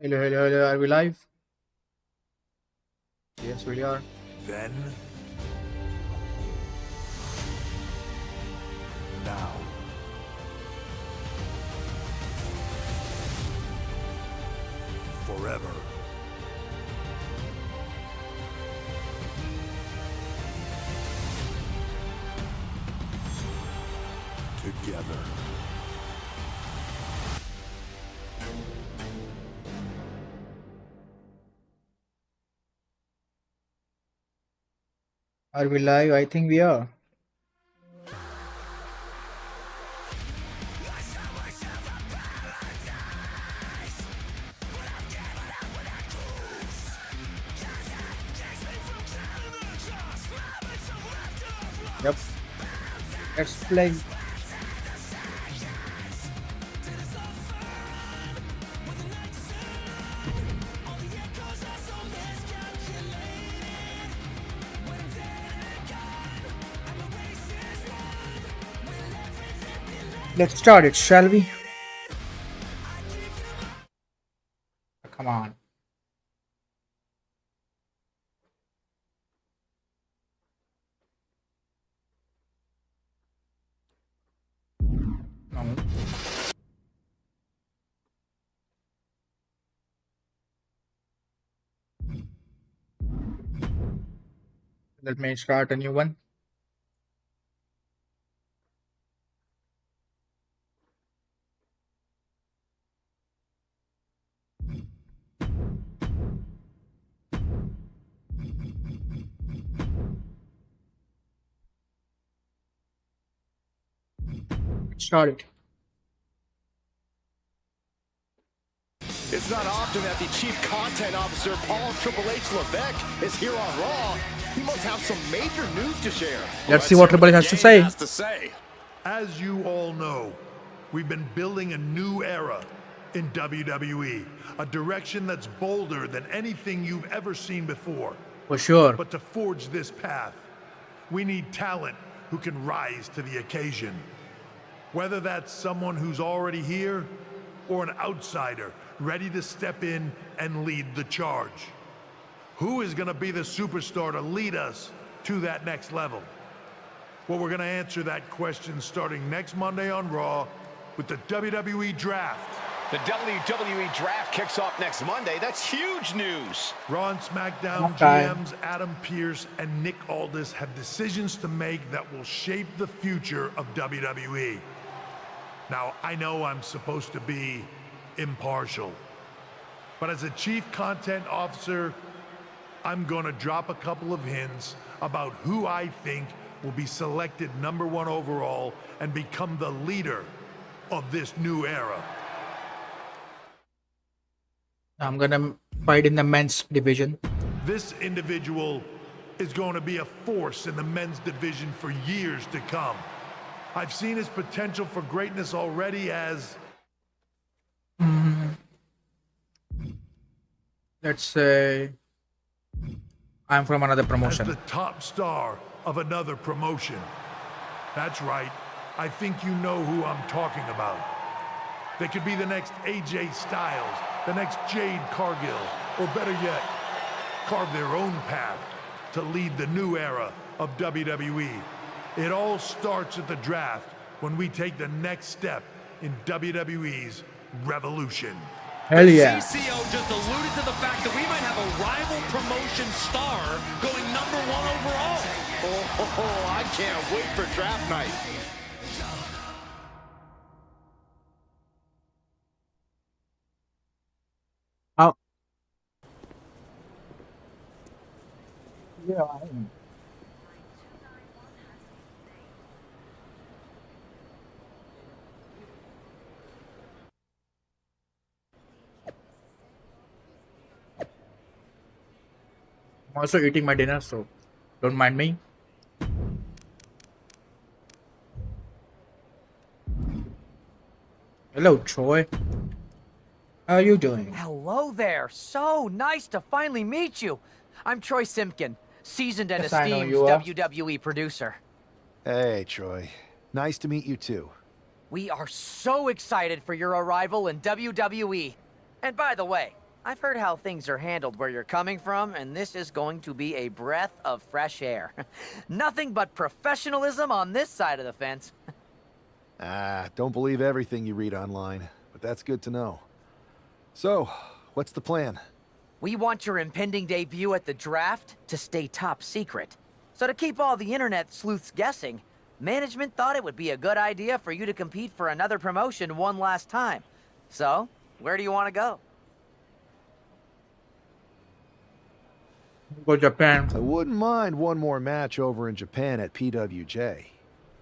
Hello, hello, hello. Are we live? Yes, we are. Then, now, forever. Together. Are we live? I think we are. Yep. Let's play. Let's start it, shall we? Come on. No. Let me start a new one. Start it. It's not often that the Chief Content Officer, Paul Triple H Levesque, is here on Raw. He must have some major news to share. Let's see what Triple H has to say. As you all know, we've been building a new era in WWE, a direction that's bolder than anything you've ever seen before. For sure. But to forge this path, we need talent who can rise to the occasion. Whether that's someone who's already here or an outsider ready to step in and lead the charge. Who is going to be the superstar to lead us to that next level? Well, we're going to answer that question starting next Monday on Raw with the WWE Draft. The WWE Draft kicks off next Monday. That's huge news. Raw and SmackDown Okay. GMs Adam Pearce and Nick Aldis have decisions to make that will shape the future of WWE. Now, I know I'm supposed to be impartial, but as a Chief Content Officer, I'm going to drop a couple of hints about who I think will be selected #1 overall and become the leader of this new era. I'm gonna fight in the men's division. This individual is going to be a force in the men's division for years to come. I've seen his potential for greatness already as... Let's say I'm from another as promotion. the top star of another promotion. That's right. I think you know who I'm talking about. They could be the next AJ Styles, the next Jade Cargill, or better yet, carve their own path to lead the new era of WWE. It all starts at the draft when we take the next step in WWE's revolution. Hell yeah. CCO just alluded to the fact that we might have a rival promotion star going #1 overall. I can't wait for draft night. Oh. Yeah, I am. I'm also eating my dinner, so don't mind me. Hello, Troy. How are you doing? Hello there. So nice to finally meet you. I'm Troy Simpkin, seasoned and Yes, I know esteemed you are. WWE producer. Hey, Troy. Nice to meet you too. We are so excited for your arrival in WWE. And by the way, I've heard how things are handled where you're coming from, and this is going to be a breath of fresh air. Nothing but professionalism on this side of the fence. Don't believe everything you read online, but that's good to know. So, what's the plan? We want your impending debut at the draft to stay top secret. So to keep all the internet sleuths guessing, management thought it would be a good idea for you to compete for another promotion one last time. So, where do you want to go? Go Japan. I wouldn't mind one more match over in Japan at PWJ.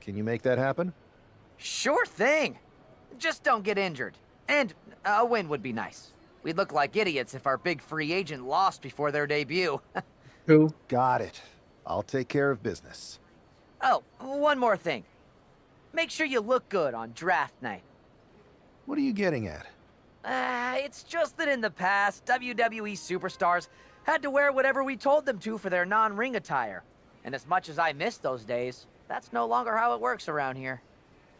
Can you make that happen? Sure thing. Just don't get injured. And a win would be nice. We'd look like idiots if our big free agent lost before their debut. True. Got it. I'll take care of business. Oh, one more thing. Make sure you look good on draft night. What are you getting at? It's just that in the past, WWE superstars had to wear whatever we told them to for their non-ring attire. And as much as I miss those days, that's no longer how it works around here.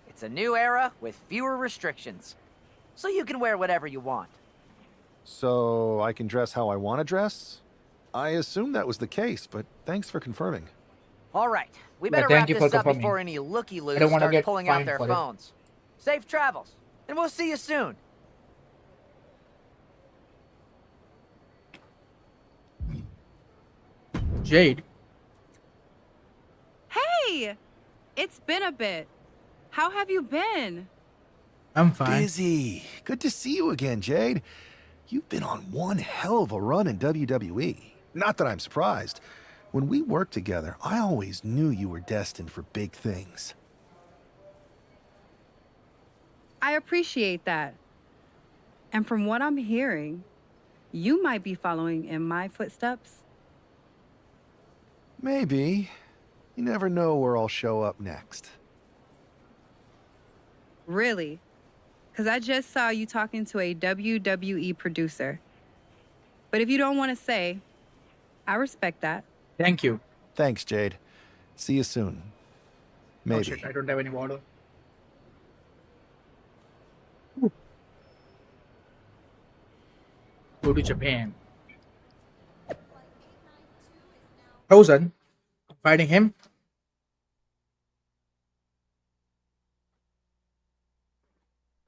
It's a new era with fewer restrictions. So you can wear whatever you want. So I can dress how I want to dress? I assumed that was the case, but thanks for confirming. All right, we Yeah, better thank wrap you this for up confirming. before any looky-loos I don't wanna start get pulling out fined their for it. phones. Safe travels, and we'll see you soon. Jade. Hey! It's been a bit. How have you been? I'm fine. Busy. Good to see you again, Jade. You've been on one hell of a run in WWE. Not that I'm surprised. When we worked together, I always knew you were destined for big things. I appreciate that. And from what I'm hearing, you might be following in my footsteps. Maybe. You never know where I'll show up next. Really? Because I just saw you talking to a WWE producer. But if you don't want to say, I respect that. Thank you. Thanks, Jade. See you soon. Maybe. Oh shit, I don't have any water. Go to Japan. Frozen. Fighting him.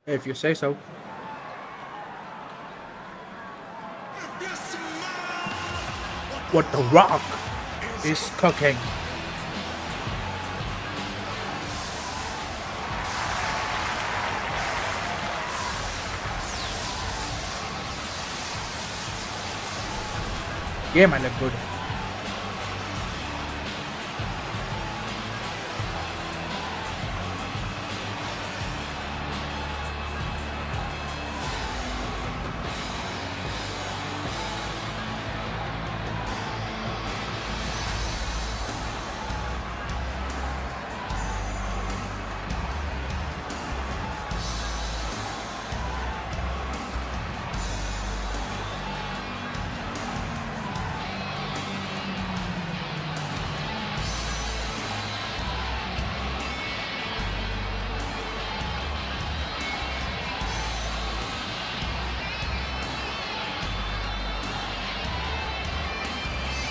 If you say so. What the Rock is cooking. Yeah, man, look good.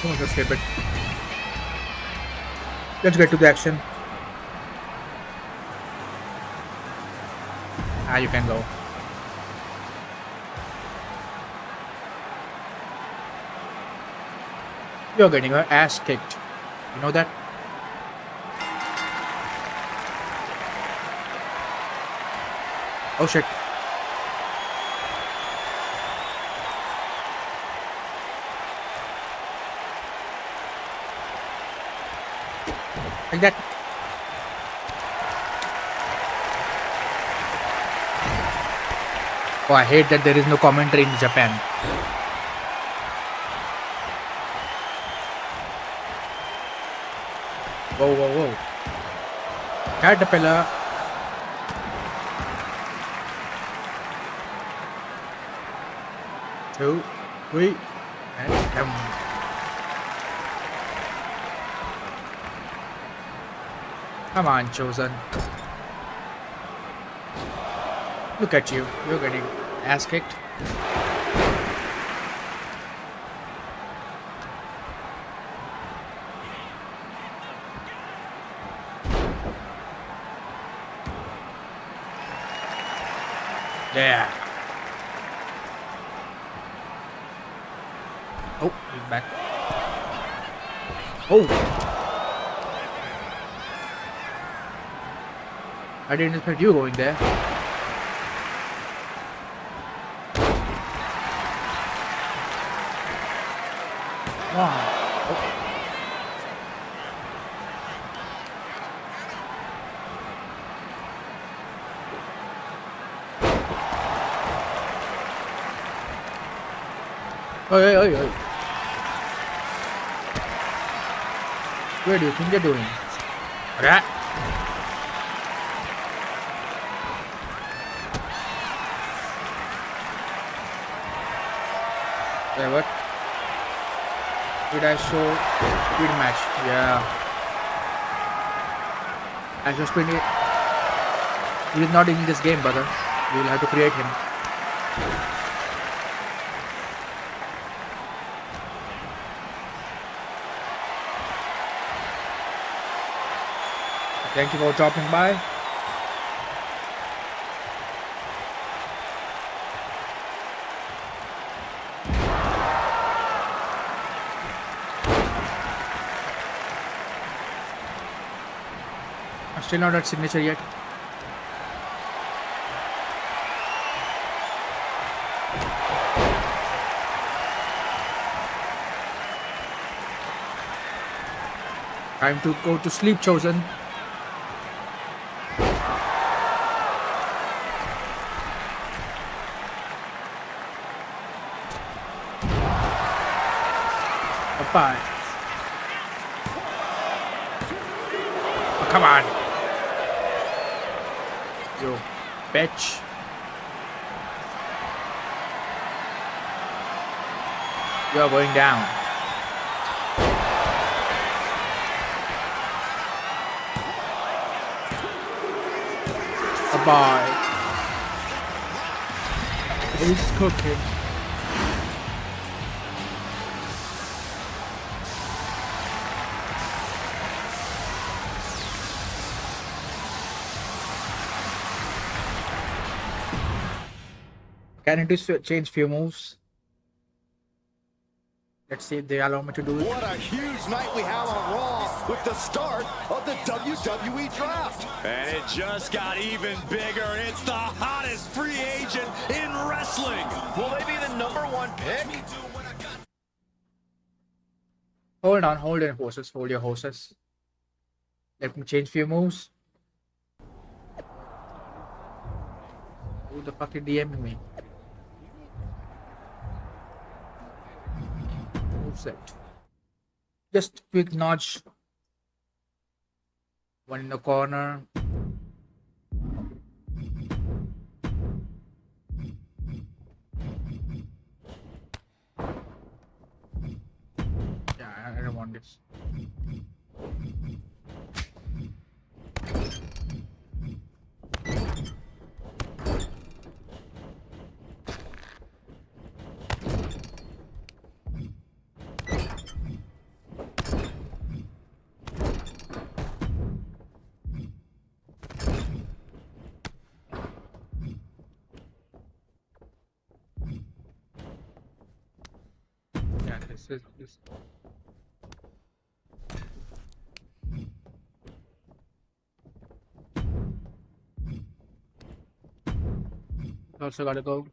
Oh, just skip it. Let's get to the action. You can go. You're getting your ass kicked. You know that? Oh shit. Like that. Oh, I hate that there is no commentary in Japan. Whoa, whoa, whoa. Caterpillar. Two, three, and come on, Chosen. Look at you. You're getting ass kicked. Yeah. Oh, he's back. Oh. I didn't expect you going there. Wow. Oh, oi. Where do you think they're doing? Rat. Yeah, what? Did I show speed match? Yeah. I show speed. He is not in this game, brother. You will have to create him. Thank you for dropping by. I'm still not at signature yet. Time to go to sleep, Chosen. Bye. Oh, come on. Yo, bitch. You are going down. Bye. It's cooking. Can it change few moves? Let's see if they allow me to do it. What a huge night we have on Raw with the start of the WWE Draft. And it just got even bigger. It's the hottest free agent in wrestling. Will they be the #1 pick? Hold on, hold your horses, hold your horses. Let me change few moves. Who the fuck is DMing me? Moveset. Just quick notch. One in the corner. Yeah, I don't want this. Yeah, this is this. Also gotta go.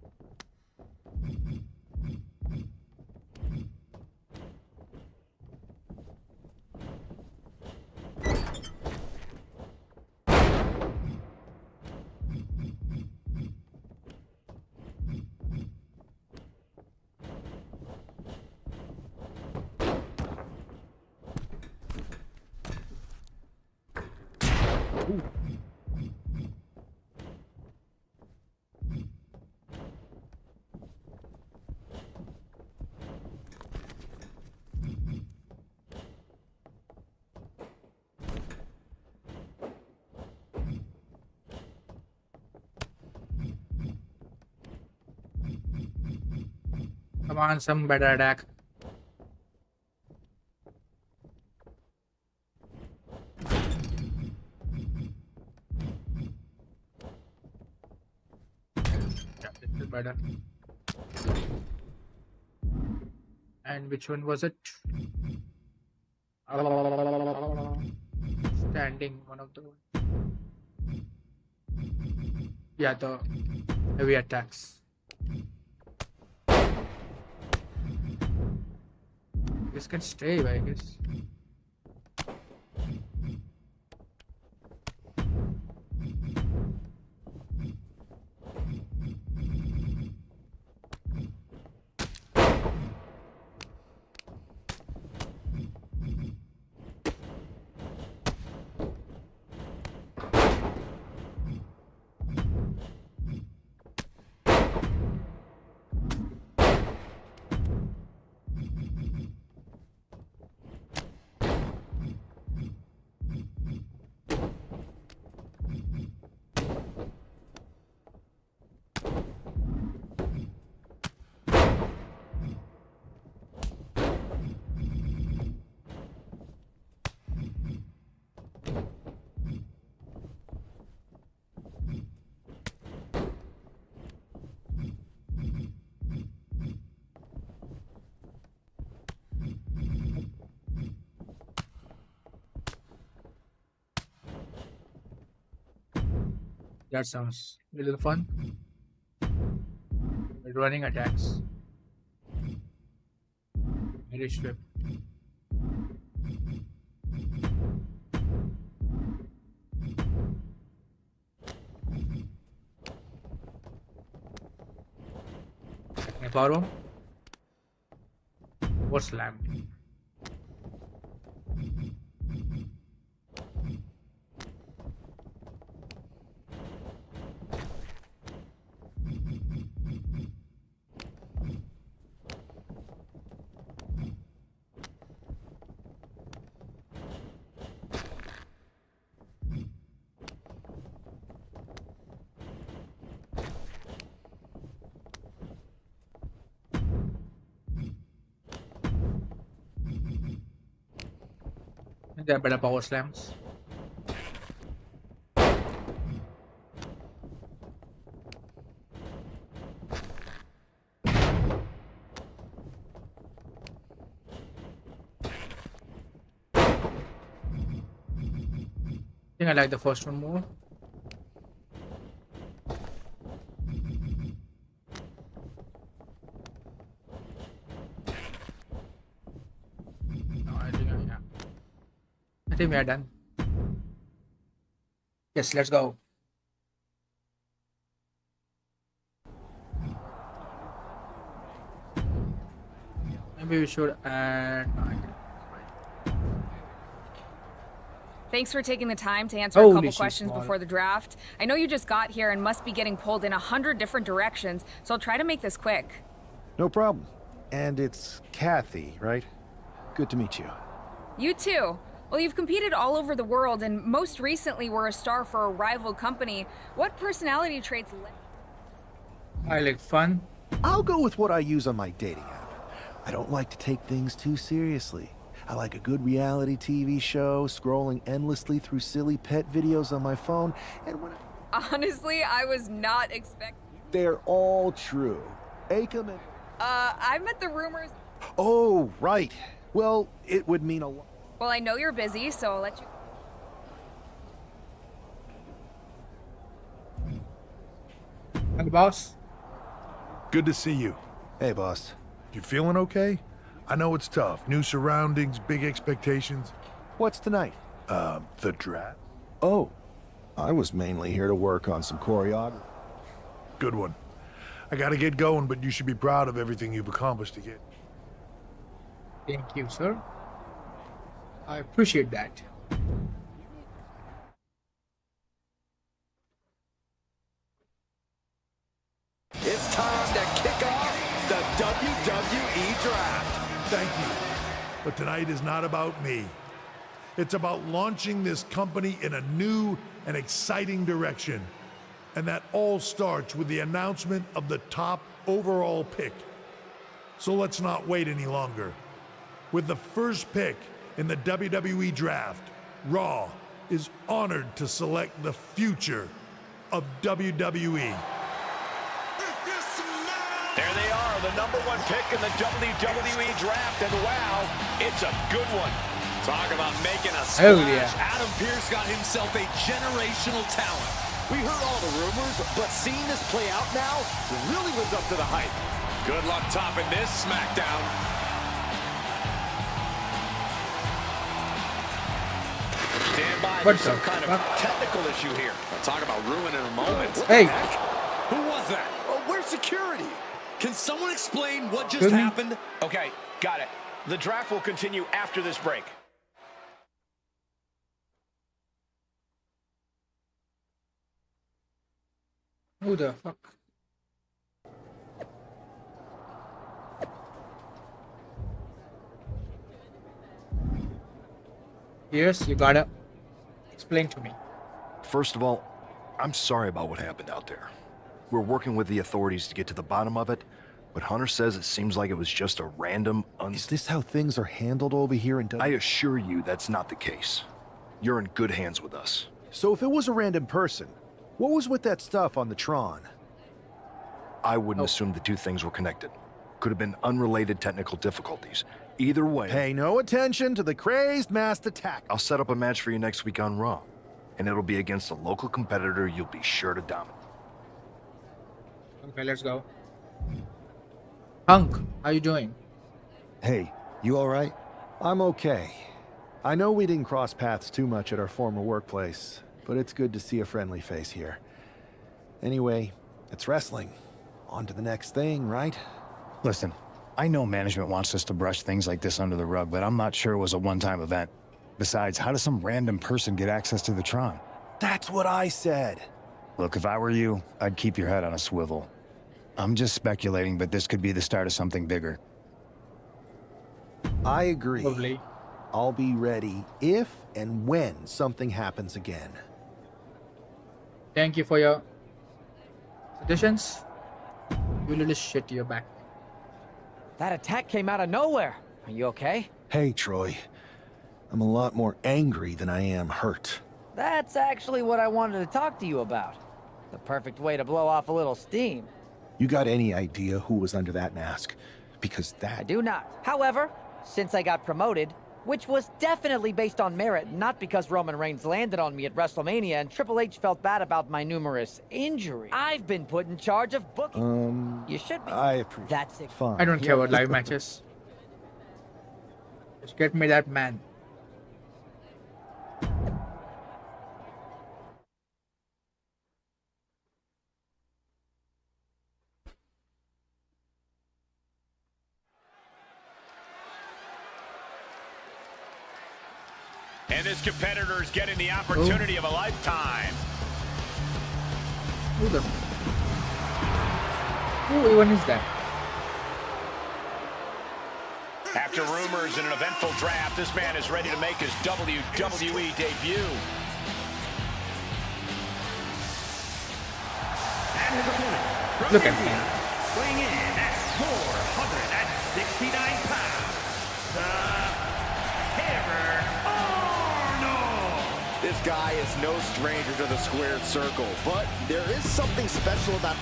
Come on, some better attack. better. And which one was it? Standing, one of the. Yeah, the heavy attacks. This can stay, I guess. That sounds a little fun. Running attacks. Irish whip. Can I borrow? Or slam? There are better power slams. I think I like the first one more. No, I think we are done. Yes, let's go. Maybe we should add. Thanks for taking the time to answer a couple questions before the draft. I know you just got here and must be getting pulled in 100 different directions, so I'll try to make this quick. No problem. And it's Kathy, right? Good to meet you. You too. Well, you've competed all over the world and most recently were a star for a rival company. What personality traits... I like fun. I'll go with what I use on my dating app. I don't like to take things too seriously. I like a good reality TV show, scrolling endlessly through silly pet videos on my phone, and when Honestly, I was not expecting... They're all true. Akam and... I met the rumors... Oh, right. Well, it would mean a lot. Well, I know you're busy, so I'll let you... Hey, boss. Good to see you. Hey, boss. You feeling okay? I know it's tough. New surroundings, big expectations. What's tonight? The draft. Oh, I was mainly here to work on some choreography. Good one. I gotta get going, but you should be proud of everything you've accomplished to get. Thank you, sir. I appreciate that. It's time to kick off the WWE Draft. Thank you. But tonight is not about me. It's about launching this company in a new and exciting direction. And that all starts with the announcement of the top overall pick. So let's not wait any longer. With the first pick in the WWE Draft, Raw is honored to select the future of WWE. If you There they are, the #1 pick in the WWE Draft, and wow, it's a good one. Talk about making a splash. Oh, yeah. Adam Pearce got himself a generational talent. We heard all the rumors, but seeing this play out now really lives up to the hype. Good luck topping this SmackDown. Stand by, What there's some the kind of fuck? technical issue here. Talk about ruining a moment. Hey. Who was that? Oh, where's security? Can someone explain what just Excuse me? happened? Okay, got it. The draft will continue after this break. Who the fuck? Yes, you gotta explain to me. First of all, I'm sorry about what happened out there. We're working with the authorities to get to the bottom of it, but Hunter says it seems like it was just a random Is this how things are handled over here in I assure you that's not the case. You're in good hands with us. So if it was a random person, what was with that stuff on the Tron? I wouldn't assume the two things were connected. Could have been unrelated technical difficulties. Either way... Pay no attention to the crazed masked attack. I'll set up a match for you next week on Raw, and it'll be against a local competitor you'll be sure to dominate. Okay, let's go. Punk, how you doing? Hey, you all right? I'm okay. I know we didn't cross paths too much at our former workplace, but it's good to see a friendly face here. Anyway, it's wrestling. On to the next thing, right? Listen, I know management wants us to brush things like this under the rug, but I'm not sure it was a one-time event. Besides, how does some random person get access to the Tron? That's what I said. Look, if I were you, I'd keep your head on a swivel. I'm just speculating, but this could be the start of something bigger. I agree. Lovely. I'll be ready if and when something happens again. Thank you for your suggestions. You little shit, you're back. That attack came out of nowhere. Are you okay? Hey, Troy. I'm a lot more angry than I am hurt. That's actually what I wanted to talk to you about. The perfect way to blow off a little steam. You got any idea who was under that mask? Because I that... do not. However, since I got promoted, which was definitely based on merit, not because Roman Reigns landed on me at WrestleMania and Triple H felt bad about my numerous injuries, I've been put in charge of booking. You should be. I appreciate That's it. Fine. I don't care about live matches. Just get me that man. And this competitor is getting the opportunity of a lifetime. Who the... Who even is that? After rumors in an eventful draft, this man is ready to make his WWE debut. And his opponent, from Look at India, him. weighing in at 469 pounds, the Hammer Arnold. This guy is no stranger to the squared circle, but there is something special about...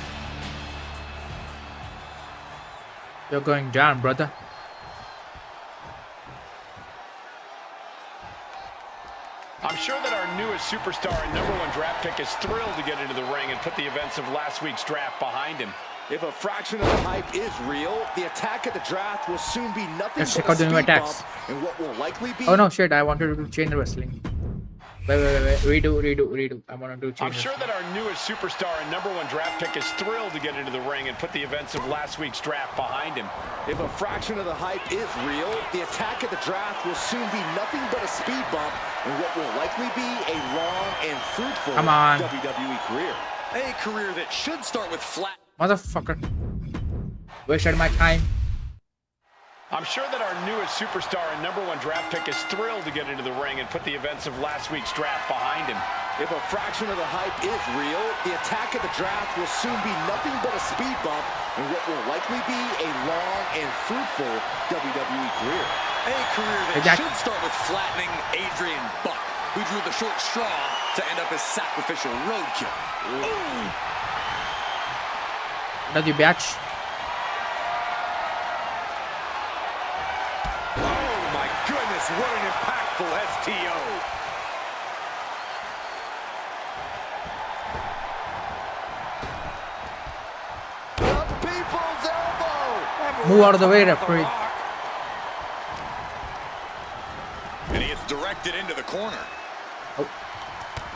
You're going down, brother. I'm sure that our newest superstar and #1 draft pick is thrilled to get into the ring and put the events of last week's draft behind him. If a fraction of the hype is real, the attack at the draft will soon be nothing Let's but check out a the new speed attacks. bump and what will likely be... Oh no, shit, I wanted to change the wrestling. Wait. Redo. I wanted to change I'm sure that our newest superstar and #1 draft pick is thrilled to get into the ring and put the events of last week's draft behind him. If a fraction of the hype is real, the attack at the draft will soon be nothing but a speed bump and what will likely be a long and fruitful Come on. WWE career. A career that should start with flat... Motherfucker. Wasted my time. I'm sure that our newest superstar and #1 draft pick is thrilled to get into the ring and put the events of last week's draft behind him. If a fraction of the hype is real, the attack at the draft will soon be nothing but a speed bump and what will likely be a long and fruitful WWE career. A career that should start with flattening Adrian Buck, who drew the short straw to end up as sacrificial roadkill. Love you, bitch. what an impactful STO. The people's elbow. Move out of the way, referee. And he gets directed into the corner. Oh,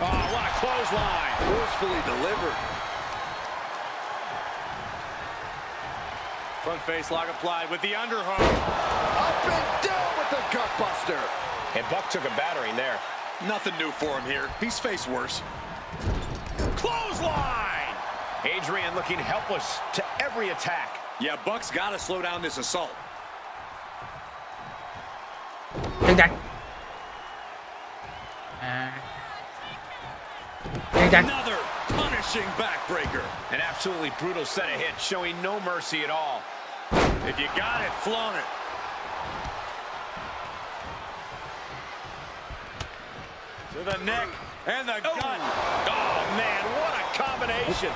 what a clothesline. Forcefully delivered. Front face lock applied with the underhook. Up and down with the gut buster. And Buck took a battering there. Nothing new for him here. He's faced worse. Clothesline! Adrian looking helpless to every attack. Yeah, Buck's got to slow down this assault. Take that. Take that. Another punishing backbreaker. An absolutely brutal set of hits, showing no mercy at all. If you got it, flaunt it. To the neck and the gut. Oh, man, what a combination.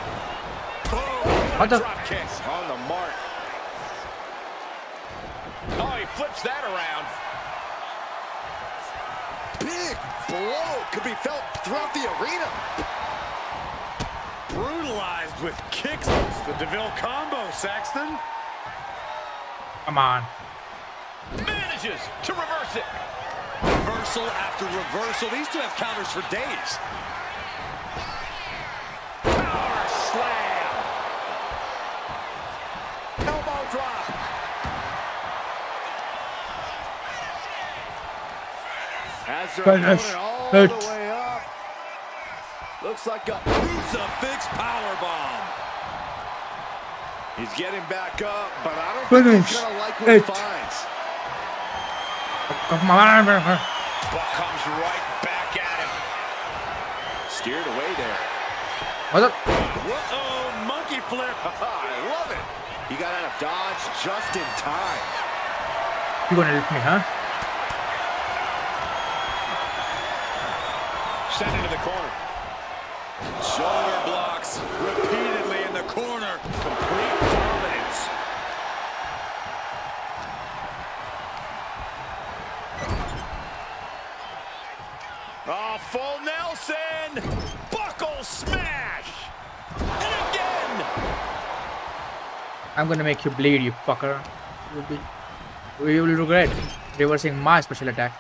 What the? Drop kicks on the mark. Oh, he flips that around. Big blow could be felt throughout the arena. Brutalized with kicks. The DeVille combo, Saxton. Come on. Manages to reverse it. Reversal after reversal. These two have counters for days. Power slam. Elbow drop. Has their opponent all the way up. Looks like a crucifix powerbomb. He's getting back up, but I don't think he's gonna like what he finds. Come on. Buck comes right back at him. Steered away there. What the? Whoa, monkey flip. I love it. He got out of dodge just in time. You gonna lift me, huh? Sent into the corner. Shoulder blocks repeatedly in the corner. Complete dominance. Oh, full Nelson. Buckle smash. And again. I'm gonna make you bleed, you fucker. You will regret reversing my special attack.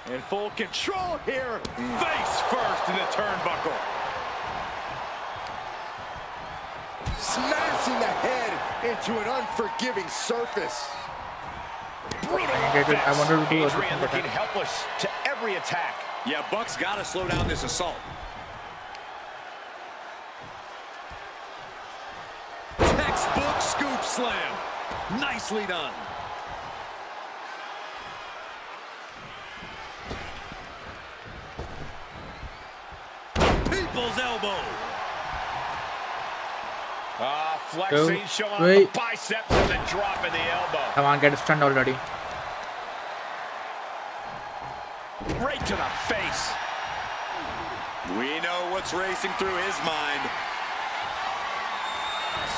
In full control here. Face first in the turnbuckle. Smashing the head into an unforgiving surface. Brutal offense. I wanted to do Adrian looking helpless to every attack. Yeah, Buck's got to slow down this assault. Textbook scoop slam. Nicely done. People's elbow. Flexing, showing off the biceps and then dropping the elbow. Come on, get stunned already. Right to the face. We know what's racing through his mind.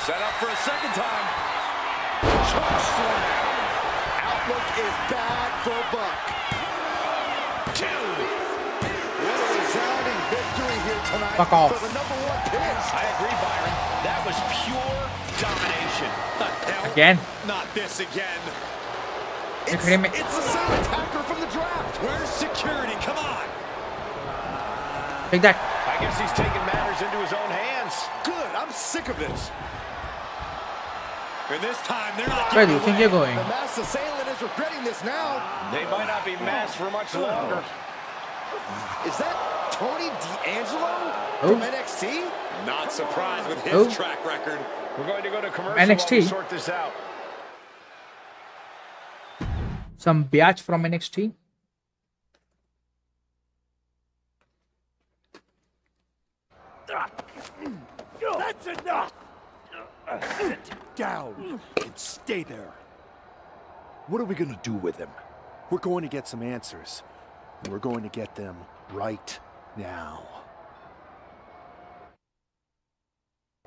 Set up for a second time. Choke slam. Outlook is bad for Buck. 2. What a resounding victory here tonight. Fuck off. For the #1 pick. I agree, Byron. That was pure domination. The hell? Again? Not this again. It's the same attacker from the draft. Where's security? Come on. Take that. I guess he's taking matters into his own hands. Good. I'm sick of this. And this time, they're not Where do you think you're going? The masked assailant is regretting this now. They might not be masked for much longer. Is that Tony D'Angelo from NXT? Not surprised with his track record. We're going to go to commercial NXT? while we sort this out. Some biatch from NXT. That's enough! Sit down and stay there. What are we gonna do with him? We're going to get some answers. And we're going to get them right now.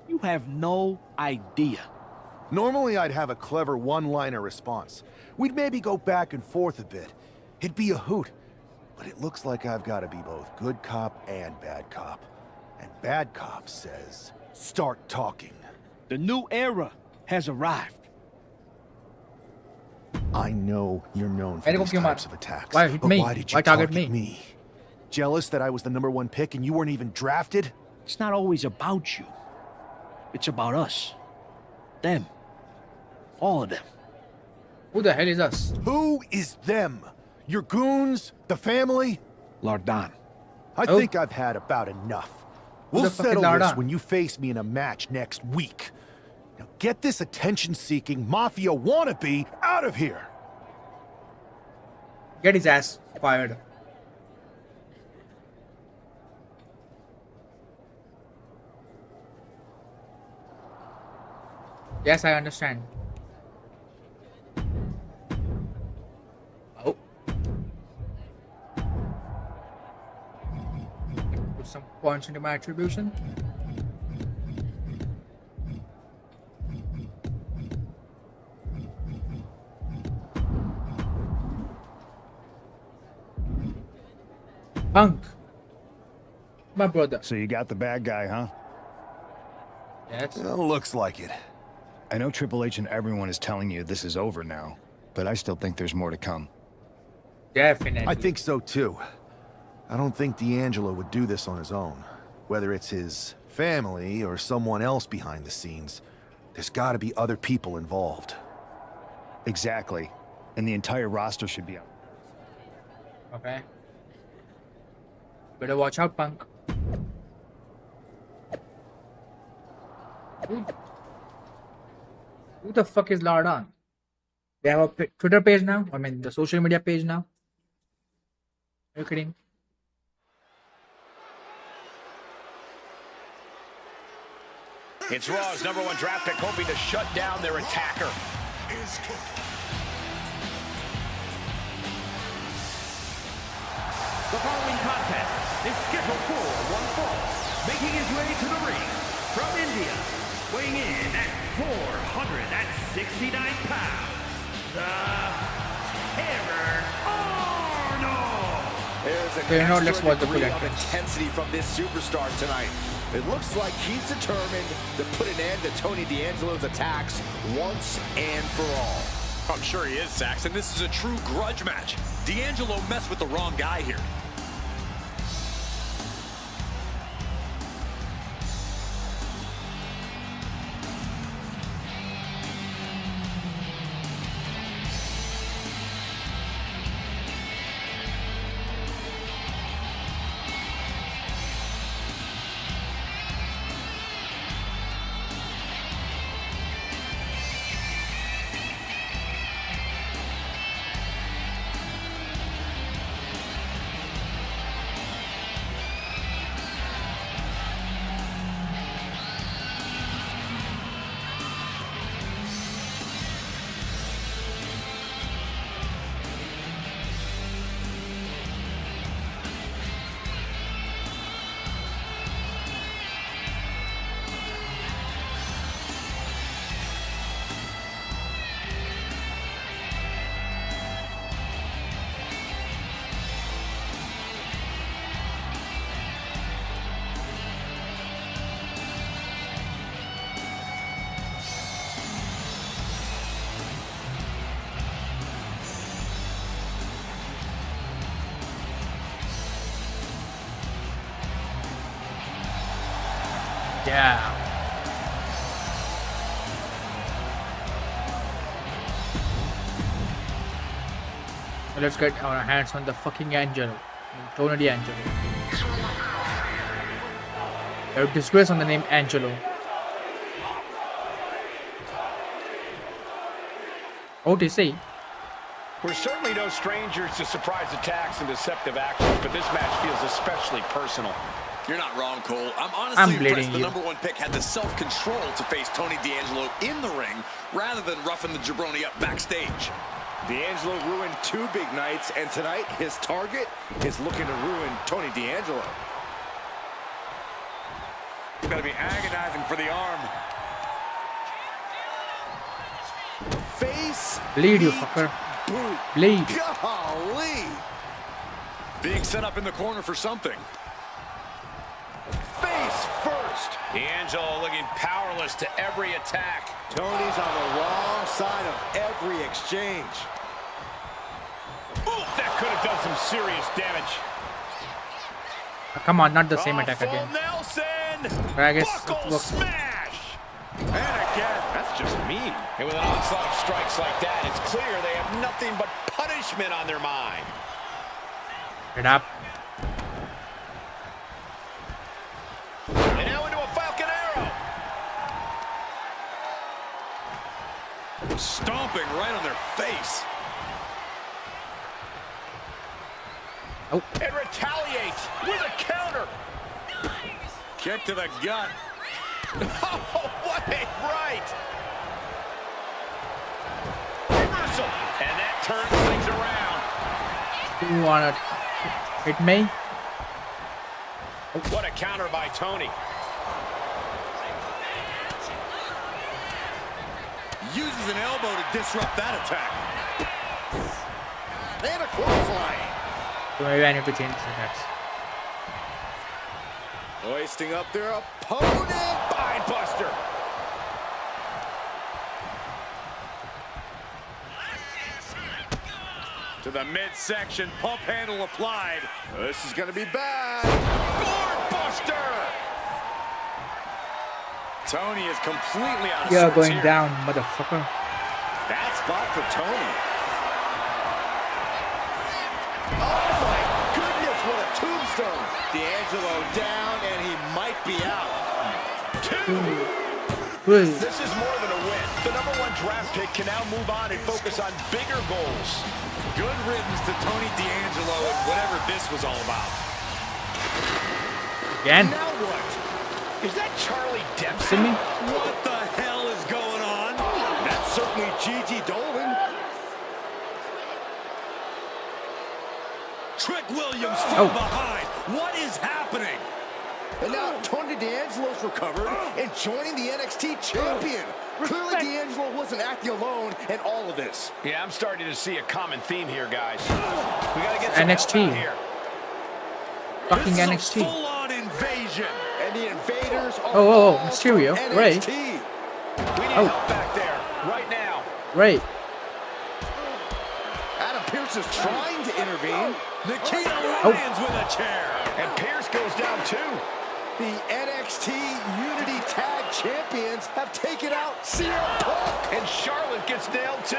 You have no idea. Normally, I'd have a clever one-liner response. We'd maybe go back and forth a bit. It'd be a hoot. But it looks like I've got to be both good cop and bad cop. And bad cop says, start talking. The new era has arrived. I know you're known for these types of attacks. Why hit but me? why did you Why target target me? me? Jealous that I was the #1 pick and you weren't even drafted? It's not always about you. It's about us. Them. All of them. Who the hell is us? Who is them? Your goons? The family? Lardan. I think I've had about enough. We'll the fuck is settle this Lardan? when you face me in a match next week. Now get this attention-seeking mafia wannabe out of here! Get his ass fired. Yes, I understand. Oh. Put some points into my attribution. Punk. My brother. So you got the bad guy, huh? Yes. Well, looks like it. I know Triple H and everyone is telling you this is over now, but I still think there's more to come. Definitely. I think so too. I don't think D'Angelo would do this on his own. Whether it's his family or someone else behind the scenes, there's got to be other people involved. Exactly. And the entire roster should be up. Okay. Better watch out, Punk. Who the fuck is Lardan? They have a Twitter page now? I mean, the social media page now? Are you kidding? It's Raw's #1 draft pick hoping to shut down their attacker. The following contest is scheduled for one fall. Making his way to the ring from India, weighing in at 469 pounds, the Terror Arnold. There's an Okay, now let's watch the extra full degree of entrance. intensity from this superstar tonight. It looks like he's determined to put an end to Tony D'Angelo's attacks once and for all. I'm sure he is, Saxon. This is a true grudge match. D'Angelo messed with the wrong guy here. Yeah. Let's get our hands on the fucking Angelo. Tony D'Angelo. A disgrace on the name Angelo. OTC. We're certainly no strangers to surprise attacks and deceptive actions, but this match feels especially personal. You're not wrong, Cole. I'm I'm honestly bleeding impressed the you. #1 pick had the self-control to face Tony D'Angelo in the ring rather than roughing the jabroni up backstage. D'Angelo ruined 2 big nights, and tonight his target is looking to ruin Tony D'Angelo. got to be agonizing for the arm. Face. Bleed, you fucker. Boot. Bleed. Golly. Being set up in the corner for something. Face first. D'Angelo looking powerless to every attack. Tony's on the wrong side of every exchange. Ooh, that could have done some serious damage. Come on, not the same attack again. Nelson. But I guess it Buckle works. smash. And again, that's just mean. And with an onslaught of strikes like that, it's clear they have nothing but punishment on their mind. Get up. And now into a Falcon Arrow. Stomping right on their face. Oh. And retaliates with a counter. Kick to the gut. Oh, what a right. Reversal. And that turns things around. You wanna hit me? What a counter by Tony. Uses an elbow to disrupt that attack. And a clothesline. So maybe I need to change the next. Hoisting up their opponent. Spine buster. To the midsection, pump handle applied. This is going to be bad. Board buster. Tony is completely out of You're sorts going here. down, motherfucker. Bad spot for Tony. Oh my goodness, what a tombstone. D'Angelo down and he might be out. This is more than a win. The #1 draft pick can now move on and focus on bigger goals. Good riddance to Tony D'Angelo and whatever this was all about. Again? Now what? Is that Charlie Dempsey? See me? What the hell is going on? That's certainly Gigi Dolan. Trick Williams from behind. What is happening? And now Tony D'Angelo's recovered and joining the NXT champion. Clearly D'Angelo wasn't acting alone in all of this. Yeah, I'm starting to see a common theme here, guys. We gotta get some NXT. help out here. Fucking This is a NXT. full-on invasion. And the invaders are Oh, all Mysterio. from Ray. NXT. We need help back there, right now. Right. Adam Pearce is trying to intervene. Nikita Lyons with a chair. And Pierce goes down too. The NXT Unity Tag Champions have taken out CM Punk. And Charlotte gets nailed too.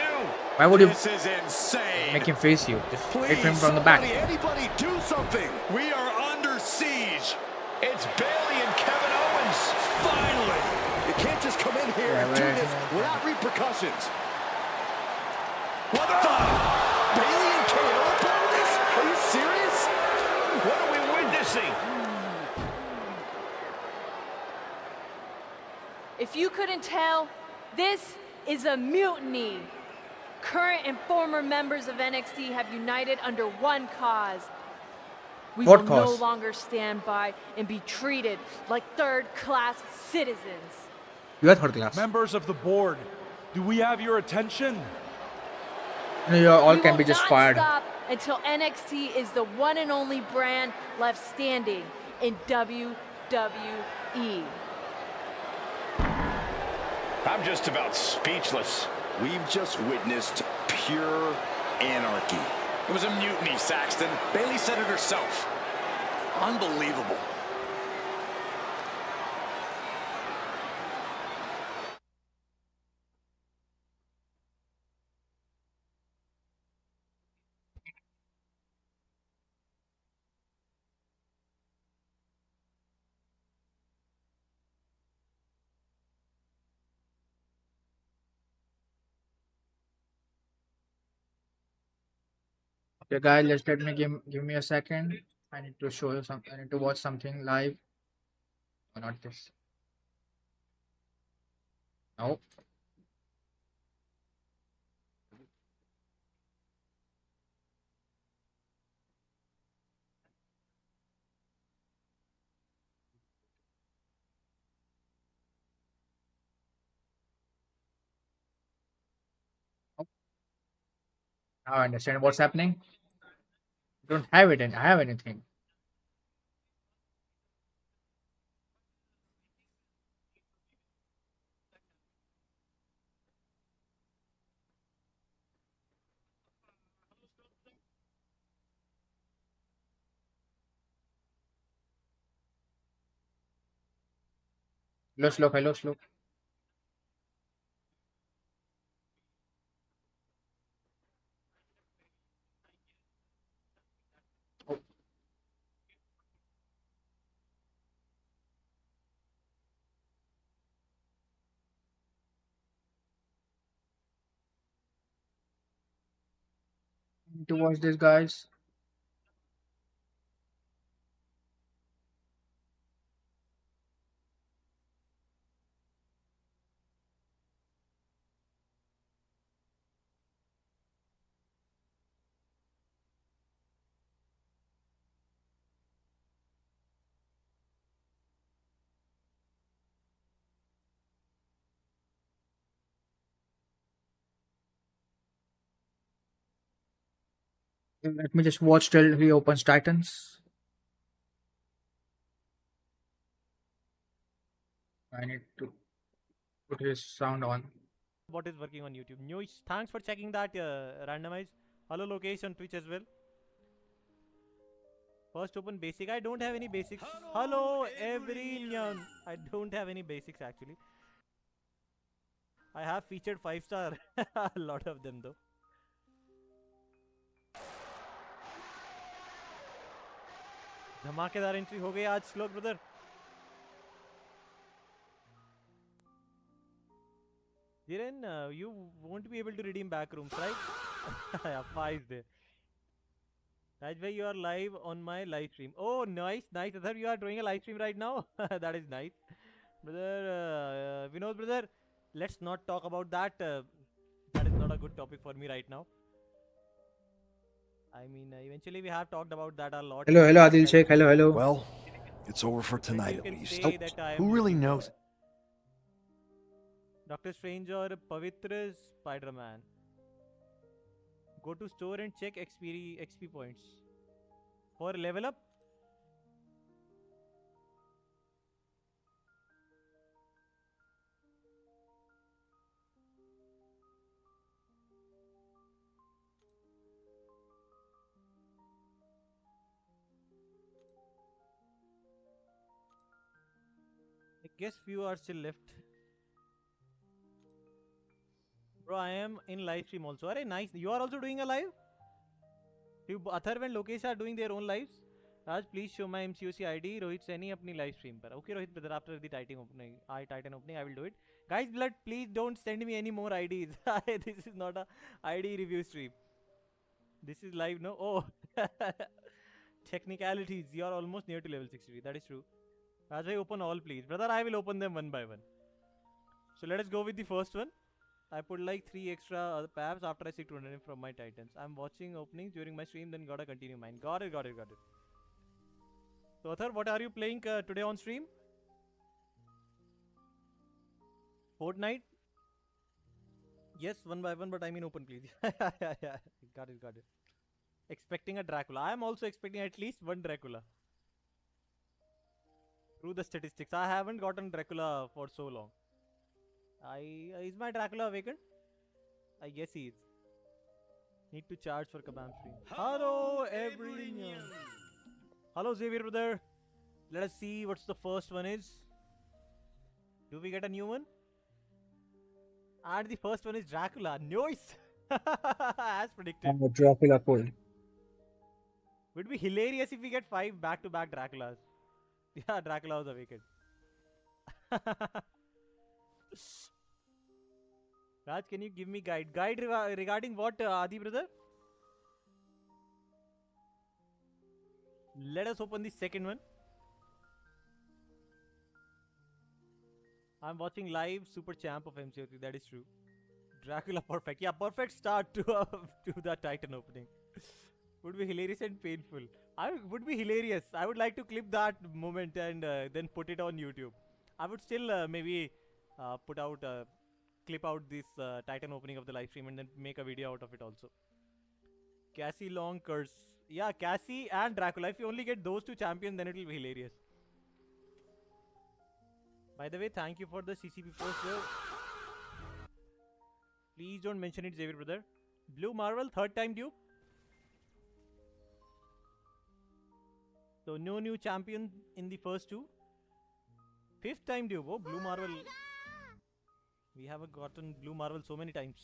Why would you This is insane. make him face you? Just hit Please, him from the back. anybody do something. We are under siege. It's Bailey and Kevin Owens. Finally. You can't just come in here and do right. this without repercussions. What the? Bailey and KO doing this? Are you serious? What are we witnessing? If you couldn't tell, this is a mutiny. Current and former members of NXT have united under one cause. We What will cause? no longer stand by and be treated like third-class citizens. You are third class. Members of the board, do we have your attention? No, you all We can will be just not fired. stop until NXT is the one and only brand left standing in WWE. I'm just about speechless. We've just witnessed pure anarchy. It was a mutiny, Saxton. Bailey said it herself. Unbelievable. Okay, guys, let me give me a second. I need to show you something. I need to watch something live. Or not this. No. I understand what's happening. Don't have it, and I have anything. Hello, slow. Oh, need to watch this, guys. Let me just watch till he opens Titans. I need to put his sound on. What is working on YouTube? News. Thanks for checking that randomized. Hello, Lokesh on Twitch as well. First open basic. I don't have any basics. Hello, everyone. I don't have any basics actually. I have featured 5-star. A lot of them though. धमाकेदार entry हो गई आज श्लोक brother. Jiren, you won't be able to redeem back rooms, right? Yeah, 5 there. That's why you are live on my live stream. Oh, nice, nice. Adhar, you are doing a live stream right now. That is nice, brother. Vinod, brother, let's not talk about that. That is not a good topic for me right now. I mean, eventually we have talked about that a lot. Hello, Adil Sheikh. Hello. Well, it's over for tonight You at can least. say that I am Who really using knows? Doctor Strange or Pavitra Spider-Man. Go to store and check XP points. For level up. I guess few are still left. Bro, I am in live stream also. Arey, nice. You are also doing a live? Atharv and Lokesh are doing their own lives. Raj, please show my MCOC ID. Rohit Saini apni live stream par. Okay, Rohit brother, after the Titan opening, I will do it. Guys, blood, please don't send me any more IDs. This is not a ID review stream. This is live, no? Oh, technicalities. You are almost near to level 63. That is true. Raj, open all, please, brother. I will open them one by one. So let us go with the first one. I put like 3 extra paps after I see 200 from my Titans. I'm watching openings during my stream, then gotta continue mine. Got it. So, Athar, what are you playing today on stream? Fortnite? Yes, one by one, but I mean open, please. Yeah, got it. Expecting a Dracula. I am also expecting at least one Dracula. Through the statistics, I haven't gotten Dracula for so long. Is my Dracula awakened? I guess he is. Need to charge for Kabam stream. Hello everyone. Hello Xavier brother. Let us see what's the first one is. Do we get a new one? And the first one is Dracula. Nice. As predicted. Dracula cool. Would be hilarious if we get 5 back-to-back Draculas. Yeah, Dracula was awakened. Raj, can you give me guide? Guide regarding what, Adi brother? Let us open the second one. I'm watching live Super Champ of MCO3. That is true. Dracula perfect. Yeah, perfect start to the Titan opening. Would be hilarious and painful. Would be hilarious. I would like to clip that moment and then put it on YouTube. I would still maybe clip out this Titan opening of the live stream and then make a video out of it also. Cassie Long curse. Yeah, Cassie and Dracula. If you only get those two champions, then it will be hilarious. By the way, thank you for the CCP post. Please don't mention it, Xavier brother. Blue Marvel, third time due. So no new champion in the first two. Fifth time due. Oh, Blue Marvel. We haven't gotten Blue Marvel so many times.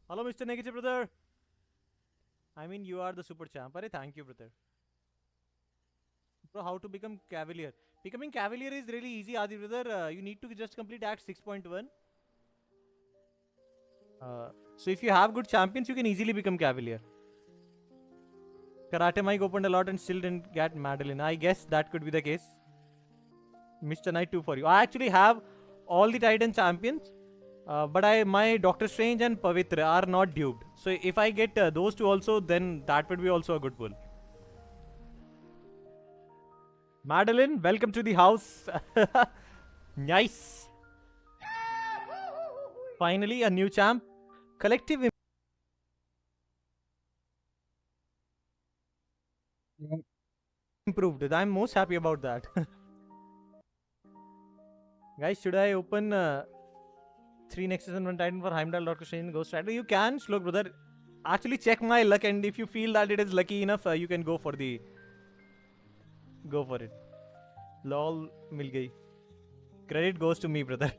Hello, Mr. Negative brother. I mean, you are the super champ. Arey, thank you, brother. Bro, how to become Cavalier? Becoming Cavalier is really easy, Adi brother. You need to just complete Act 6.1. So if you have good champions, you can easily become Cavalier. Karate Mike opened a lot and still didn't get Madeline. I guess that could be the case. Mr. Knight 2 for you. I actually have all the Titan champions. But my Doctor Strange and Pavitra are not duped. So if I get those two also, then that would be also a good pull. Madeline, welcome to the house. Nice. Finally, a new champ. Collective improved. I'm most happy about that. Guys, should I open 3 Nexus and 1 Titan for Heimdall, Doctor Strange, Ghost Rider? You can, Shlok brother. Actually check my luck, and if you feel that it is lucky enough, you can go for it. Lol, mil gayi. Credit goes to me, brother.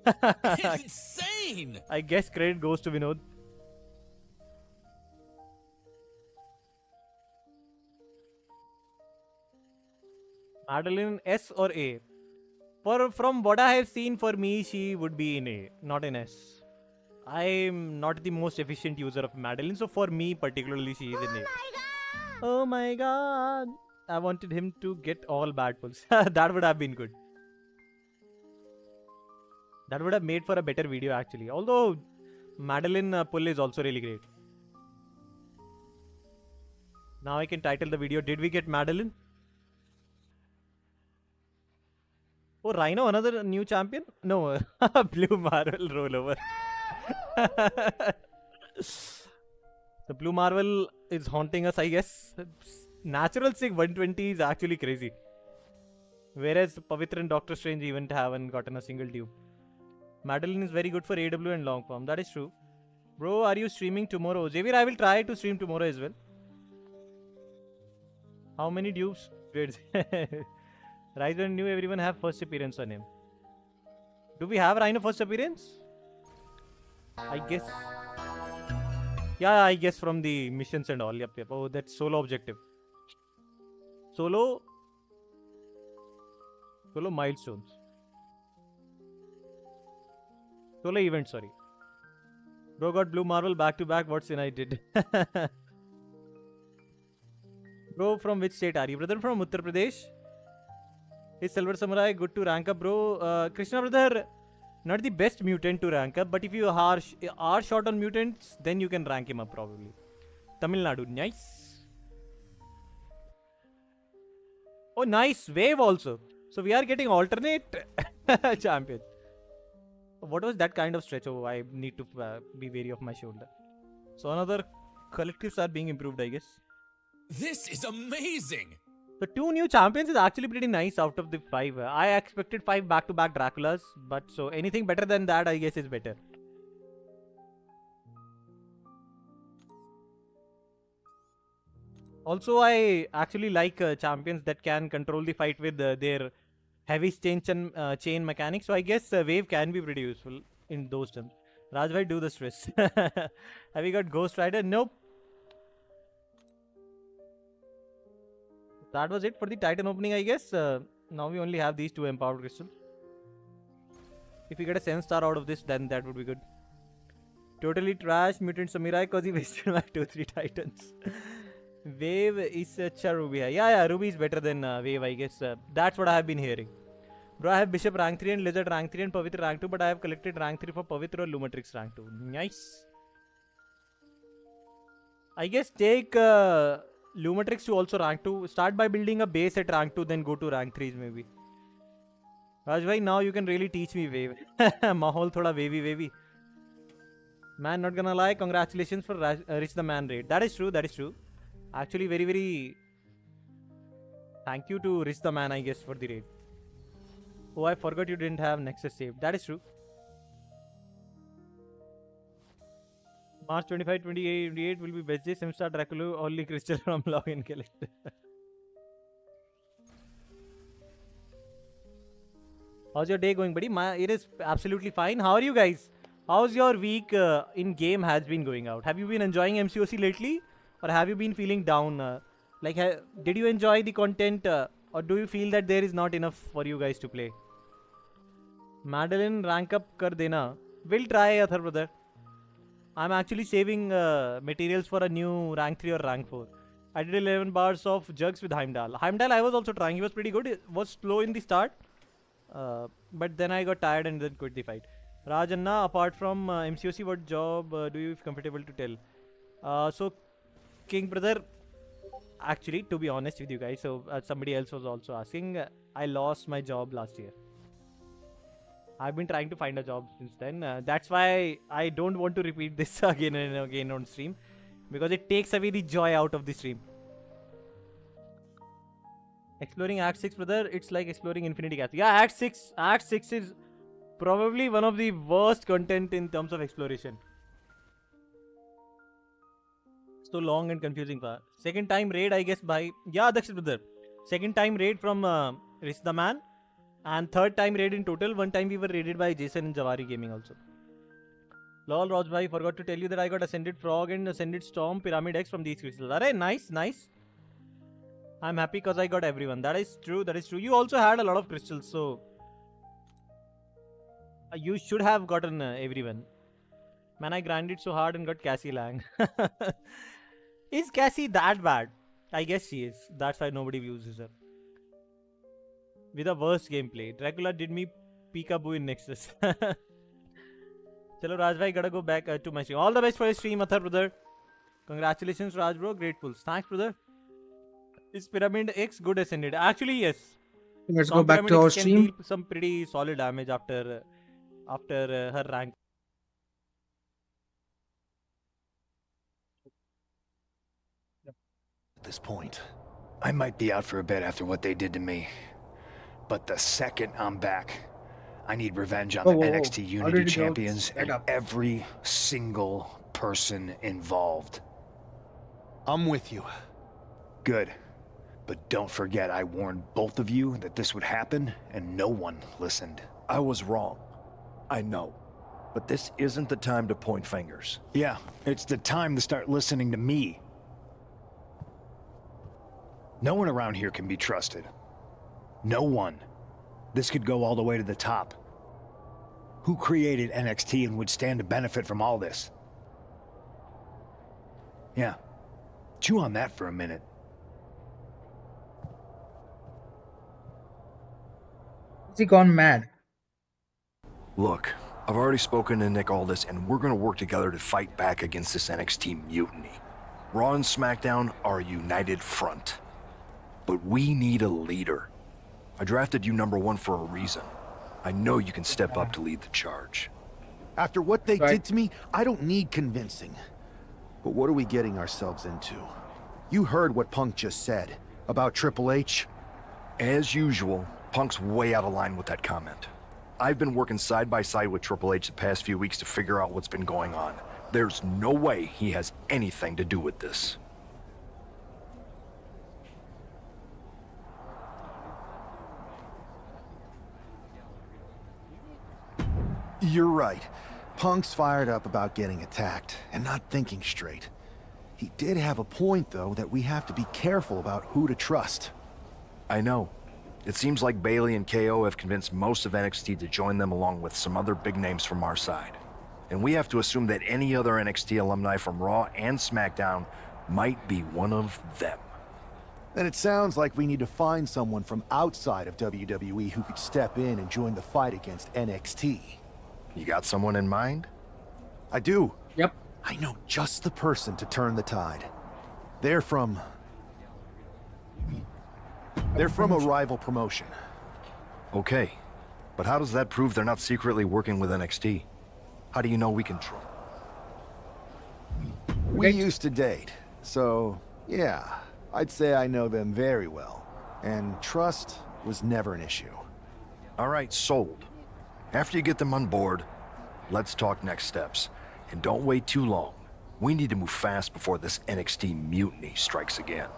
It's insane! I guess credit goes to Vinod. Madeline, S or A? From what I have seen, for me, she would be in A, not in S. I'm not the most efficient user of Madeline, so for me particularly, she is in A. Oh my god! I wanted him to get all bad pulls. That would have been good. That would have made for a better video actually. Although Madeline pull is also really great. Now I can title the video, Did we get Madeline? Oh, Rhino, another new champion? No, Blue Marvel rollover. The Blue Marvel is haunting us, I guess. Natural Sig 120 is actually crazy. Whereas Pavitra and Doctor Strange even haven't gotten a single tube. Madeline is very good for AW and long form. That is true. Bro, are you streaming tomorrow? Xavier, I will try to stream tomorrow as well. How many dupes? Rise and New, everyone have first appearance on him. Do we have Rhino first appearance? I guess. Yeah, I guess from the missions and all. Yep. Oh, that's solo objective. Solo milestones. Solo event, sorry. Bro got Blue Marvel back to back. What sin I did? Bro, from which state are you? Brother, from Uttar Pradesh. Is Silver Samurai good to rank up, bro? Krishna brother, not the best mutant to rank up, but if you are short on mutants, then you can rank him up probably. Tamil Nadu, nice. Oh, nice. Wave also. So we are getting alternate champions. What was that kind of stretch? Oh, I need to be wary of my shoulder. So another collectives are being improved, I guess. This is amazing! The 2 new champions is actually pretty nice out of the 5. I expected 5 back-to-back Draculas, but so anything better than that, I guess, is better. Also, I actually like champions that can control the fight with their heavy chain mechanics. So I guess Wave can be pretty useful in those terms. Rajbhai, do the stress. Have you got Ghost Rider? Nope. That was it for the Titan opening, I guess. Now we only have these 2 empowered crystals. If we get a 7-star out of this, then that would be good. Totally trash Mutant Samurai because he wasted my 2-3 Titans. Wave is such a Ruby. Yeah, Ruby is better than Wave, I guess. That's what I have been hearing. Bro, I have Bishop rank 3 and Lizard rank 3 and Pavitra rank 2, but I have collected rank 3 for Pavitra or Lumatrix rank 2. Nice. I guess take Lumatrix to also rank 2. Start by building a base at rank 2, then go to rank 3s maybe. Rajbhai, now you can really teach me Wave. Mahol thoda wavy. Man, not gonna lie, congratulations for Rich the Man raid. That is true. Actually, very, very thank you to Rich the Man, I guess, for the raid. Oh, I forgot you didn't have Nexus saved. That is true. March 25, 28 will be best day. Simstar Dracula, only crystal from login collect. How's your day going, buddy? It is absolutely fine. How are you guys? How's your week in game has been going out? Have you been enjoying MCOC lately? Or have you been feeling down? Did you enjoy the content? Or do you feel that there is not enough for you guys to play? Madeline, rank up kar dena. We'll try, Athar brother. I'm actually saving materials for a new rank 3 or rank 4. I did 11 bars of jugs with Heimdall. Heimdall I was also trying. He was pretty good. It was slow in the start. But then I got tired and then quit the fight. Rajanna, apart from MCOC, what job do you feel comfortable to tell? So, King brother, actually, to be honest with you guys, so somebody else was also asking, I lost my job last year. I've been trying to find a job since then. That's why I don't want to repeat this again and again on stream, because it takes away the joy out of the stream. Exploring Act 6, brother, it's like exploring Infinity Castle. Yeah, Act 6 is probably one of the worst content in terms of exploration. So long and confusing part. Second time raid, I guess, by... Yeah, Dakshit brother. Second time raid from Rich the Man. And third time raid in total. One time we were raided by Jason and Javari Gaming also. Lol, Rajbhai, forgot to tell you that I got Ascended Frog and Ascended Storm Pyramid X from these crystals. Alright, nice, nice. I'm happy because I got everyone. That is true, that is true. You also had a lot of crystals, so... you should have gotten everyone. Man, I grinded so hard and got Cassie Lang. Is Cassie that bad? I guess she is. That's why nobody uses her. With a worse gameplay. Dracula did me peekaboo in Nexus. Chalo Rajbhai, gotta go back to my stream. All the best for your stream, Athar brother. Congratulations, Raj bro. Grateful. Thanks, brother. Is Pyramid X good Ascended? Actually, yes. Let's go back to our stream. Deal some pretty solid damage after her rank. At this point, I might be out for a bit after what they did to me. But the second I'm back, I need revenge on the NXT Unity champions and every single person involved. I'm with you. Good. But don't forget I warned both of you that this would happen, and no one listened. I was wrong. I know. But this isn't the time to point fingers. Yeah, it's the time to start listening to me. No one around here can be trusted. No one. This could go all the way to the top. Who created NXT and would stand to benefit from all this? Yeah. Chew on that for a minute. Has he gone mad? Look, I've already spoken to Nick Aldis, and we're gonna work together to fight back against this NXT mutiny. Raw and SmackDown are a united front. But we need a leader. I drafted you #1 for a reason. I know you can step up to lead the charge. After what they did to me, I don't need convincing. But what are we getting ourselves into? You heard what Punk just said about Triple H. As usual, Punk's way out of line with that comment. I've been working side by side with Triple H the past few weeks to figure out what's been going on. There's no way he has anything to do with this. You're right. Punk's fired up about getting attacked and not thinking straight. He did have a point, though, that we have to be careful about who to trust. I know. It seems like Bailey and KO have convinced most of NXT to join them along with some other big names from our side. And we have to assume that any other NXT alumni from Raw and SmackDown might be one of them. Then it sounds like we need to find someone from outside of WWE who could step in and join the fight against NXT. You got someone in mind? I do. Yep. I know just the person to turn the tide. They're from a rival promotion. Okay. But how does that prove they're not secretly working with NXT? How do you know we can trust? We used to date, so Yeah, I'd say I know them very well. And trust was never an issue. All right, sold. After you get them on board, let's talk next steps. And don't wait too long. We need to move fast before this NXT mutiny strikes again.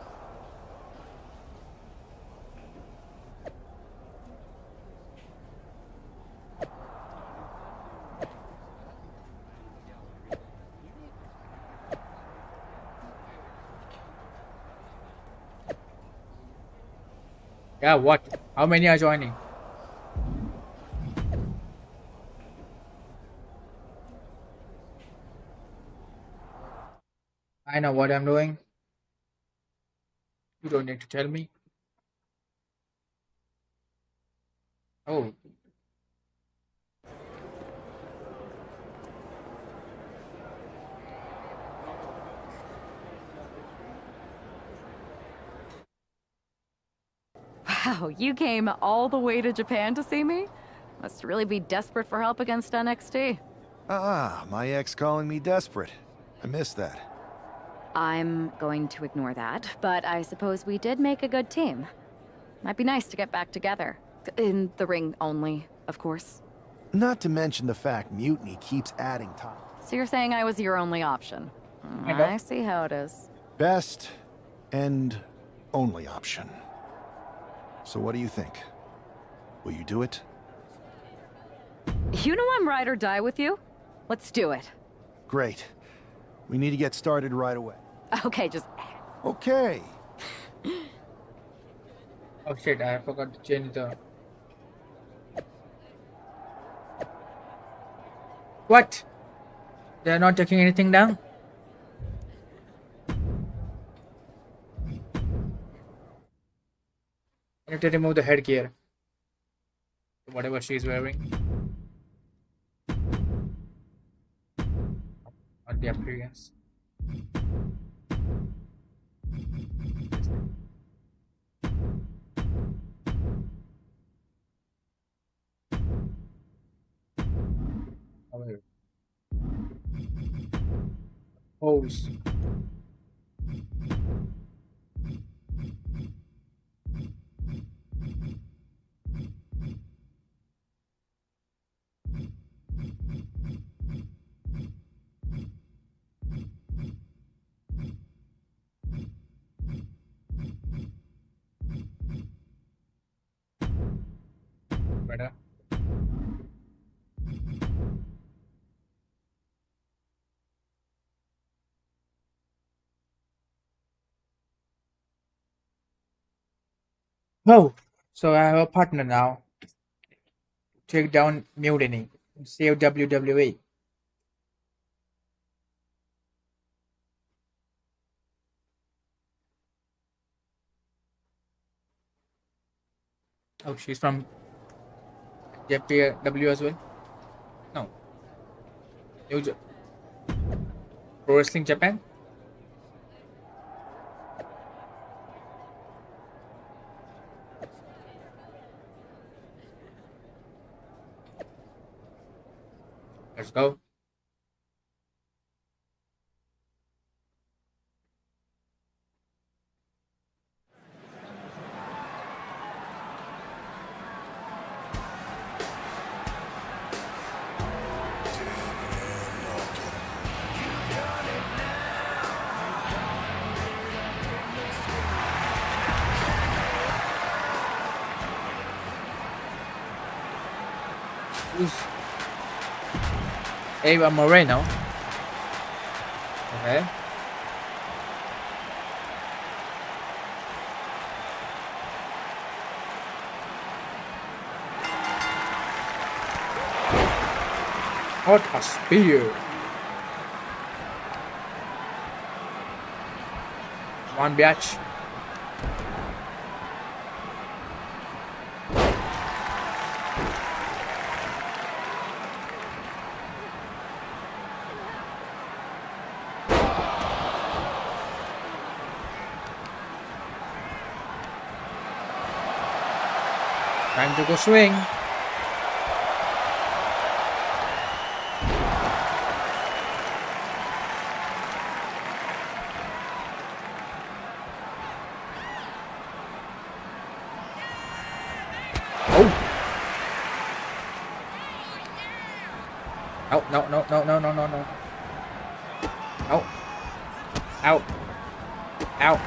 Yeah, what? How many are joining? I know what I'm doing. You don't need to tell me. Oh. Wow, you came all the way to Japan to see me? Must really be desperate for help against NXT. My ex calling me desperate. I missed that. I'm going to ignore that, but I suppose we did make a good team. Might be nice to get back together. In the ring only, of course. Not to mention the fact Mutiny keeps adding time. So you're saying I was your only option? Kind of. I see how it is. Best and only option. So what do you think? Will you do it? You know I'm ride or die with you. Let's do it. Great. We need to get started right away. Okay, just... Okay. Oh shit, I forgot to change the... What? They're not taking anything down? I need to remove the headgear. Whatever she's wearing. On the appearance. Pose. Better. Oh, so I have a partner now. Take down Mutiny and save WWE. Oh, she's from JPW as well? No. Pro Wrestling Japan? Let's go. Who's Ava Moreno? Okay. What a spear! One biatch. Time to go swing. No, no, no, no, no, no, no, no. No. Out. Out.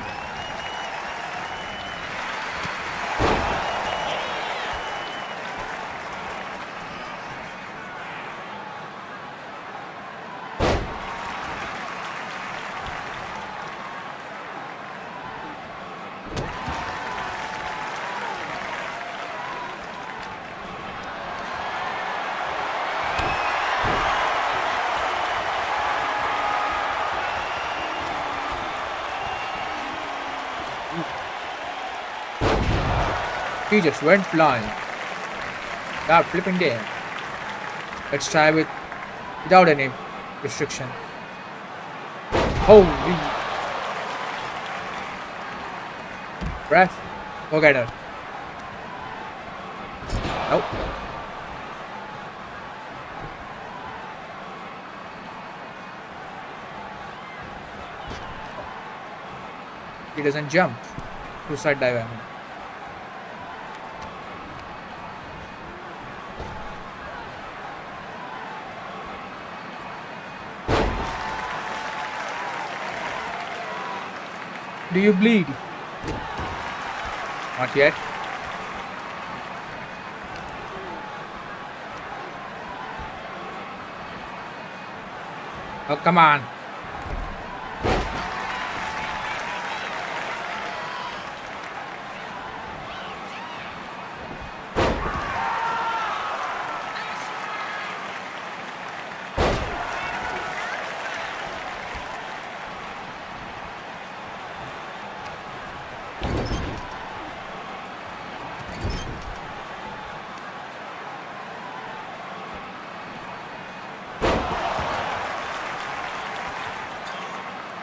He just went flying. God flipping damn. Let's try without any restriction. Holy. Breath. Go get her. Nope. He doesn't jump. Suicide dive, I mean. Do you bleed? Not yet. Oh, come on.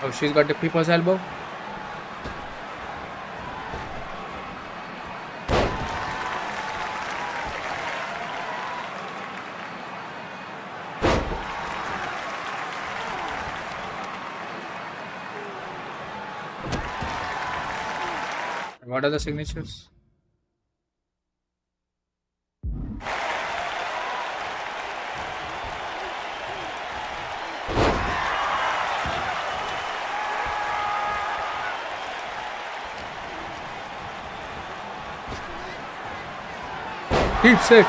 Oh, she's got the people's elbow. What are the signatures? Deep six.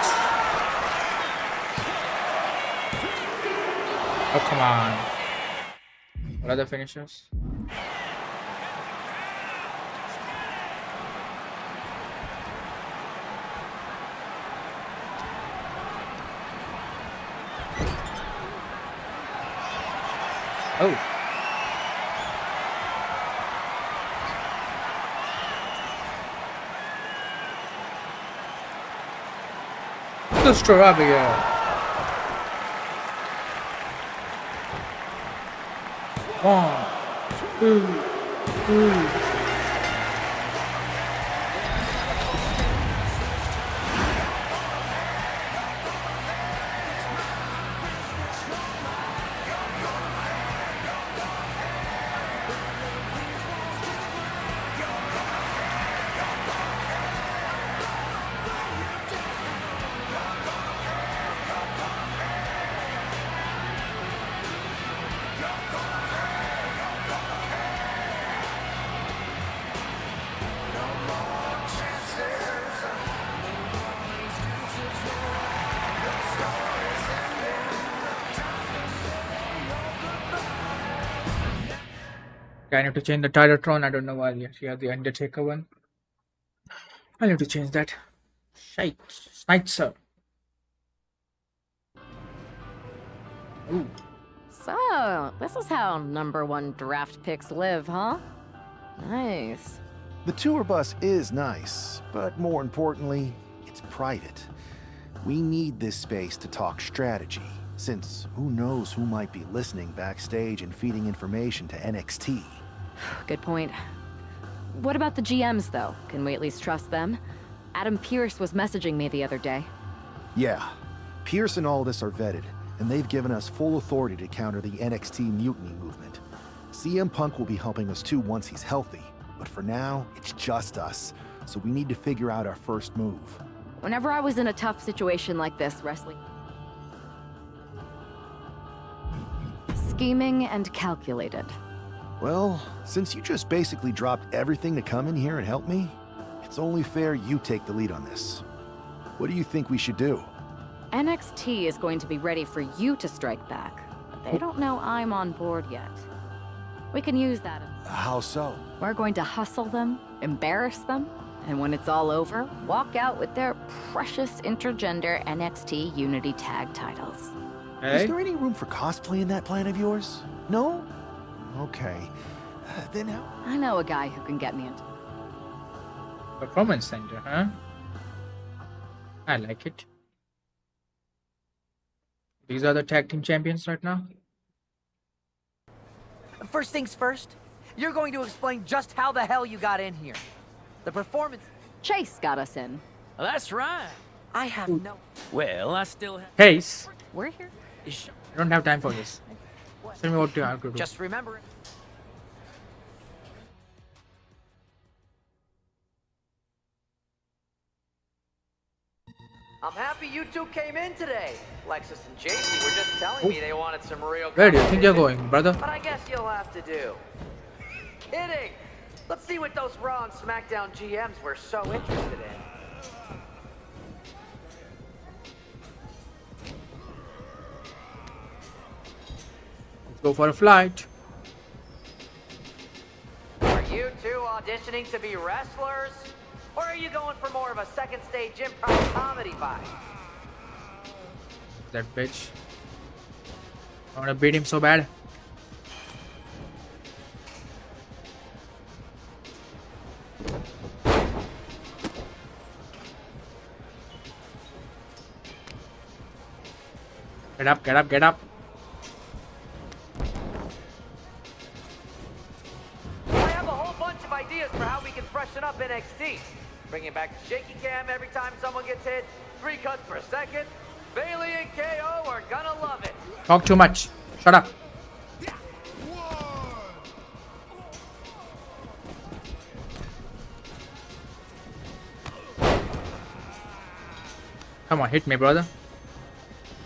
Oh, come on. What are the finishers? Oh. Sister Abigail. One, two, three. I need to change the Titatron. I don't know why she has the Undertaker one. I need to change that. Shite. Schneitzer. Ooh. So, this is how #1 draft picks live, huh? Nice. The tour bus is nice, but more importantly, it's private. We need this space to talk strategy, since who knows who might be listening backstage and feeding information to NXT. Good point. What about the GMs, though? Can we at least trust them? Adam Pearce was messaging me the other day. Yeah. Pearce and Aldis are vetted, and they've given us full authority to counter the NXT Mutiny movement. CM Punk will be helping us too once he's healthy, but for now, it's just us, so we need to figure out our first move. Whenever I was in a tough situation like this, wrestling... scheming and calculated. Well, since you just basically dropped everything to come in here and help me, it's only fair you take the lead on this. What do you think we should do? NXT is going to be ready for you to strike back, but they don't know I'm on board yet. We can use that. How so? We're going to hustle them, embarrass them, and when it's all over, walk out with their precious intergender NXT Unity Tag titles. Hey? Is there any room for cosplay in that plan of yours? No? Okay. Then how? I know a guy who can get me into... Performance center, huh? I like it. These are the tag team champions right now. First things first, you're going to explain just how the hell you got in here. The performance... Chase got us in. That's right. I have no... Well, I still have... Case. We're here. I don't have time for this. Tell me what to have to do. Just remember it. I'm happy you two came in today. Lexus and JC were just telling me they wanted some real... Where do you think you're going, brother? But I guess you'll have to do. Kidding! Let's see what those Raw and SmackDown GMs were so interested in. Let's go for a flight. Are you two auditioning to be wrestlers? Or are you going for more of a second stage improv comedy vibe? That bitch. I wanna beat him so bad. Get up, get up, get up. I have a whole bunch of ideas for how we can freshen up NXT. Bringing back the shaky cam every time someone gets hit. 3 cuts per second. Bailey and KO are gonna love it. Talk too much. Shut up. Come on, hit me, brother.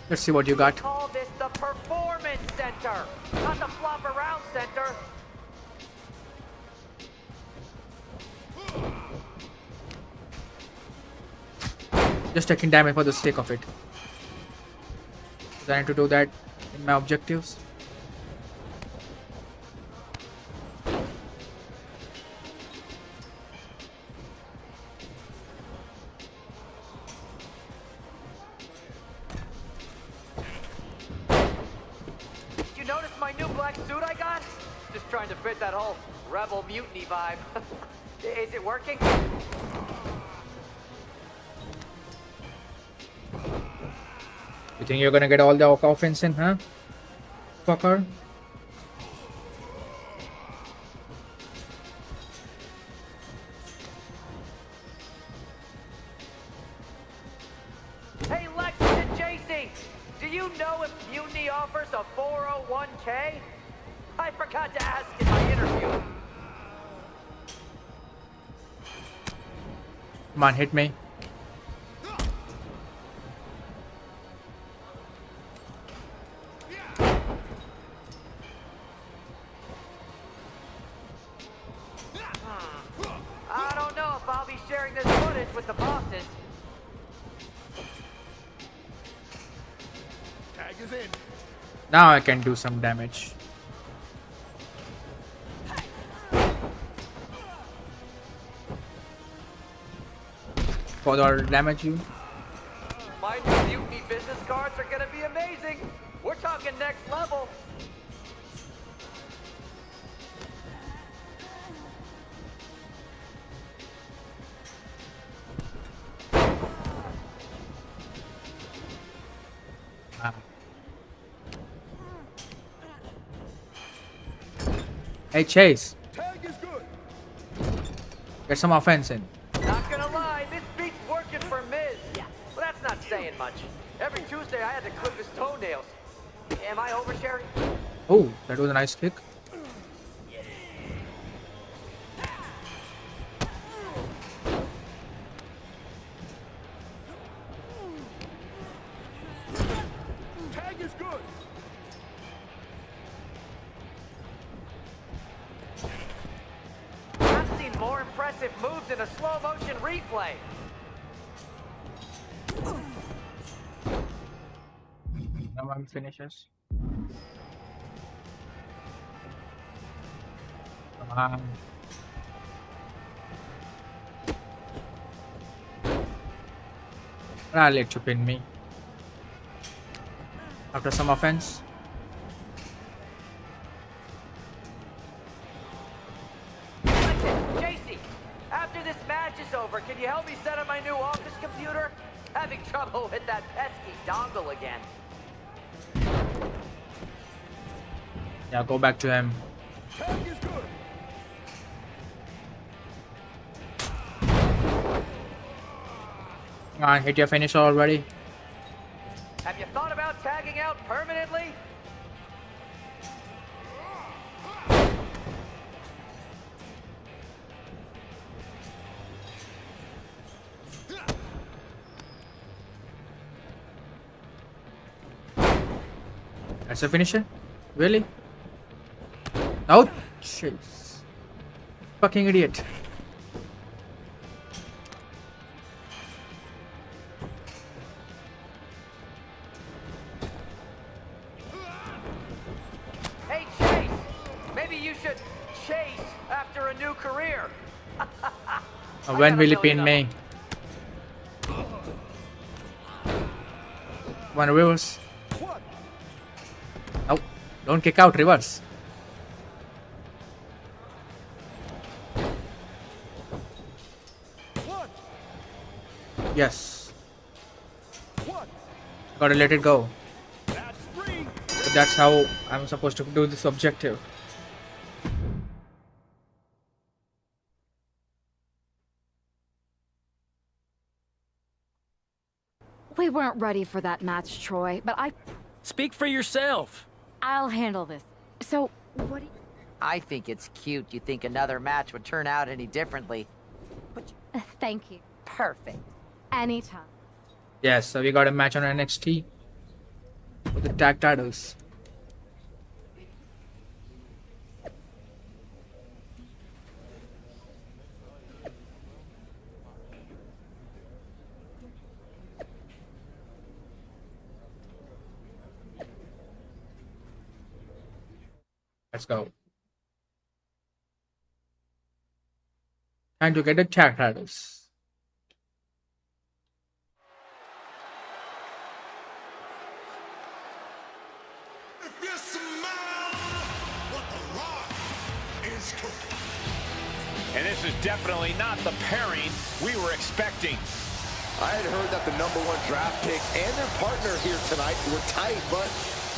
Let's see what you got. Call this the Performance Center, not the flop around center. Just taking damage for the sake of it. I need to do that in my objectives. You notice my new black suit I got? Just trying to fit that whole rebel mutiny vibe. Is it working? You think you're gonna get all the offense in, huh? Fucker. Hey, Lexus and JC, do you know if Mutiny offers a 401k? I forgot to ask in my interview. Come on, hit me. I don't know if I'll be sharing this footage with the bosses. Tag is in. Now I can do some damage. Further damage you. My new Mutiny business cards are gonna be amazing. We're talking next level. Hey Chase, Tag is good. get some offense in. Not gonna lie, this beat's working for Miz. Yeah. Well, that's not saying much. Every Tuesday I had to clip his toenails. Am I oversharing? Oh, that was a nice kick. Tag is good. explosive moves in a slow motion replay. Now I'm finishes. Come on. I'll let you pin me. After some offense. JC, after this match is over, can you help me set up my new office computer? Having trouble with that pesky dongle again. Yeah, go back to him. Tag is good. Come on, hit your finisher already. Have you thought about tagging out permanently? That's a finisher? Really? Oh, shit. Fucking idiot. Hey, Chase! Maybe you should chase after a new career. When will he pin me? One reverse. No, don't kick out, reverse. Yes. Gotta let it go. That's how I'm supposed to do this objective. We weren't ready for that match, Troy, but Speak for yourself. I'll handle this. So, what do you... I think it's cute you think another match would turn out any differently. Thank you. Perfect. Anytime. Yes, so we got a match on NXT with the tag titles. Let's go. Time to get the tag titles. And this is definitely not the pairing we were expecting. I had heard that the #1 draft pick and their partner here tonight were tight, but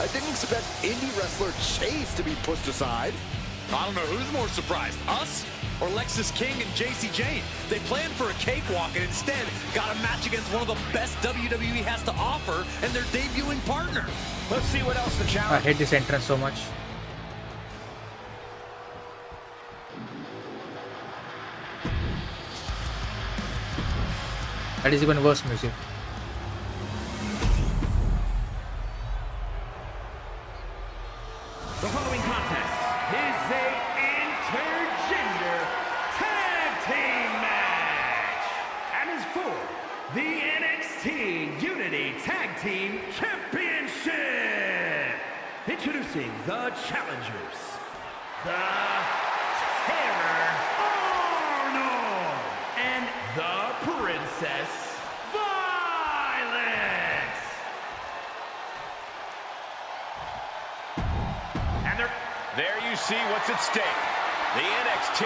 I didn't expect indie wrestler Chase to be pushed aside. I don't know who's more surprised, us or Lexis King and JC Jane. They planned for a cakewalk and instead got a match against one of the best WWE has to offer and their debuting partner. Let's see what else the I challenge. hate this entrance so much. That is even worse music. The following contest is a intergender tag team match and is for the NXT Unity Tag Team Championship. Introducing the challengers, the Terror Arnold and the Princess Violet. And they're... There you see what's at stake. The NXT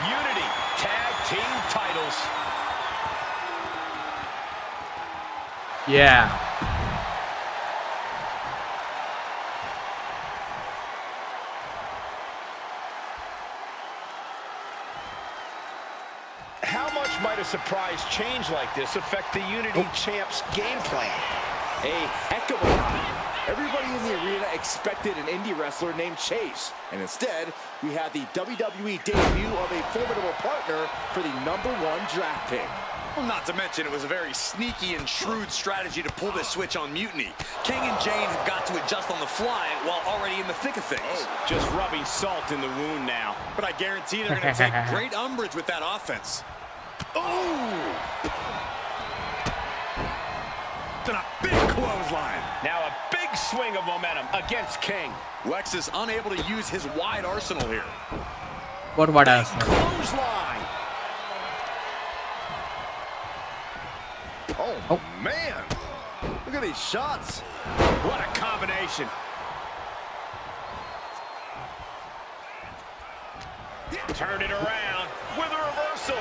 Unity Tag Team titles. Yeah. How much might a surprise change like this affect the Unity Champ's game plan? A heck of a lot. Everybody in the arena expected an indie wrestler named Chase, and instead, we had the WWE debut of a formidable partner for the #1 draft pick. Well, not to mention it was a very sneaky and shrewd strategy to pull this switch on Mutiny. King and Jane have got to adjust on the fly while already in the thick of things. Oh, just rubbing salt in the wound now. But I guarantee they're going to take great umbrage with that offense. Oh! And a big clothesline. Now a big swing of momentum against King. Lex is unable to use his wide arsenal here. What else? Clothesline. Oh, man. Look at these shots. What a combination. Turn it around with a reversal.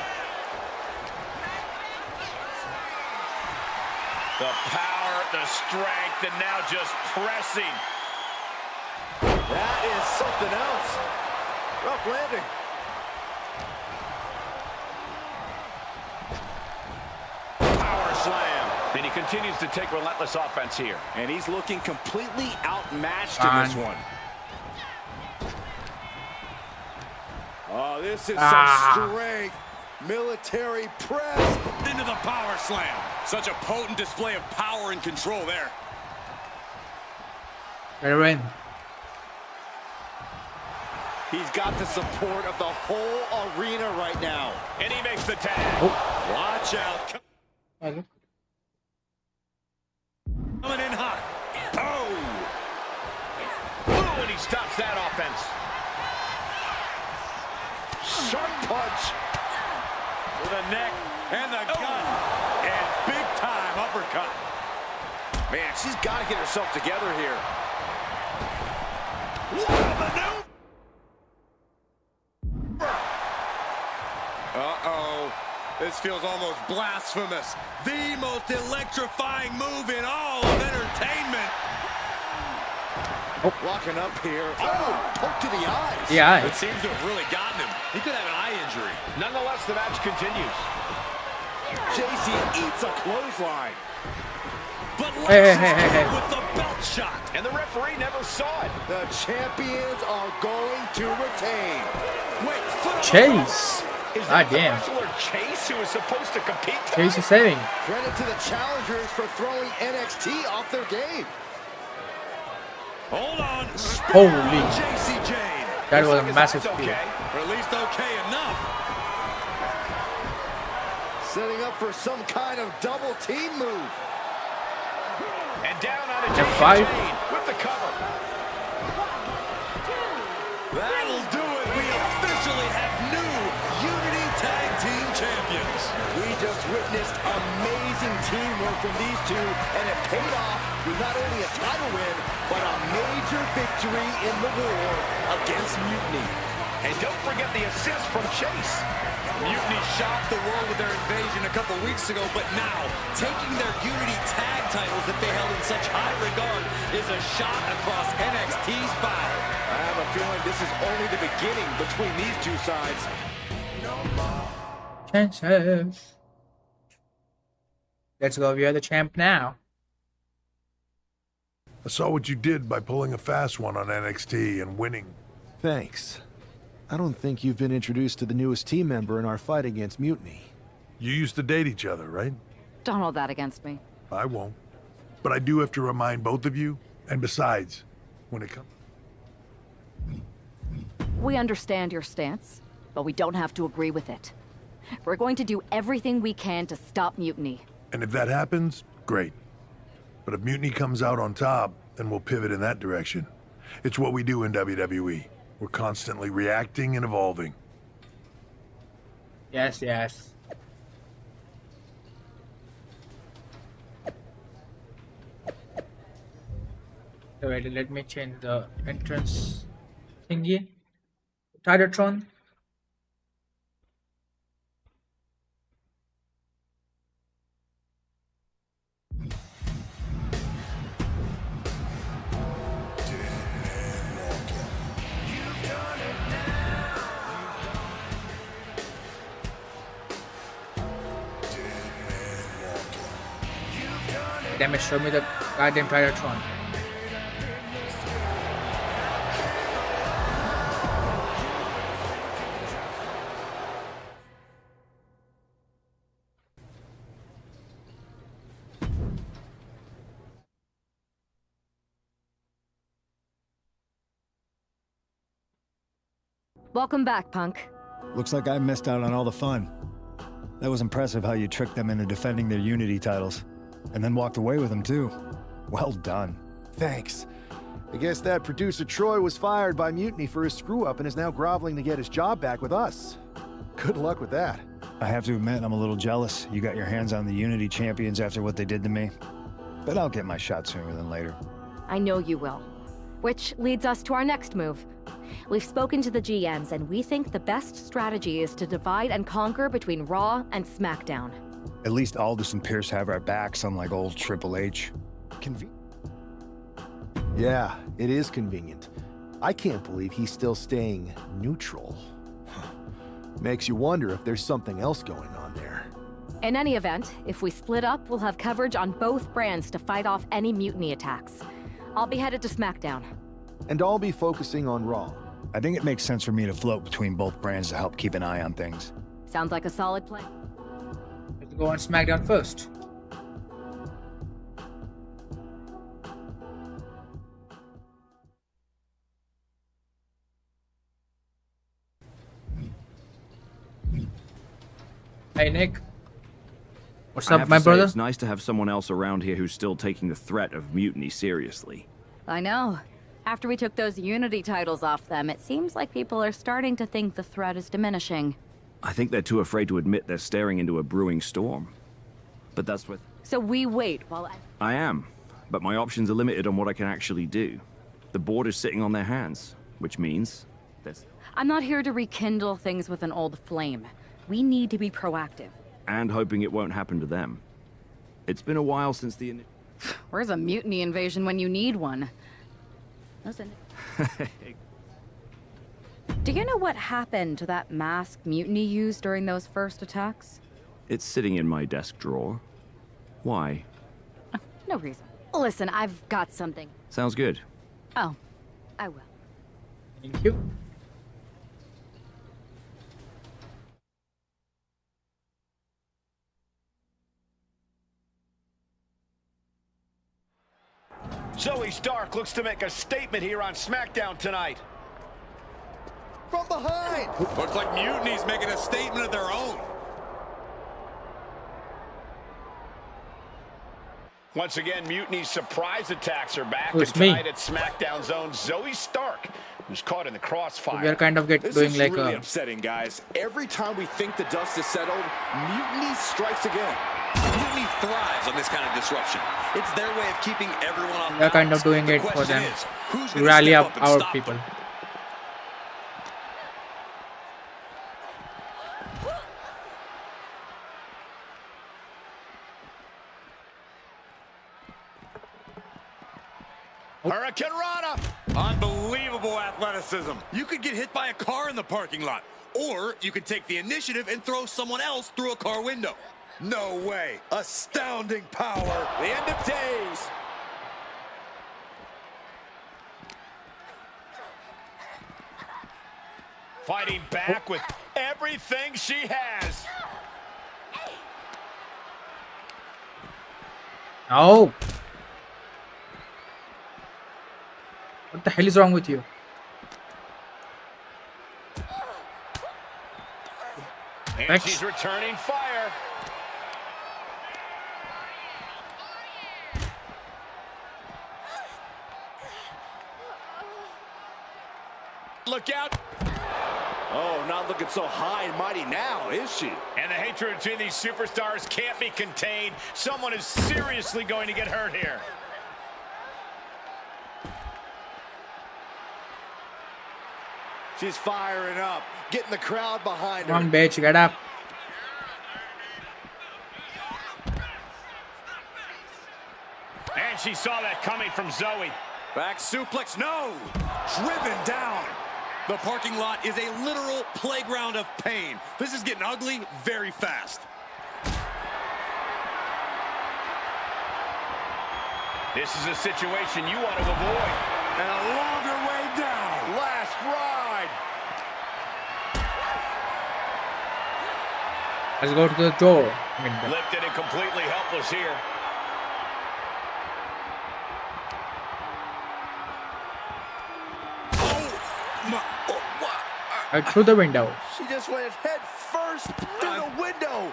The power, the strength, and now just pressing. That is something else. Rough landing. Power slam. And he continues to take relentless offense here. And he's looking completely outmatched in this one. Oh, this is some strength. Military press. Into the power slam. Such a potent display of power and control there. Win. He's got the support of the whole arena right now. And he makes the tag. Oh. Watch out. Okay. Coming in hot. Oh! Ooh, and he stops that offense. Sharp punch. With a neck and the gun. And big time uppercut. Man, she's got to get herself together here. What a maneuver! Uh-oh. This feels almost blasphemous. The most electrifying move in all of entertainment. Walking up here. Oh, poke to the eyes. Yeah. It seems to have really gotten him. He could have an eye injury. Nonetheless, the match continues. JC eats a clothesline. But Lex with the belt shot. And the referee never saw it. The champions are going to retain. Wait, foot Chase. Is that damn. the wrestler Chase who is supposed to compete tonight? Chase is saving. Credit to the challengers for throwing NXT off their game. Hold on. Holy. JC Jane. That was a His massive eyes spear. okay. Or at least okay enough. Setting up for some kind of double team move. And down on a F5. Jane with the cover. That'll do it. We officially have new Unity Tag Team Champions. We just witnessed amazing teamwork from these two, and it paid off with not only a title win, but a major victory in the war against Mutiny. And don't forget the assist from Chase. Mutiny shocked the world with their invasion a couple weeks ago, but now, taking their Unity Tag titles that they held in such high regard is a shot across NXT's bow. I have a feeling this is only the beginning between these two sides. Chances. Let's go. We are the champ now. I saw what you did by pulling a fast one on NXT and winning. Thanks. I don't think you've been introduced to the newest team member in our fight against Mutiny. You used to date each other, right? Don't hold that against me. I won't. But I do have to remind both of you. And besides, when it comes... We understand your stance, but we don't have to agree with it. We're going to do everything we can to stop Mutiny. And if that happens, great. But if Mutiny comes out on top, then we'll pivot in that direction. It's what we do in WWE. We're constantly reacting and evolving. Yes, yes. Wait, let me change the entrance thingy. Titatron. Damn it, show me the goddamn Titatron. Welcome back, Punk. Looks like I missed out on all the fun. That was impressive how you tricked them into defending their Unity titles. And then walked away with them, too. Well done. Thanks. I guess that producer Troy was fired by Mutiny for his screw-up and is now groveling to get his job back with us. Good luck with that. I have to admit, I'm a little jealous. You got your hands on the Unity champions after what they did to me. But I'll get my shot sooner than later. I know you will. Which leads us to our next move. We've spoken to the GMs, and we think the best strategy is to divide and conquer between Raw and SmackDown. At least Aldous and Pierce have our backs, unlike old Triple H. Yeah, it is convenient. I can't believe he's still staying neutral. Makes you wonder if there's something else going on there. In any event, if we split up, we'll have coverage on both brands to fight off any Mutiny attacks. I'll be headed to SmackDown. And I'll be focusing on Raw. I think it makes sense for me to float between both brands to help keep an eye on things. Sounds like a solid plan. Let's go on SmackDown first. Hey Nick. What's up, my brother? It's nice to have someone else around here who's still taking the threat of Mutiny seriously. I know. After we took those Unity titles off them, it seems like people are starting to think the threat is diminishing. I think they're too afraid to admit they're staring into a brewing storm. But that's what... So we wait while I am. But my options are limited on what I can actually do. The board is sitting on their hands, which means... there's... I'm not here to rekindle things with an old flame. We need to be proactive. And hoping it won't happen to them. It's been a while since the... Where's a Mutiny invasion when you need one? Do you know what happened to that mask Mutiny used during those first attacks? It's sitting in my desk drawer. Why? No reason. Listen, I've got something. Sounds good. Oh, I will. Thank you. Zoe Stark looks to make a statement here on SmackDown tonight. From behind! Looks like Mutiny's making a statement of their own. Once again, Mutiny's surprise attacks are back. Oh, it's and me. tonight at SmackDown's own Zoe Stark, who's caught in the crossfire. We are kind of This doing is like really a... upsetting, guys. Every time we think the dust is settled, Mutiny strikes again. Mutiny thrives on this kind of disruption. It's their way of keeping everyone on We are kind balance. of doing The it for question them. is, who's To gonna rally step up and our stop people. them? Hurricane Rana! Unbelievable athleticism. You could get hit by a car in the parking lot. Or you could take the initiative and throw someone else through a car window. No way. Astounding power. The end of days. Fighting back with everything she has. Oh! What the hell is wrong with you? And she's returning fire. Look out. Oh, not looking so high and mighty now, is she? And the hatred between these superstars can't be contained. Someone is seriously going to get hurt here. She's firing up, getting the crowd behind her. Come on, bitch, get up. And she saw that coming from Zoe. Back suplex, no! Driven down. The parking lot is a literal playground of pain. This is getting ugly very fast. This is a situation you want to avoid. And a longer way down. Last ride. Let's go to the door. Lifted and completely helpless here. Through the window. She just went head first through the window.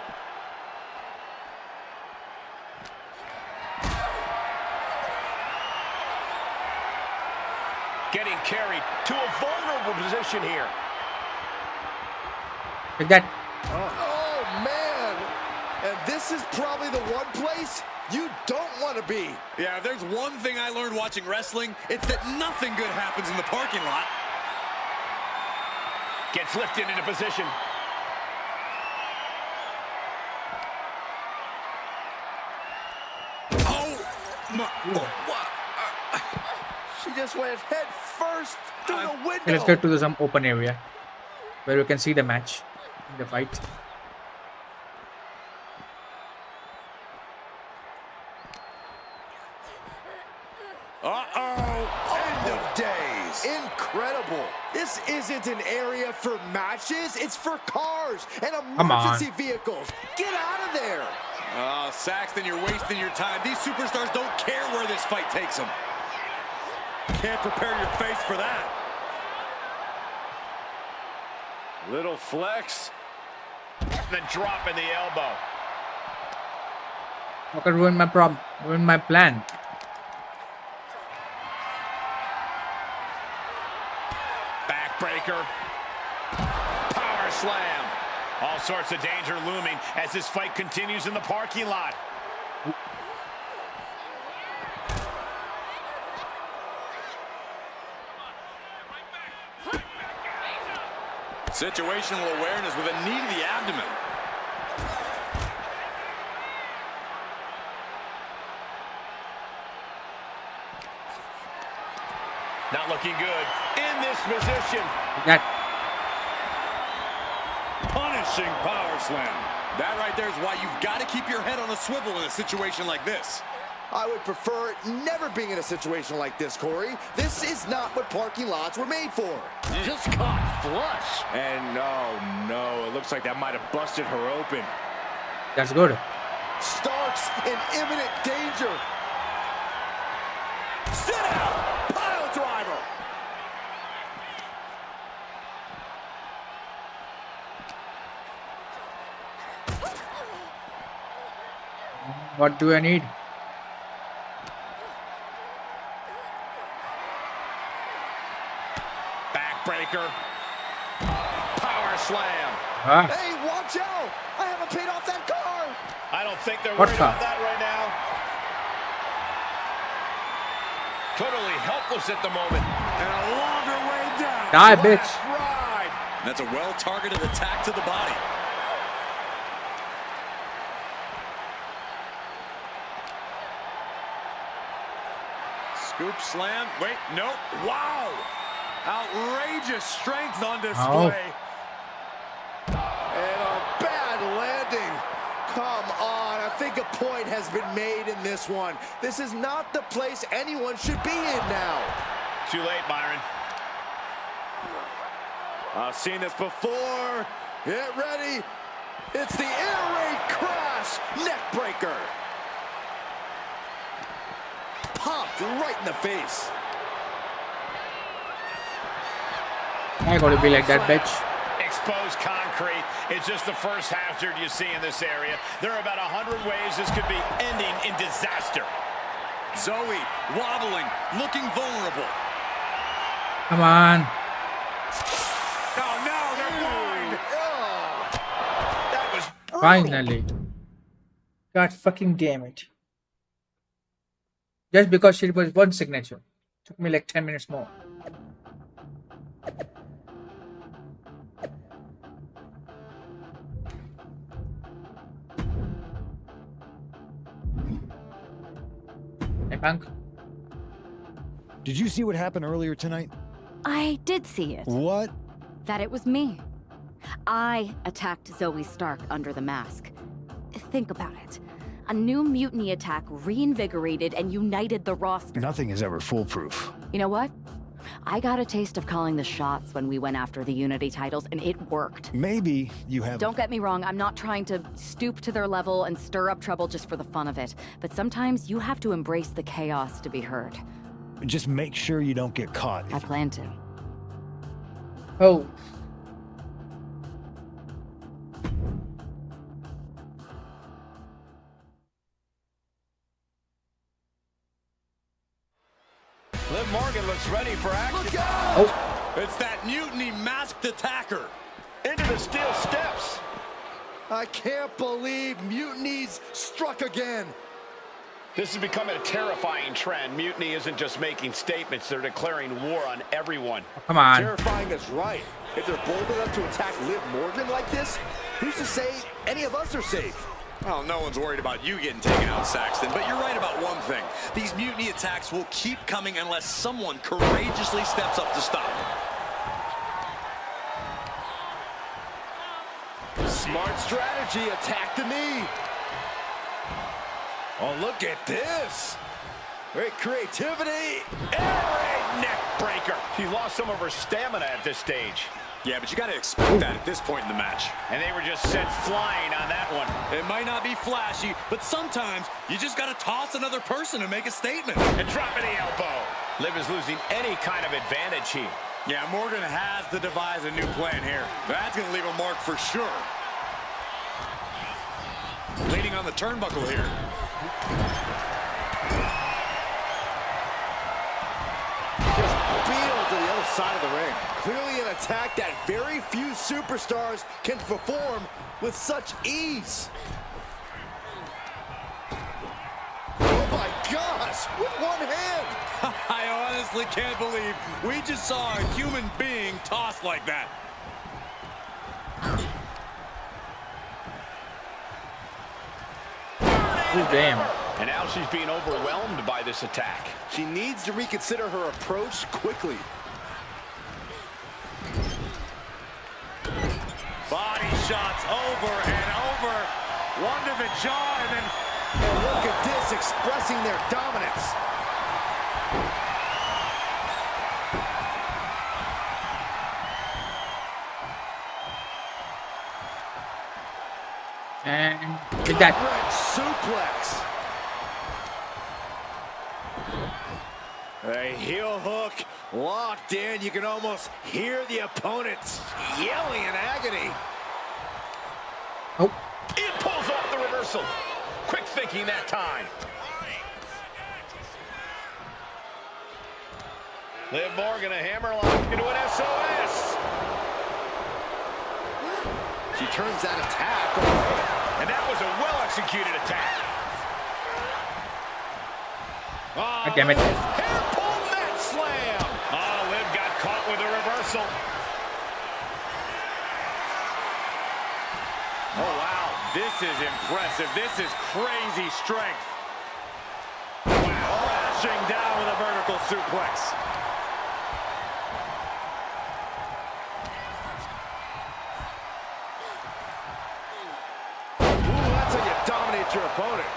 Getting carried to a vulnerable position here. Like that. Oh, man. And this is probably the one place you don't want to be. Yeah, if there's one thing I learned watching wrestling, it's that nothing good happens in the parking lot. Gets lifted into position. Oh, my. She just went head first through the window. Okay, let's get to some open area where we can see the match, the fight. End of days. Incredible. This isn't an area for matches. It's for cars and emergency vehicles. Get out of there. Oh, Saxton, you're wasting your time. These superstars don't care where this fight takes them. Can't prepare your face for that. Little flex. The drop in the elbow. I can ruin my plan. Backbreaker. Power slam. All sorts of danger looming as this fight continues in the parking lot. Situational awareness with a knee to the abdomen. Not looking good in this position. That. Punishing power slam. That right there is why you've got to keep your head on a swivel in a situation like this. I would prefer never being in a situation like this, Corey. This is not what parking lots were made for. Just caught flush. And no, it looks like that might have busted her open. That's good. Starks in imminent danger. Sit out! Pile driver! What do I need? Backbreaker. Power slam. Hey, watch out! I haven't paid off that car! I don't think they're What worried car? about that right now. Totally helpless at the moment. And a longer way down. Die, bitch. Ride. That's a well-targeted attack to the body. Scoop slam. Wait, no. Wow. Outrageous strength on display. And a bad landing. Come on, I think a point has been made in this one. This is not the place anyone should be in now. Too late, Byron. I've seen this before. Get ready. It's the air raid crash neck breaker. Popped right in the face. I ain't gonna be like that, bitch. Exposed concrete is just the first hazard you see in this area. There are about 100 ways this could be ending in disaster. Zoe wobbling, looking vulnerable. Come on. Oh no, they're blind. That was brutal. Finally. God fucking damn it. Just because she was one signature. Took me like 10 minutes more. Hey, Punk. Did you see what happened earlier tonight? I did see it. What? That it was me. I attacked Zoe Stark under the mask. Think about it. A new mutiny attack reinvigorated and united the roster. Nothing is ever foolproof. You know what? I got a taste of calling the shots when we went after the Unity titles, and it worked. Maybe you have... Don't get me wrong, I'm not trying to stoop to their level and stir up trouble just for the fun of it. But sometimes you have to embrace the chaos to be heard. Just make sure you don't get caught. I plan to. Oh. Liv Morgan looks ready for action. Look out! It's that Mutiny masked attacker. Into the steel steps. I can't believe Mutiny's struck again. This is becoming a terrifying trend. Mutiny isn't just making statements, they're declaring war on everyone. Come on. Terrifying is right. If they're bold enough to attack Liv Morgan like this, who's to say any of us are safe? Well, no one's worried about you getting taken out, Saxton, but you're right about one thing. These Mutiny attacks will keep coming unless someone courageously steps up to stop them. Smart strategy, attack the knee. Oh, look at this. Great creativity. Air neck breaker. She lost some of her stamina at this stage. Yeah, but you got to expect that at this point in the match. And they were just sent flying on that one. It might not be flashy, but sometimes you just got to toss another person and make a statement. And dropping the elbow. Liv is losing any kind of advantage here. Yeah, Morgan has to devise a new plan here. That's going to leave a mark for sure. Leaning on the turnbuckle here. Just beetled to the other side of the ring. Clearly an attack that very few superstars can perform with such ease. Oh my gosh, with one hand. I honestly can't believe we just saw a human being tossed like that. Oh, damn. And now she's being overwhelmed by this attack. She needs to reconsider her approach quickly. Body shots over and over. One to the jaw and then... And look at this, expressing their dominance. And with that. Suplex. A heel hook locked in. You can almost hear the opponents yelling in agony. Oh. It pulls off the reversal. Quick thinking that time. Liv Morgan, a hammerlock into an SOS. She turns that attack away. And that was a well-executed attack. God damn it. Hair-pull mat slam. Oh, Liv got caught with a reversal. Oh, wow. This is impressive. This is crazy strength. Wow. Crashing down with a vertical suplex. Ooh, that's how you dominate your opponent.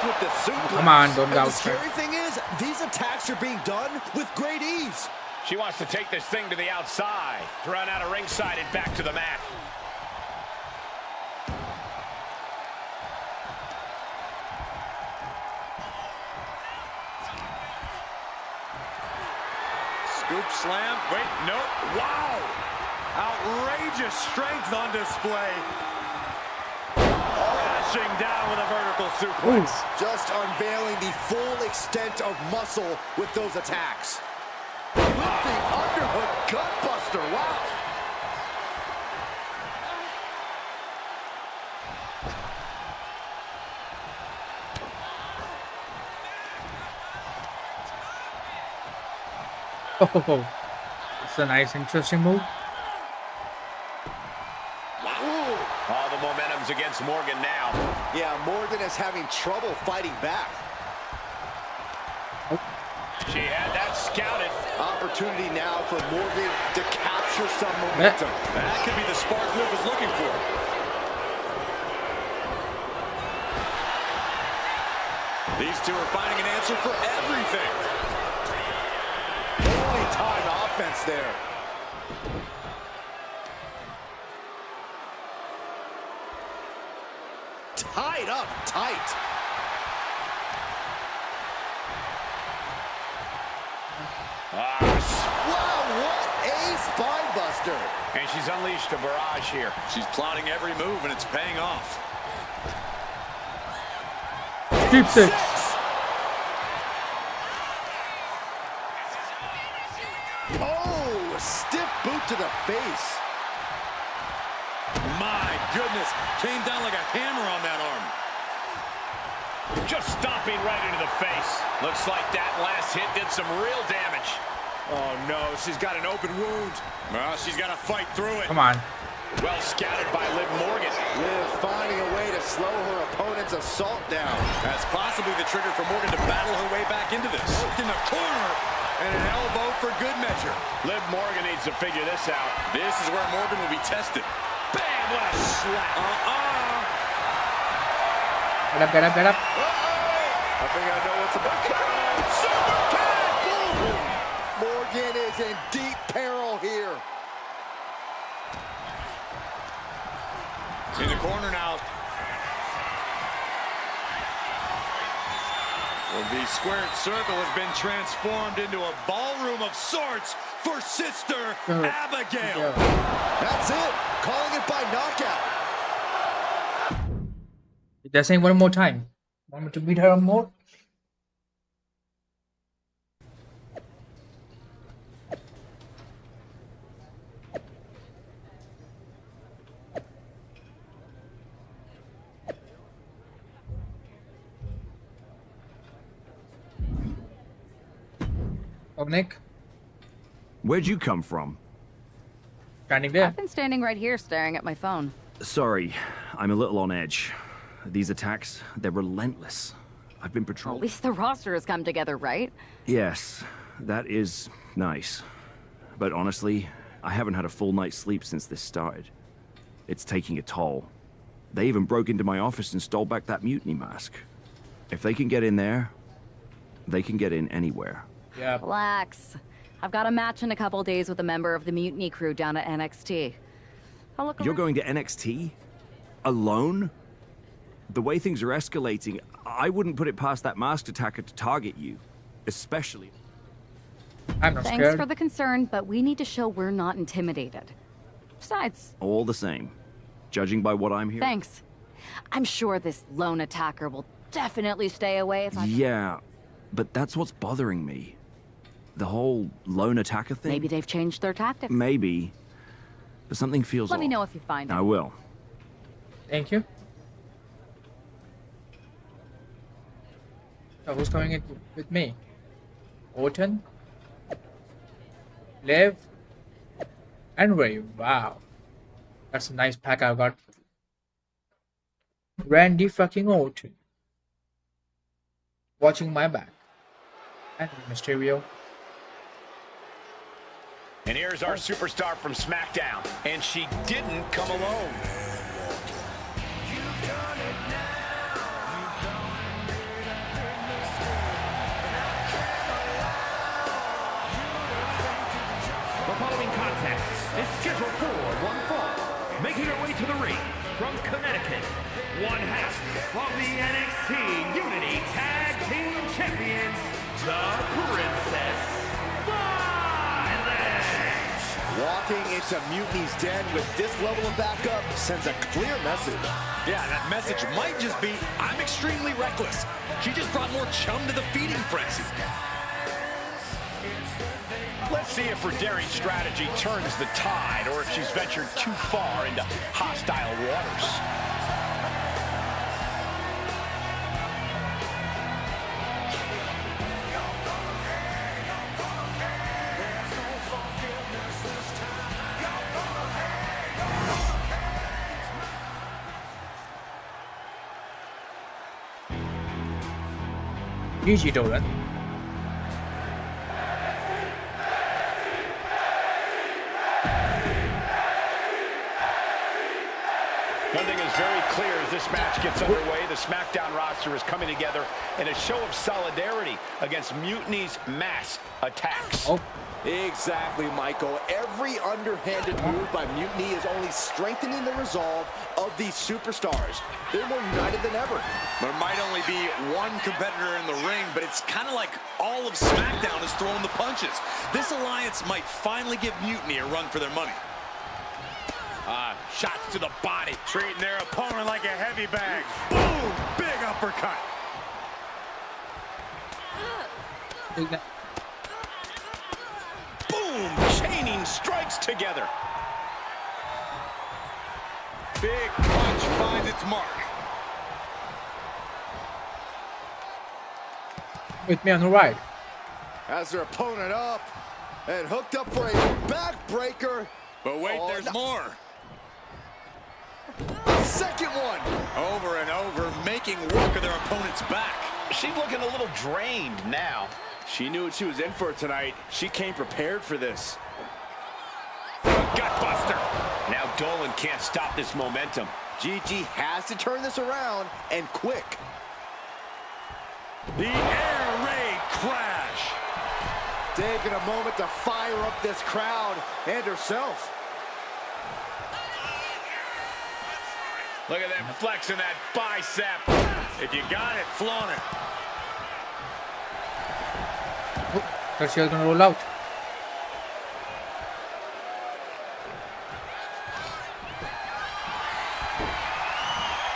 With the suplex. Come on, don't go and the scary thing is, these attacks are being done with great ease. She wants to take this thing to the outside, to run out of ringside and back to the mat. Scoop slam. Wait, no. Wow. Outrageous strength on display. Crashing down with a vertical suplex. Just unveiling the full extent of muscle with those attacks. With the underhook gutbuster, wow. Oh, it's a nice, interesting move. All the momentum's against Morgan now. Yeah, Morgan is having trouble fighting back. Oh. She had that scouted. Opportunity now for Morgan to capture some momentum. That could be the spark Liv was looking for. These two are finding an answer for everything. Holy time offense there. Tied up tight. Wow, what a spine buster. And she's unleashed a barrage here. She's plotting every move, and it's paying off. Deep six. Oh, a stiff boot to the face. My goodness, came down like a hammer on that arm. Just stomping right into the face. Looks like that last hit did some real damage. Oh no, she's got an open wound. Well, she's got to fight through it. Come on. Well scouted by Liv Morgan. Liv finding a way to slow her opponent's assault down. That's possibly the trigger for Morgan to battle her way back into this. Hooked in the corner, and an elbow for good measure. Liv Morgan needs to figure this out. This is where Morgan will be tested. Bam! What a slap. Get up, get up, get up. I think I know what's about. Super kick! Boom! Morgan is in deep peril here. In the corner now. Well, the squared circle has been transformed into a ballroom of sorts for Sister Abigail. That's it. Calling it by knockout. They're saying one more time. Want me to beat her more? Oh, Nick. Where'd you come from? Standing there. I've been standing right here staring at my phone. Sorry, I'm a little on edge. These attacks, they're relentless. I've been At patrolling. least the roster has come together, right? Yes, that is nice. But honestly, I haven't had a full night's sleep since this started. It's taking a toll. They even broke into my office and stole back that mutiny mask. If they can get in there, they can get in anywhere. Yeah. Relax. I've got a match in a couple days with a member of the Mutiny crew down at NXT. I'll look You're around. going to NXT? Alone? The way things are escalating, I wouldn't put it past that masked attacker to target you. Especially... I'm not Thanks scared. for the concern, but we need to show we're not intimidated. Besides, All the same. Judging by what I'm hearing... thanks. I'm sure this lone attacker will definitely stay away if I... Yeah, but that's what's bothering me. The whole lone attacker thing? Maybe they've changed their tactics. Maybe. But something feels Let me off. know if you find it. I will. Thank you. So who's coming in with me? Orton, Liv, and Ray. Wow. That's a nice pack I got. Randy fucking Orton. Watching my back. And Mysterio. And here's our superstar from SmackDown. And she didn't come alone. The following contest is scheduled for one fall. Making her way to the ring from Connecticut, one half of the NXT Unity Tag Team Champions, the Princess Violet. Walking into Mutiny's den with this level of backup sends a clear message. Yeah, that message might just be, I'm extremely reckless. She just brought more chum to the feeding frenzy. Let's see if her daring strategy turns the tide or if she's ventured too far into hostile waters. GG Dolan. One thing is very clear as this match gets underway, the SmackDown roster is coming together in a show of solidarity against Mutiny's mass attacks. Oh. Exactly, Michael. Every underhanded move by Mutiny is only strengthening the resolve of these superstars. They're more united than ever. There might only be one competitor in the ring, but it's kind of like all of SmackDown is throwing the punches. This alliance might finally give Mutiny a run for their money. Shots to the body, treating their opponent like a heavy bag. Boom! Big uppercut. Boom! Chaining strikes together. Big punch finds its mark. With me on the right. Has their opponent up and hooked up for a backbreaker. But wait, there's more. Second one. Over and over, making work of their opponent's back. She's looking a little drained now. She knew what she was in for tonight. She came prepared for this. Gutbuster. Now Dolan can't stop this momentum. Gigi has to turn this around, and quick. The air raid crash. Taking a moment to fire up this crowd and herself. Look at them flexing that bicep. If you got it, flaunt it. But she's gonna roll out.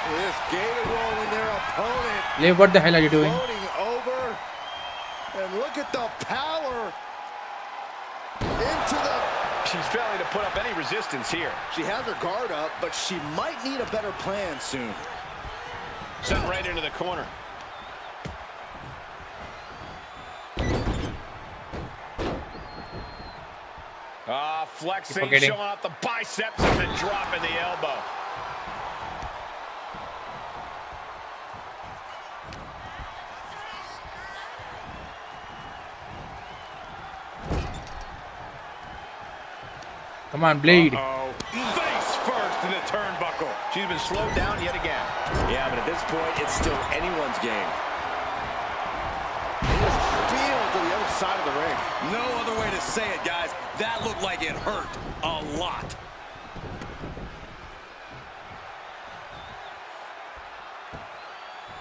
This gator rolling their opponent. Liv, what the hell are you doing? Floating over. And look at the power. Into the... She's failing to put up any resistance here. She has her guard up, but she might need a better plan soon. Sent right into the corner. Flexing, showing off the biceps and then dropping the elbow. Come on, bleed. Face first to the turnbuckle. She's been slowed down yet again. Yeah, but at this point, it's still anyone's game. Steel to the other side of the ring. No other way to say it, guys. That looked like it hurt a lot.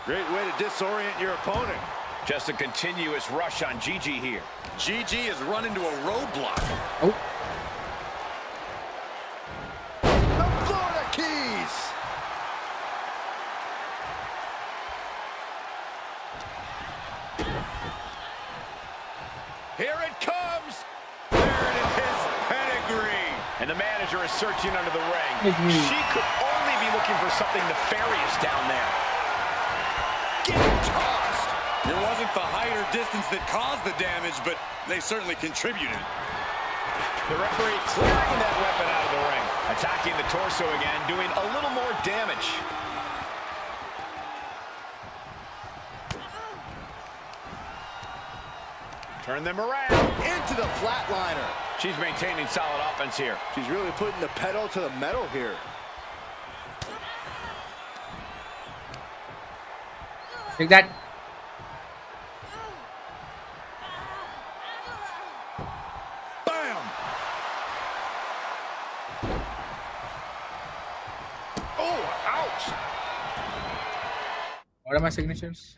Great way to disorient your opponent. Just a continuous rush on Gigi here. Gigi has run into a roadblock. Oh. The Florida Keys. Here it comes. There it is, his pedigree. And the manager is searching under the ring. She could only be looking for something nefarious down there. Getting tossed. It wasn't the height or distance that caused the damage, but they certainly contributed. The referee clearing that weapon out of the ring. Attacking the torso again, doing a little more damage. Turn them around. Into the flatliner. She's maintaining solid offense here. She's really putting the pedal to the metal here. Take that. Bam! Oh, ouch! What are my signatures?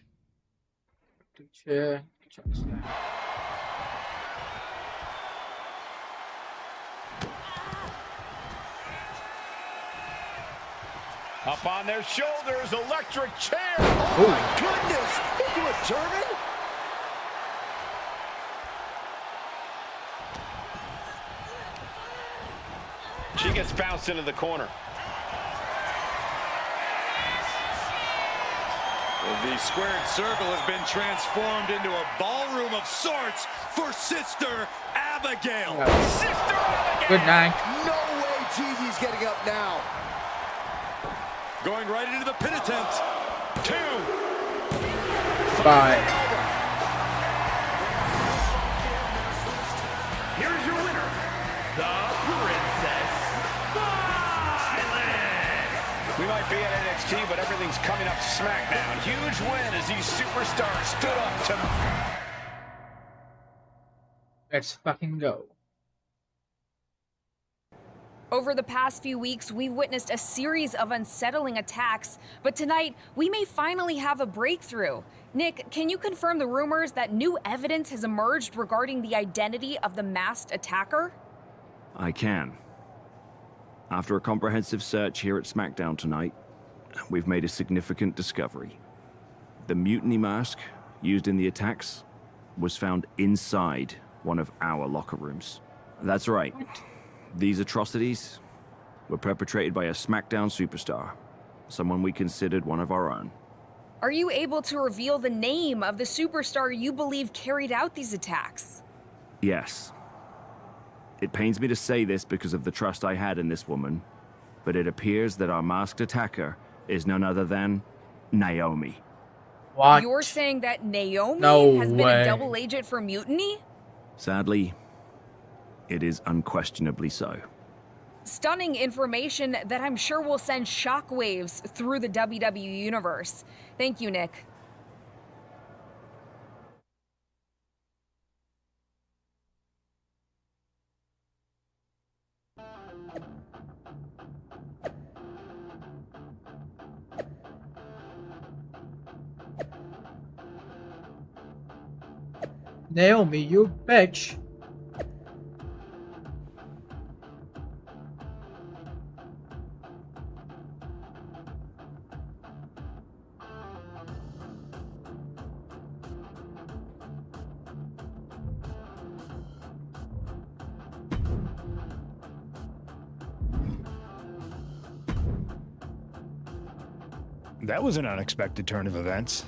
Chair. Up on their shoulders, electric chair. Oh my goodness! Into a German? She gets bounced into the corner. The squared circle has been transformed into a ballroom of sorts for Sister Abigail. Sister Abigail! Good night. No way Gigi's getting up now. Going right into the pin attempt. 2. Bye. Here's your winner, the Princess Violence. We might be at NXT, but everything's coming up SmackDown. Huge win as these superstars stood up to... Let's fucking go. Over the past few weeks, we've witnessed a series of unsettling attacks, but tonight, we may finally have a breakthrough. Nick, can you confirm the rumors that new evidence has emerged regarding the identity of the masked attacker? I can. After a comprehensive search here at SmackDown tonight, we've made a significant discovery. The mutiny mask used in the attacks was found inside one of our locker rooms. That's right. These atrocities were perpetrated by a SmackDown superstar, someone we considered one of our own. Are you able to reveal the name of the superstar you believe carried out these attacks? Yes. It pains me to say this because of the trust I had in this woman, but it appears that our masked attacker is none other than Naomi. What? You're saying that Naomi No has been way. a double agent for Mutiny? Sadly, it is unquestionably so. Stunning information that I'm sure will send shockwaves through the WWE universe. Thank you, Nick. Naomi, you bitch. That was an unexpected turn of events.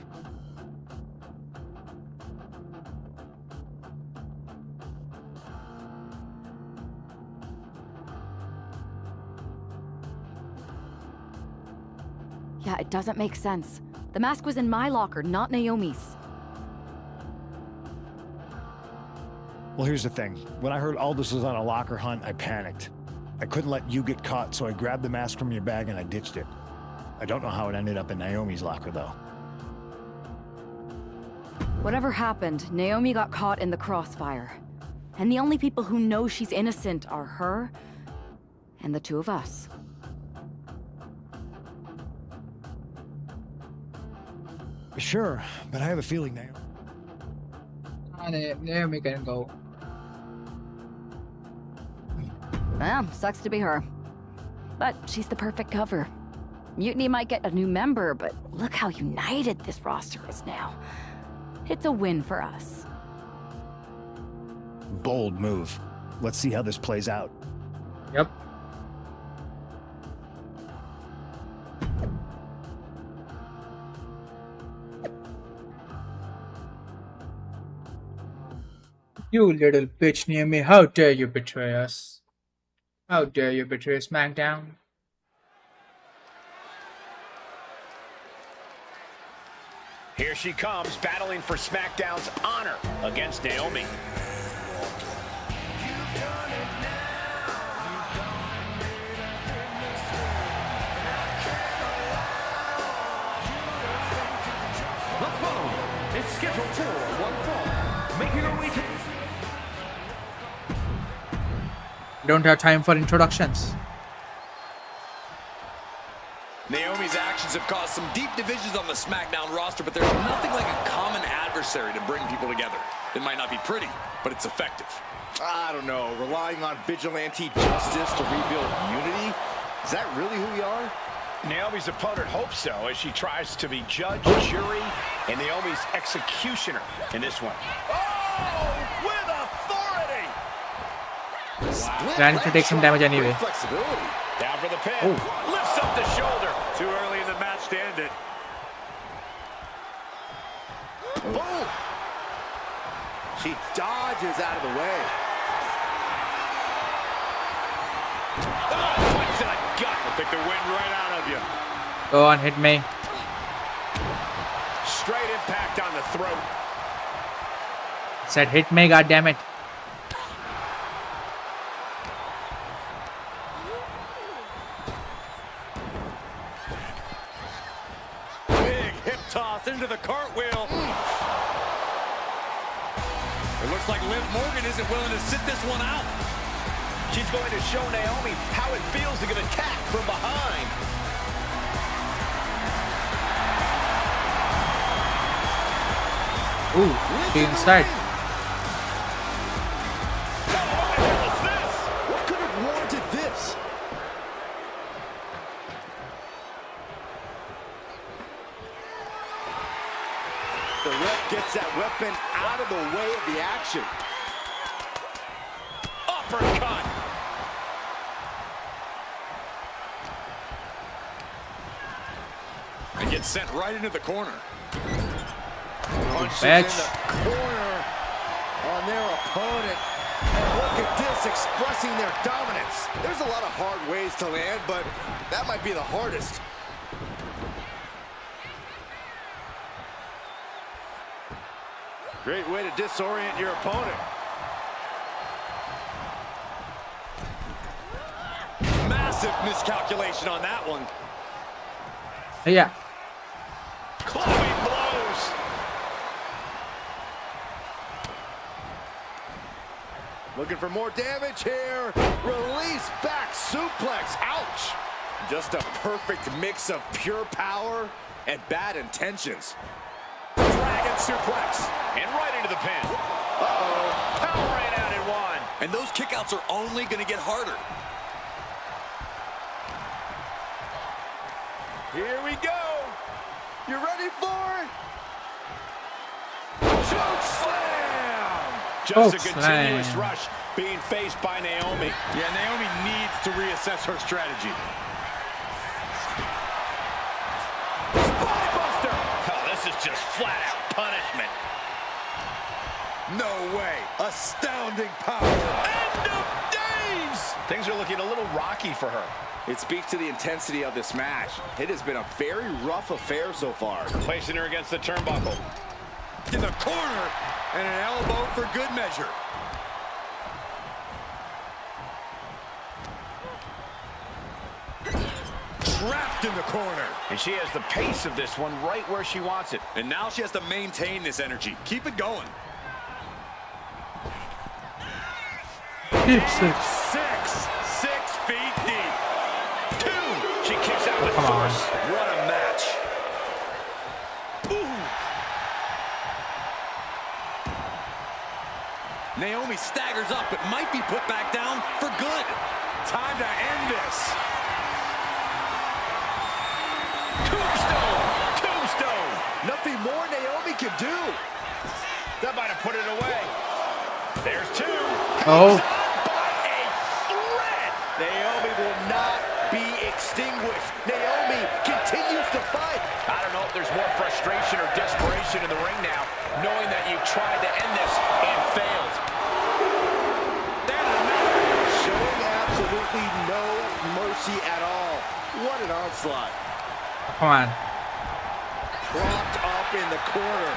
Yeah, it doesn't make sense. The mask was in my locker, not Naomi's. Well, here's the thing. When I heard Aldous was on a locker hunt, I panicked. I couldn't let you get caught, so I grabbed the mask from your bag and I ditched it. I don't know how it ended up in Naomi's locker, though. Whatever happened, Naomi got caught in the crossfire. And the only people who know she's innocent are her and the two of us. Sure, but I have a feeling Naomi can go. Well, sucks to be her. But she's the perfect cover. Mutiny might get a new member, but look how united this roster is now. It's a win for us. Bold move. Let's see how this plays out. Yep. You little bitch, Naomi. How dare you betray us? How dare you betray SmackDown? Here she comes, battling for SmackDown's honor against Naomi. The following is scheduled for one fall, making her way to... Don't have time for introductions. Naomi's actions have caused some deep divisions on the SmackDown roster, but there's nothing like a common adversary to bring people together. It might not be pretty, but it's effective. I don't know, relying on vigilante justice to rebuild unity? Is that really who we are? Naomi's opponent hopes so, as she tries to be judge, jury, and Naomi's executioner in this one. Oh, with authority! Planning to take some damage anyway. Flexibility. Down for the pin. Oh. Lifts up the shoulder. Too early in the match to end it. Boom! She dodges out of the way. Oh, punch to the gut. Will take the wind right out of you. Go on, hit me. Straight impact on the throat. Said hit me, goddammit. Big hip toss into the cartwheel. It looks like Liv Morgan isn't willing to sit this one out. She's going to show Naomi how it feels to get attacked from behind. Ooh, she's inside. What could have warranted this? The ref gets that weapon out of the way of the action. Uppercut. And gets sent right into the corner. Punches in the corner on their opponent. And look at this, expressing their dominance. There's a lot of hard ways to land, but that might be the hardest. Great way to disorient your opponent. Massive miscalculation on that one. Yeah. Clubbing blows. Looking for more damage here. Release back suplex. Ouch. Just a perfect mix of pure power and bad intentions. Dragon suplex. And right into the pin. Uh-oh. Power ran out in one. And those kickouts are only going to get harder. Here we go. You ready for it? Choke slam! Just a continuous rush being faced by Naomi. Yeah, Naomi needs to reassess her strategy. Spinebuster! Oh, this is just flat out punishment. No way. Astounding power. End of days! Things are looking a little rocky for her. It speaks to the intensity of this match. It has been a very rough affair so far. Placing her against the turnbuckle. In the corner, and an elbow for good measure. Trapped in the corner. And she has the pace of this one right where she wants it. And now she has to maintain this energy. Keep it going. Deep six. 6 feet deep. 2. She kicks out with Come on. force. What a match. Ooh. Naomi staggers up, but might be put back down for good. Time to end this. Tombstone. Nothing more Naomi can do. That might have put it away. There's 2. Oh. Naomi will not be extinguished. Naomi continues to fight. I don't know if there's more frustration or desperation in the ring now, knowing that you've tried to end this and failed. Showing absolutely no mercy at all. What an onslaught. Come on. Propped up in the corner.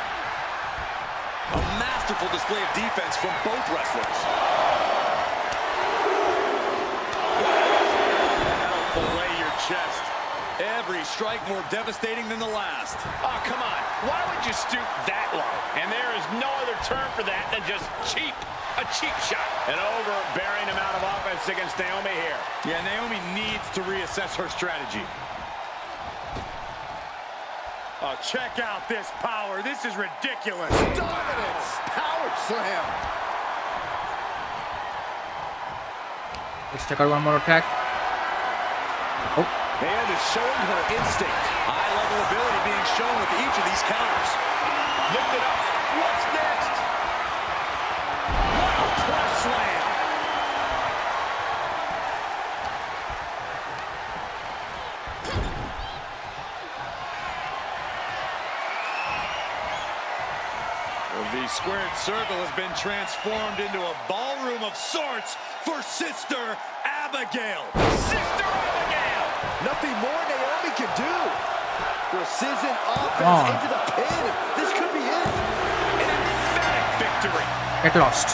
A masterful display of defense from both wrestlers. That'll fillet your chest. Every strike more devastating than the last. Oh, come on. Why would you stoop that low? And there is no other term for that than just cheap. A cheap shot. An overbearing amount of offense against Naomi here. Yeah, Naomi needs to reassess her strategy. Oh, check out this power. This is ridiculous. Dominance. Power slam. Let's check out one more attack. Oh. Naomi showing her instinct. High level ability being shown with each of these counters. Lift it up. What's next? Wow, press slam. The squared circle has been transformed into a ballroom of sorts for Sister Abigail. Sister Abigail! Nothing more Naomi can do. Precision offense into the pin. This could be it. An emphatic victory. Get lost.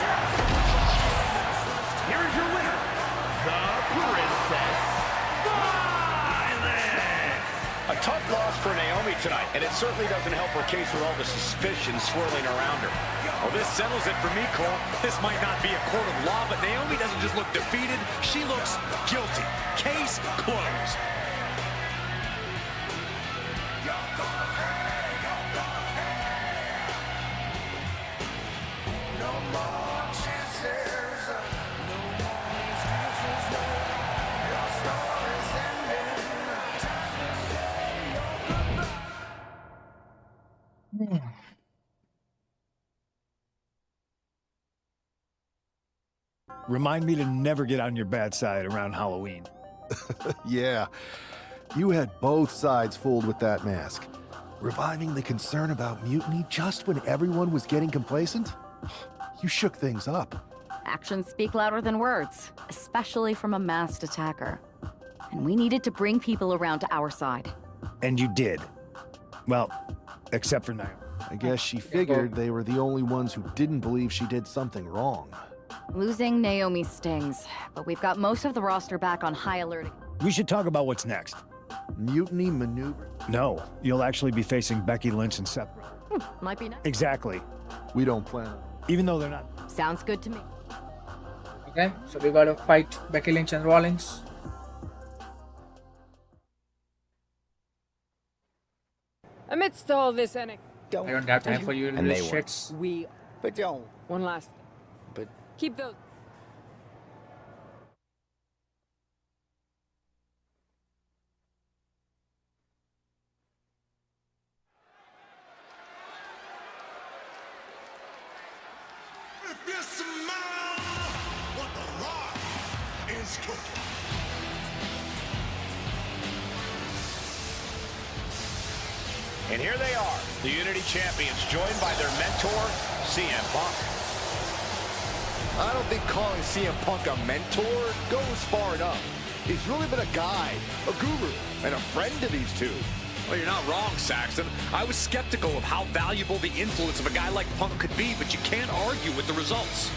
Here is your winner, the Princess Violet. A tough loss for Naomi tonight, and it certainly doesn't help her case with all the suspicion swirling around her. Oh, this settles it for me, Cole. This might not be a court of law, but Naomi doesn't just look defeated. She looks guilty. Case closed. Remind me to never get on your bad side around Halloween. Yeah, you had both sides fooled with that mask. Reviving the concern about mutiny just when everyone was getting complacent? You shook things up. Actions speak louder than words, especially from a masked attacker. And we needed to bring people around to our side. And you did. Well, except for Naomi. I guess she figured they were the only ones who didn't believe she did something wrong. Losing Naomi stings, but we've got most of the roster back on high alert. We should talk about what's next. Mutiny maneuver? No, you'll actually be facing Becky Lynch and Seth. Might be nice. Exactly. We don't plan on it. Even though they're not. Sounds good to me. Okay, so we gotta fight Becky Lynch and Rollins. Amidst all this, I don't have time for you little shits. But don't. One last thing. But keep those. If you smell what the Rock is cooking. And here they are, the Unity Champions, joined by their mentor, CM Punk. I don't think calling CM Punk a mentor goes far enough. He's really been a guide, a guru, and a friend to these two. Well, you're not wrong, Saxton. I was skeptical of how valuable the influence of a guy like Punk could be, but you can't argue with the results.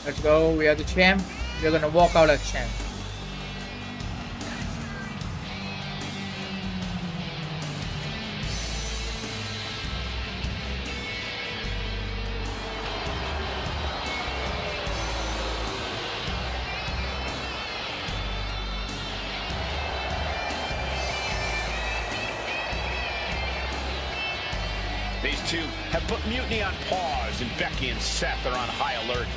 Let's go, we are the champ. We're gonna walk out as champ. These two have put Mutiny on pause, and Becky and Seth are on high alert.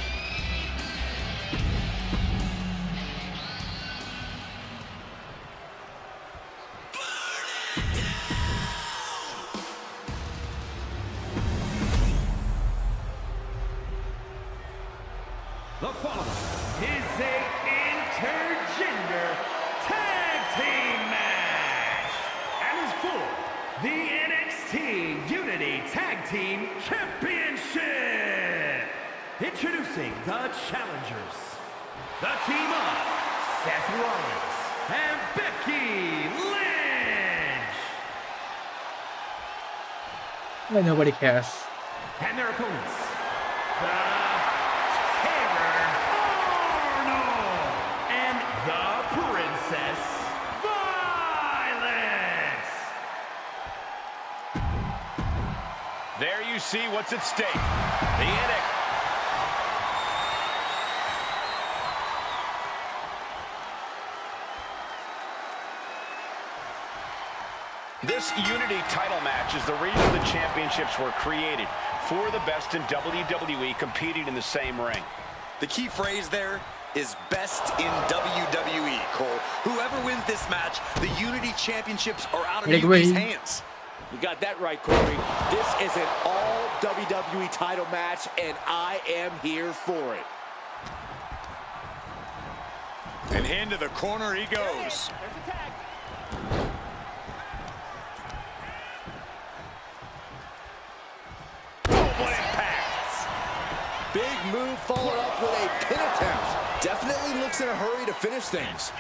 The following is a intergender tag team match and is for the NXT Unity Tag Team Championship. Introducing the challengers, the team of Seth Rollins and Becky Lynch. Well, nobody cares. And their opponents, the Terror Arnold and the Princess Violence. There you see what's at stake. The NXT. This Unity title match is the reason the championships were created, for the best in WWE competing in the same ring. The key phrase there is best in WWE, Cole. Whoever wins this match, the Unity Championships are out of Unity's hands. You got that right, Corey. This is an all WWE title match, and I am here for it. And into the corner he goes. Big move followed up with a pin attempt. Definitely looks in a hurry to finish things.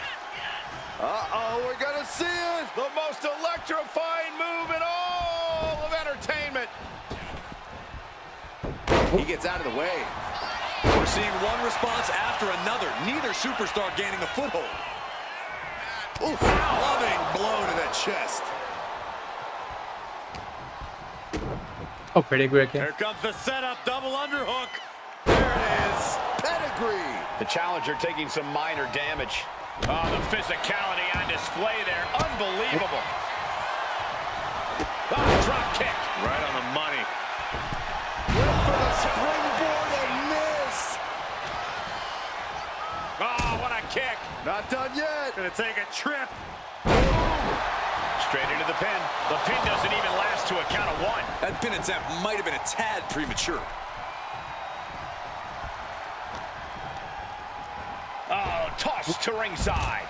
Uh-oh, we're gonna see it! The most electrifying move in all of entertainment! He gets out of the way. We're seeing one response after another. Neither superstar gaining a foothold. Ooh, loving blow to the chest. Oh, pretty great. Here comes the setup, double underhook. There it is. Pedigree. The challenger taking some minor damage. Oh, the physicality on display there. Unbelievable. Oh, drop kick. Right on the money. Went for the springboard and miss. Oh, what a kick. Not done yet. Gonna take a trip. Straight into the pin. The pin doesn't even last to a count of one. That pin attempt might have been a tad premature. Oh, tossed to ringside.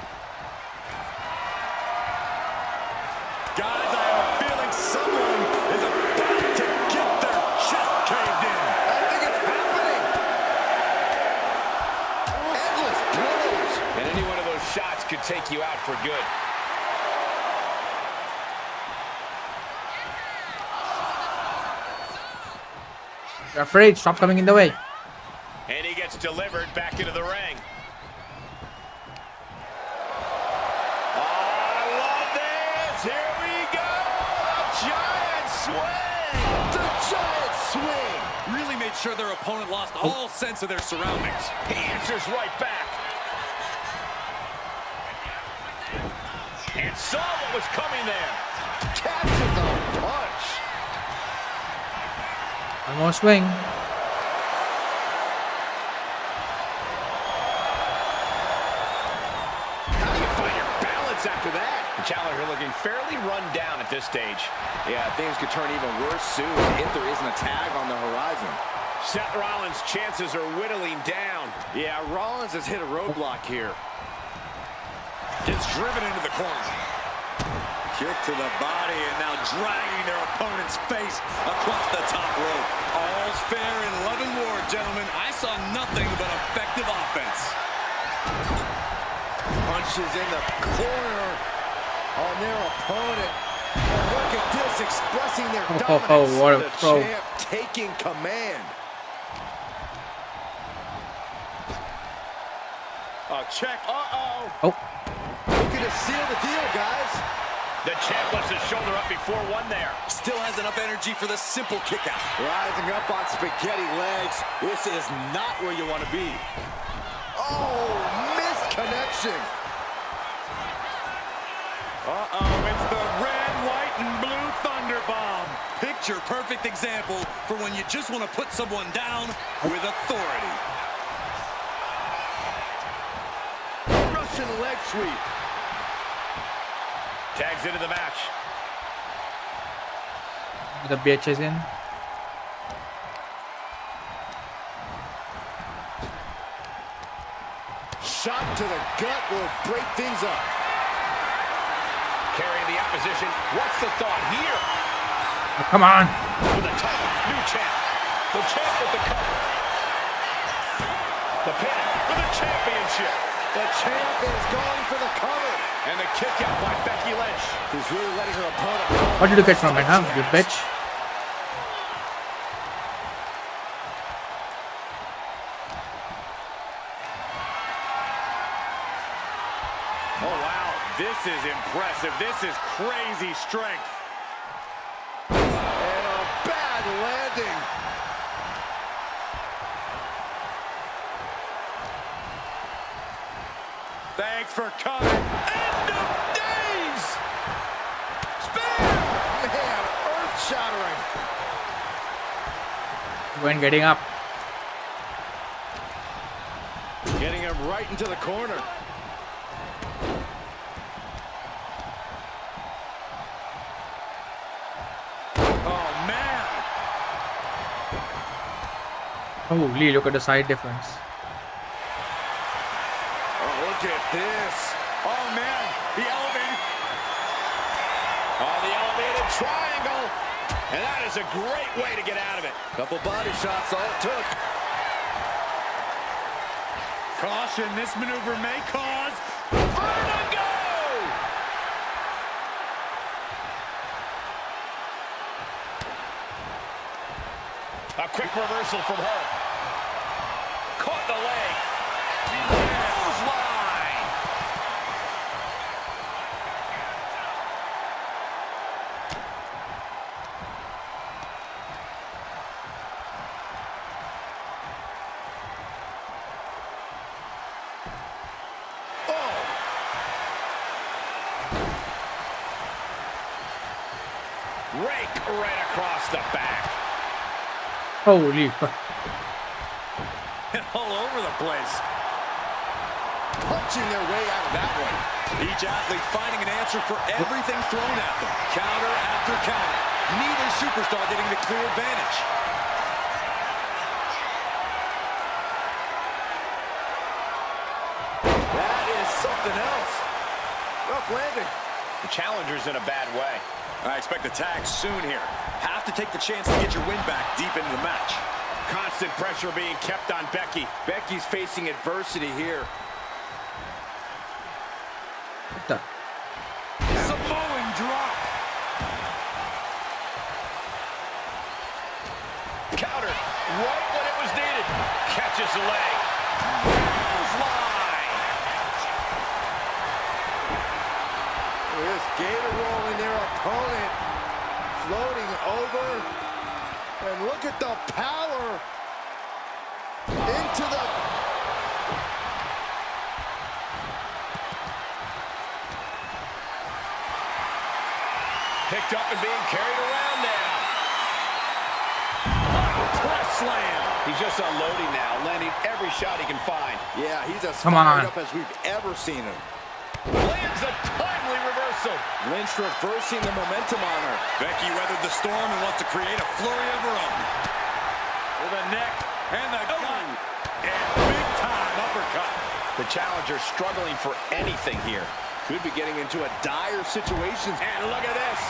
Guys, I have a feeling someone is about to get their chest caved in. I think it's happening. Endless blows. And any one of those shots could take you out for good. Referee, stop coming in the way. And he gets delivered back into the ring. Oh, I love this. Here we go. Giant swing. The giant swing. Really made sure their opponent lost all sense of their surroundings. He answers right back. And saw what was coming there. Catches a punch. One more swing. How do you find your balance after that? The challenger looking fairly run down at this stage. Yeah, things could turn even worse soon if there isn't a tag on the horizon. Seth Rollins' chances are whittling down. Yeah, Rollins has hit a roadblock here. Gets driven into the corner. Kick to the body and now dragging their opponent's face across the top rope. All's fair in love and war, gentlemen. I saw nothing but effective offense. Punches in the corner on their opponent. And look at this, expressing their dominance. What a the throw. champ taking command. A check. Uh-oh. Oh. Looking to seal the deal, guys. The champ lifts his shoulder up before one there. Still has enough energy for the simple kick out. Rising up on spaghetti legs. This is not where you want to be. Oh, missed connection. Uh-oh, it's the red, white, and blue Thunder Bomb. Picture perfect example for when you just want to put someone down with authority. Russian leg sweep. Tags into the match. The bitch is in. Shot to the gut will break things up. Carrying the opposition. What's the thought here? Oh, come on. For the title, new champ. The champ with the cover. The pin for the championship. The champ is going for the cover. And the kick out by Becky Lynch. Who's really letting her opponent. What did you get from it, huh? You bitch. Oh, wow. This is impressive. This is crazy strength. And a bad landing. Thanks for coming. End of days. Spear. Man, earth-shattering. When getting up. Getting him right into the corner. Oh, man. Holy, look at the side difference. Look at this. Oh, man. The elevated. Oh, the elevated triangle. And that is a great way to get out of it. Couple body shots, all it took. Caution, this maneuver may cause Vertigo! A quick reversal from her. Caught the leg. Clothesline. Rake right across the back. Holy fuck. And all over the place. Punching their way out of that one. Each athlete finding an answer for everything thrown at them. Counter after counter. Neither superstar getting the clear advantage. That is something else. Rough landing. The challenger's in a bad way. I expect attacks soon here. Have to take the chance to get your win back deep into the match. Constant pressure being kept on Becky. Becky's facing adversity here. What the? Samoan drop. Counter right when it was needed. Catches the leg. Clothesline. Just gator rolling their opponent. Floating over. And look at the power. Into the... Picked up and being carried around now. Press slam. He's just unloading now, landing every shot he can find. Yeah, he's as Come fired on. up as we've ever seen him. Lands a timely reversal. Lynch reversing the momentum on her. Becky weathered the storm and wants to create a flurry of her own. With a neck And the gut. And big time uppercut. The challenger struggling for anything here. Could be getting into a dire situation. And look at this.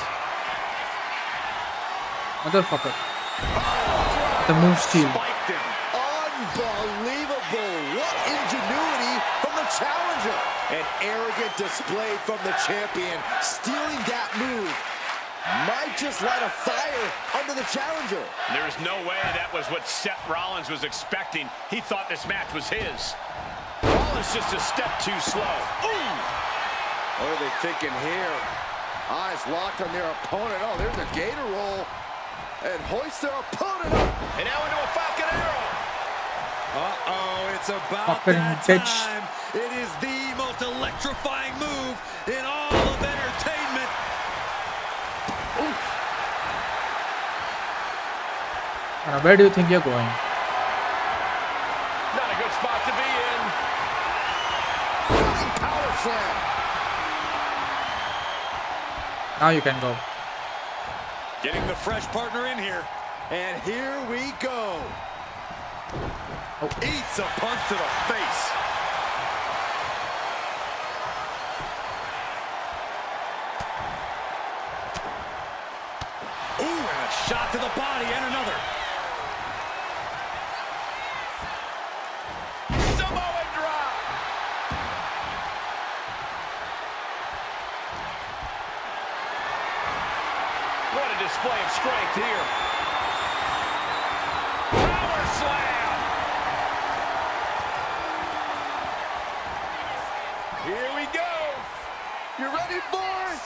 Motherfucker. The move steal. Spiked him. Unbelievable. What ingenuity from the challenger. An arrogant display from the champion. Stealing that move might just light a fire under the challenger. There's no way that was what Seth Rollins was expecting. He thought this match was his. Rollins just a step too slow. Ooh! What are they thinking here? Eyes locked on their opponent. Oh, there's a gator roll. And hoist their opponent up. And now into a Falcon Arrow. Uh-oh, it's about Fucking that bitch. time. It is the most electrifying move in all of entertainment. Now, where do you think you're going? Not a good spot to be in. Power slam. Now you can go. Getting the fresh partner in here. And here we go. Eats a punch to the face. Ooh, and a shot to the body and another. Samoan drop. What a display of strength here. Power slam. Here we go. You ready for it?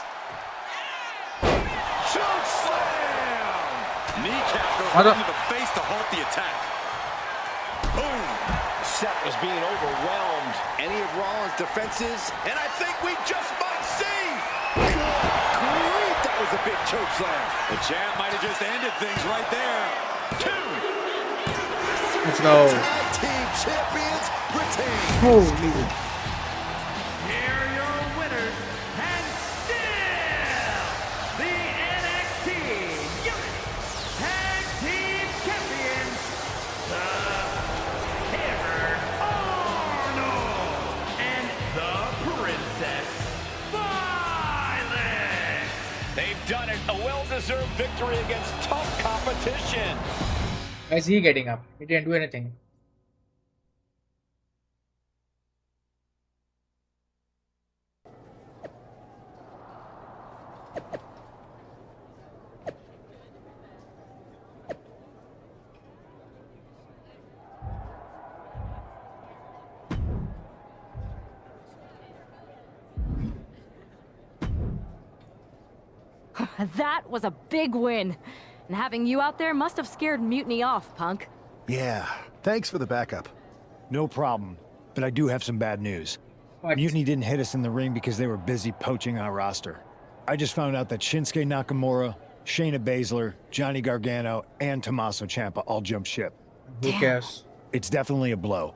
Choke slam. Kneecap goes Mother- into the face to halt the attack. Boom. Seth was being overwhelmed. Any of Rollins' defenses? And I think we just might see. Good grief, that was a big choke slam. The champ might have just ended things right there. 2. Let's go. Tag team champions retain. Holy. Here are your winners, and still the NXT Tag Team Champions, the Hammer Arnold and the Princess Violet. They've done it. A well-deserved victory against tough competition. Why is he getting up? He didn't do anything. That was a big win. And having you out there must have scared Mutiny off, punk. Yeah, thanks for the backup. No problem, but I do have some bad news. Mutiny didn't hit us in the ring because they were busy poaching our roster. I just found out that Shinsuke Nakamura, Shayna Baszler, Johnny Gargano, and Tommaso Ciampa all jumped ship. Who cares? It's definitely a blow,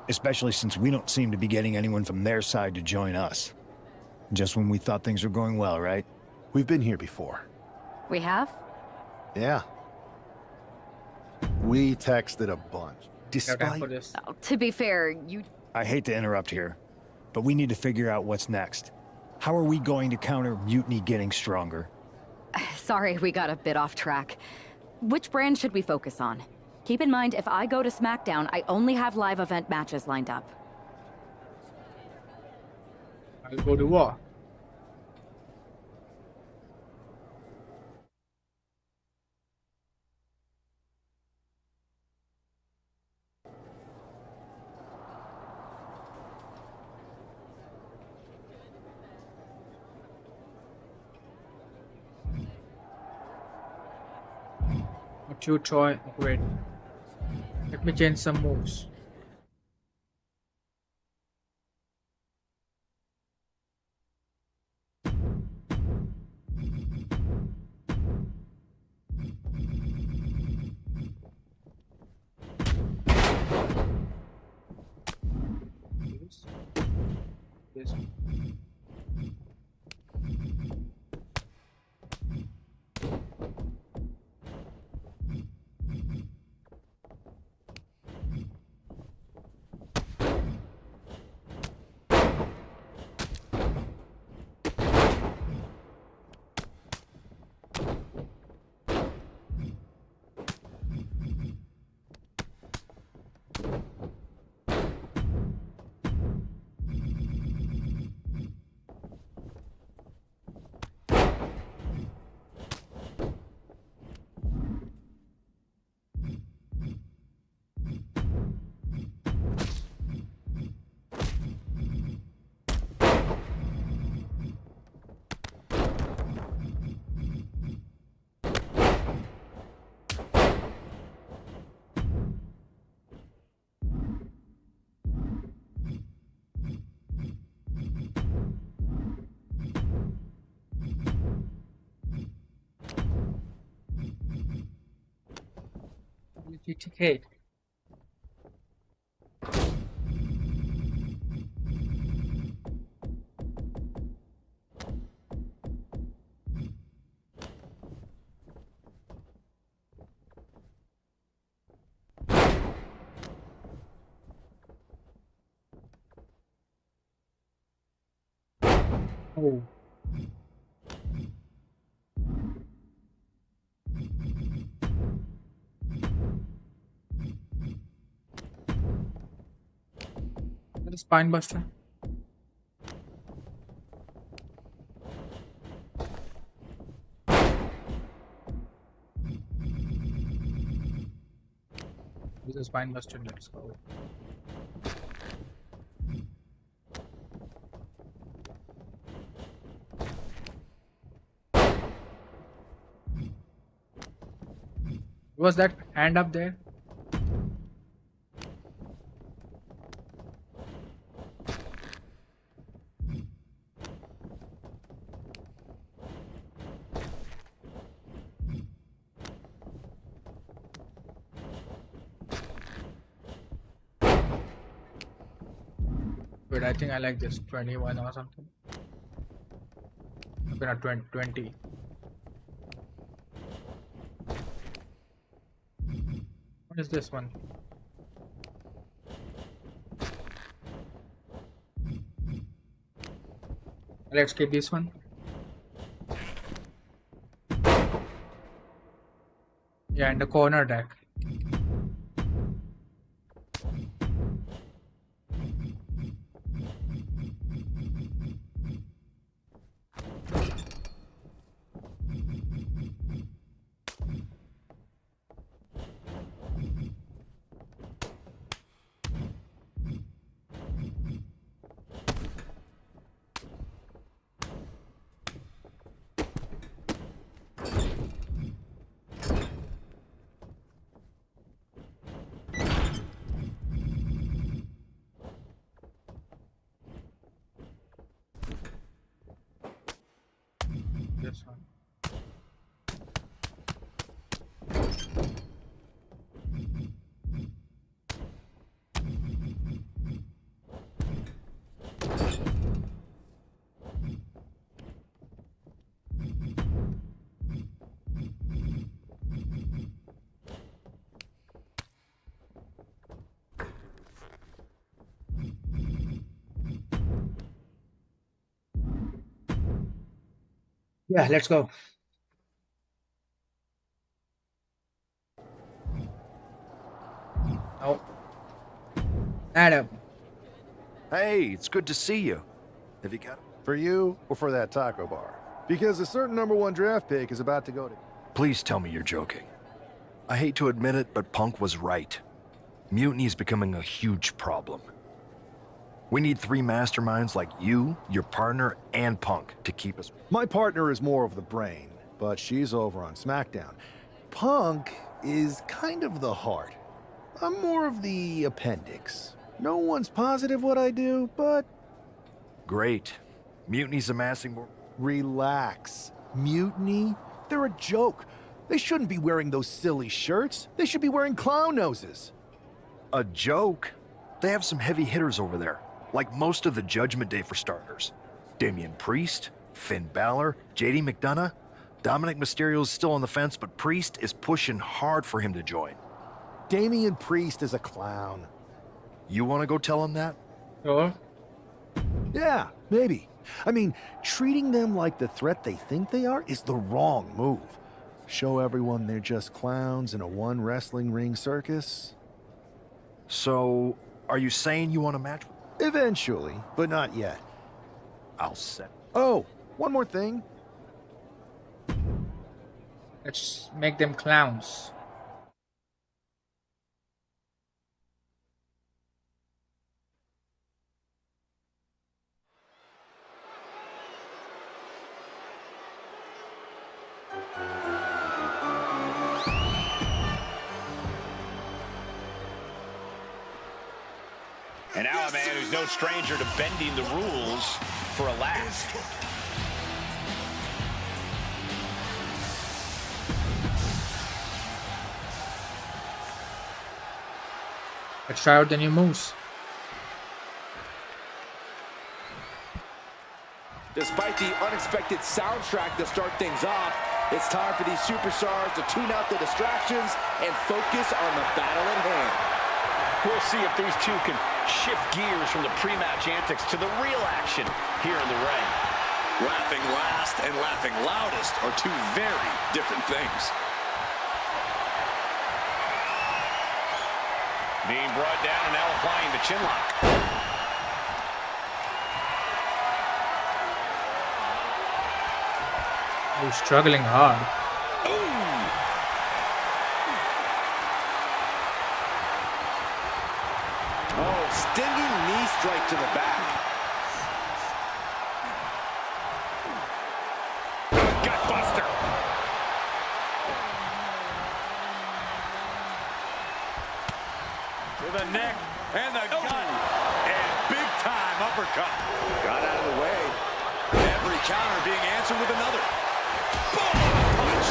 especially since we don't seem to be getting anyone from their side to join us. Just when we thought things were going well, right? We've been here before. We have? Yeah. We texted a bunch. Despite... Oh, to be fair, you... I hate to interrupt here, but we need to figure out what's next. How are we going to counter Mutiny getting stronger? Sorry, we got a bit off track. Which brand should we focus on? Keep in mind, if I go to SmackDown, I only have live event matches lined up. I'll go to war. What you try? Wait. Let me change some moves. This. GTK. Oh. That is spine buster. This is spine buster. Let's go. Was that hand up there? But I think I like this 21 or something. Okay, not 20. What is this one? Let's get this one. Yeah, and the corner deck. this one. Yeah, let's go. Oh, Adam. Hey, it's good to see you. Have you got... For you or for that taco bar? Because a certain #1 draft pick is about to go to... Please tell me you're joking. I hate to admit it, but Punk was right. Mutiny is becoming a huge problem. We need 3 masterminds like you, your partner, and Punk to keep us... My partner is more of the brain, but she's over on SmackDown. Punk is kind of the heart. I'm more of the appendix. No one's positive what I do, but... Great. Mutiny's amassing more... Relax. Mutiny? They're a joke. They shouldn't be wearing those silly shirts. They should be wearing clown noses. A joke? They have some heavy hitters over there. Like most of the Judgment Day for starters. Damian Priest, Finn Balor, JD McDonough. Dominic Mysterio's still on the fence, but Priest is pushing hard for him to join. Damian Priest is a clown. You want to go tell him that? Sure. Yeah, maybe. I mean, treating them like the threat they think they are is the wrong move. Show everyone they're just clowns in a one wrestling ring circus. So, are you saying you want a match? Eventually, but not yet. I'll set. Oh, one more thing. Let's make them clowns. And now a man who's no stranger to bending the rules for a laugh. Let's try out the new moves. Despite the unexpected soundtrack to start things off, it's time for these superstars to tune out the distractions and focus on the battle at hand. We'll see if these two can shift gears from the pre-match antics to the real action here in the ring. Laughing last and laughing loudest are two very different things. Being brought down and now applying the chin lock. He's struggling hard. Oh, stinging knee strike to the back. Gutbuster. To the neck and the gut. And big time uppercut. Got out of the way. Every counter being answered with another. Boom! Punch.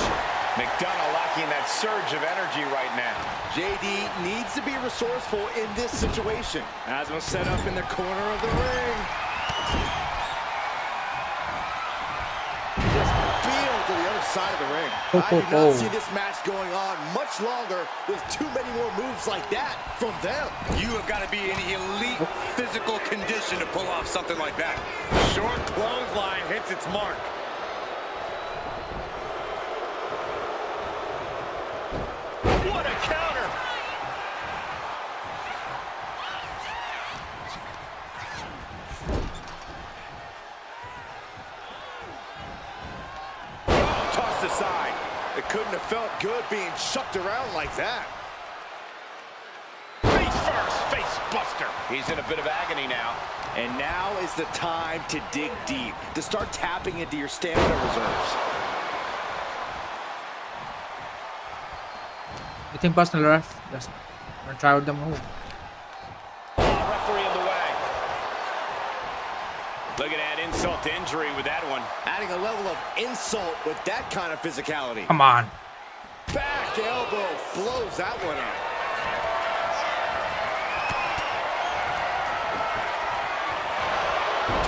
McDonough locking that surge of energy right now. JD needs to be resourceful in this situation. Has him set up in the corner of the ring. Just field to the other side of the ring. I do not see this match going on much longer with too many more moves like that from them. You have got to be in elite physical condition to pull off something like that. Short clothesline hits its mark. What a counter! Tossed aside. It couldn't have felt good being chucked around like that. Face first, face buster. He's in a bit of agony now. And now is the time to dig deep, to start tapping into your stamina reserves. You think personal ref? Just try out the move. Referee in the way. Look at that insult to injury with that one. Adding a level of insult with that kind of physicality. Come on. Back elbow blows that one up.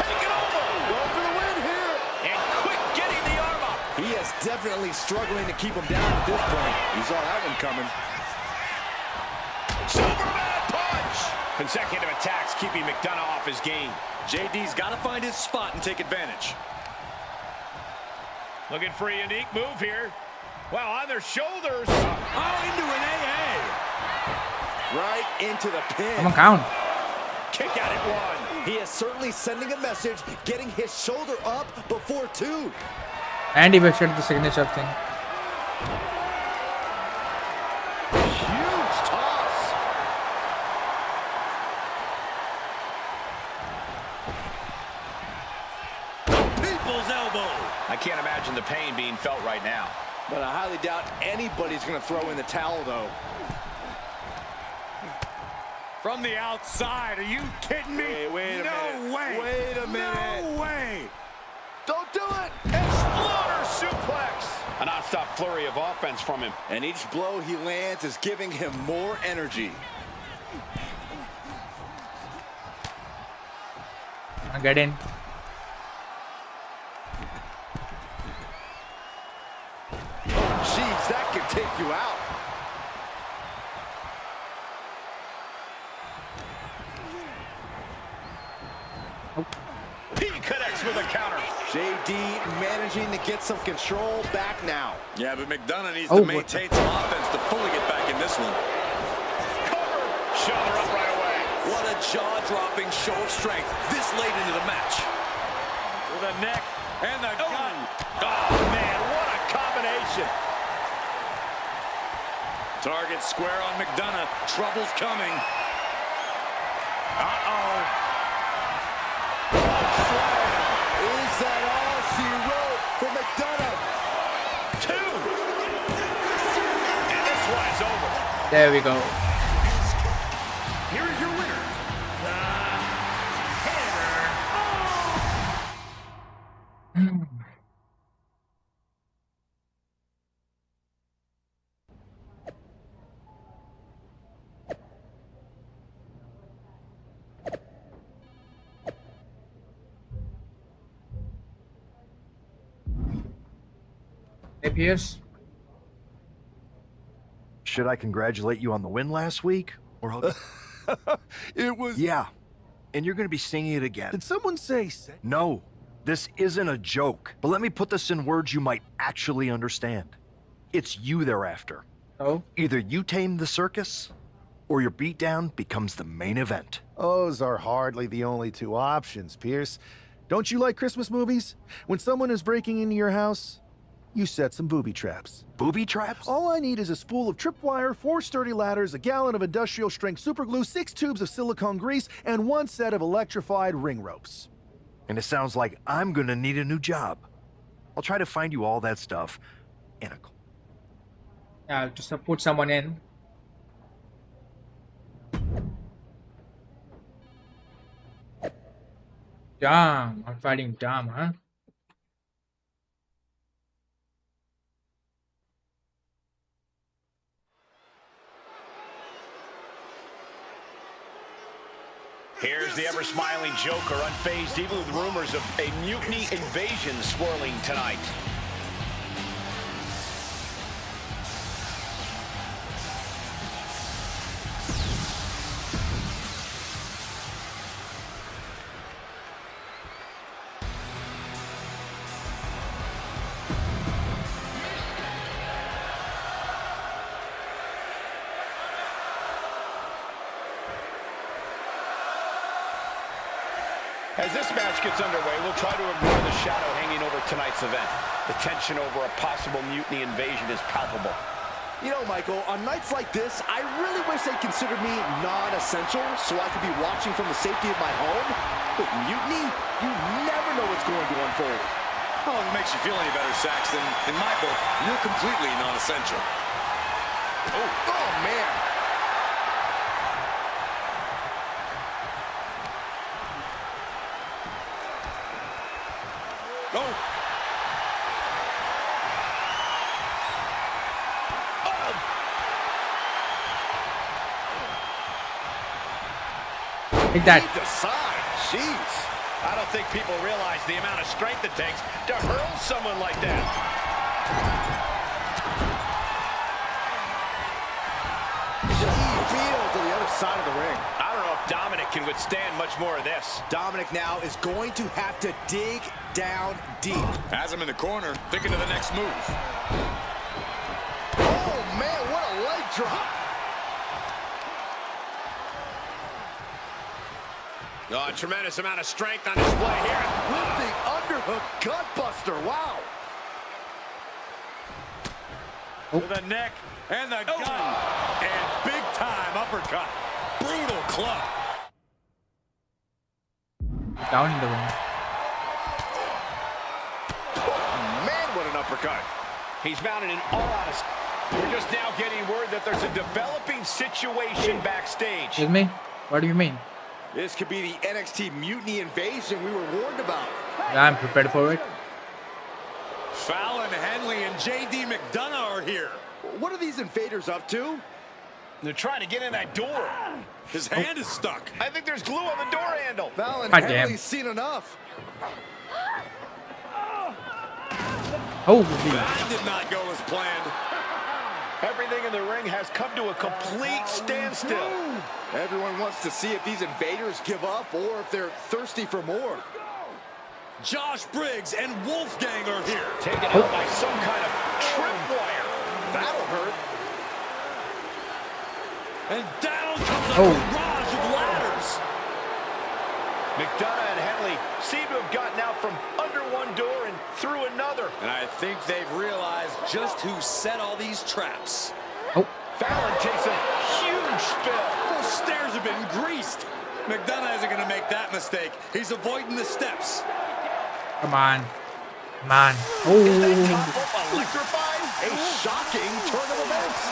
Taking over. Going for the win here. And quick getting the arm up. He is definitely struggling to keep him down at this point. He saw that one coming. Superman punch. Consecutive attacks keeping McDonough off his game. JD's got to find his spot and take advantage. Looking for a unique move here. Wow, on their shoulders. Into an AA. Right into the pin. Come on, count. Kick out at one. He is certainly sending a message, getting his shoulder up before two. And he fixed the signature thing. Huge toss. People's elbow. I can't imagine the pain being felt right now. But I highly doubt anybody's going to throw in the towel, though. From the outside, are you kidding me? Hey, wait a minute. No way. Wait a minute. No way. Don't do it. Exploder suplex. A non-stop flurry of offense from him. And each blow he lands is giving him more energy. Get in. Jeez, that could take you out. He connects with a counter. JD managing to get some control back now. Yeah, but McDonough needs to maintain some offense to fully get back in this one. Cover. Shoulder up right away. What a jaw-dropping show of strength this late into the match. With a neck and the gun. Oh, man, what a combination. Target square on McDonough. Trouble's coming. Uh-oh. Is that all she wrote for McDonough? Two. And this one is over. There we go. Here is your winner, the Hammer. Hey, Pierce. Should I congratulate you on the win last week? Or I'll... It was... Yeah. And you're going to be singing it again. Did someone say... No. This isn't a joke. But let me put this in words you might actually understand. It's you they're after. Oh? Either you tame the circus, or your beatdown becomes the main event. Those are hardly the only two options, Pierce. Don't you like Christmas movies? When someone is breaking into your house, you set some booby traps. Booby traps? All I need is a spool of tripwire, 4 sturdy ladders, a gallon of industrial-strength superglue, 6 tubes of silicone grease, and 1 set of electrified ring ropes. And it sounds like I'm gonna need a new job. I'll try to find you all that stuff in a... Yeah, just to put someone in. Damn, I'm fighting Dom, huh? Here's the ever-smiling Joker, unfazed even with rumors of a mutiny invasion swirling tonight. As this match gets underway, we'll try to ignore the shadow hanging over tonight's event. The tension over a possible mutiny invasion is palpable. You know, Michael, on nights like this, I really wish they considered me non-essential so I could be watching from the safety of my home. With mutiny, you never know what's going to unfold. Oh, if it makes you feel any better, Saxton, in my book, you're completely non-essential. Oh, man. Take that. Lead the side. Jeez. I don't think people realize the amount of strength it takes to hurl someone like that. Feel to the other side of the ring. I don't know if Dominic can withstand much more of this. Dominic now is going to have to dig down deep. Has him in the corner, thinking of the next move. Oh, man, what a leg drop. Oh, a tremendous amount of strength on display here. Lifting underhook gutbuster. Wow. To the neck and the gun. And big time uppercut. Brutal club. Down in the ring. Man, what an uppercut. He's mounted an all-out. We're just now getting word that there's a developing situation backstage. Excuse me? What do you mean? This could be the NXT Mutiny invasion we were warned about. Yeah, I'm prepared for it. Fallon Henley and JD McDonough are here. What are these invaders up to? They're trying to get in that door. His hand is stuck. I think there's glue on the door handle. Fallon God damn. Henley's seen enough. Holy. That did not go as planned. Everything in the ring has come to a complete standstill. Everyone wants to see if these invaders give up or if they're thirsty for more. Josh Briggs and Wolfgang are here. Taken out by some kind of tripwire. That'll hurt. And down comes a barrage of ladders. McDonough and Henley seem to have gotten out from under one door and through another. And I think they've realized just who set all these traps. Fallon takes a huge spill. Those stairs have been greased. McDonough isn't going to make that mistake. He's avoiding the steps. Come on. Come on. Oh. Electrified. A shocking turn of events.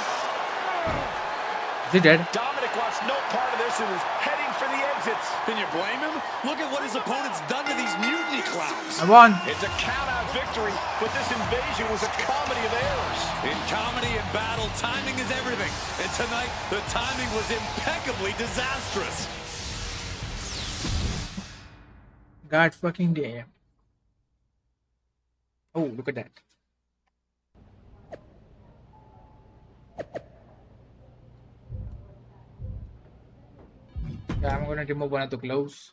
Is he dead? Dominic wants no part of this and is heading for the exits. Can you blame him? Look at what his opponent's done to these mutiny clowns. I won. It's a count-out victory, but this invasion was a comedy of errors. In comedy and battle, timing is everything. And tonight, the timing was impeccably disastrous. God fucking damn. Oh, look at that. Yeah, I'm gonna remove one of the gloves.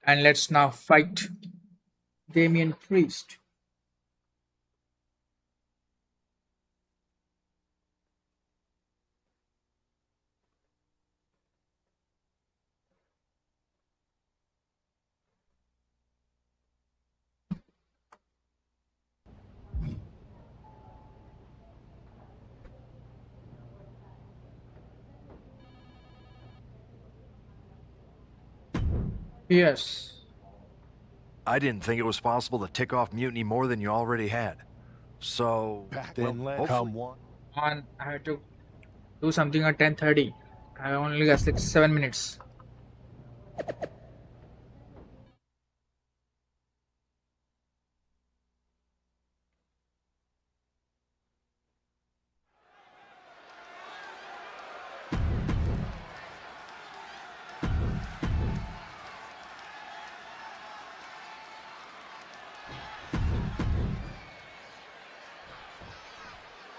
And let's now fight Damian Priest. Yes. I didn't think it was possible to tick off Mutiny more than you already had. So, Then let come one. I had to do something at 10:30. I only got like 7 minutes.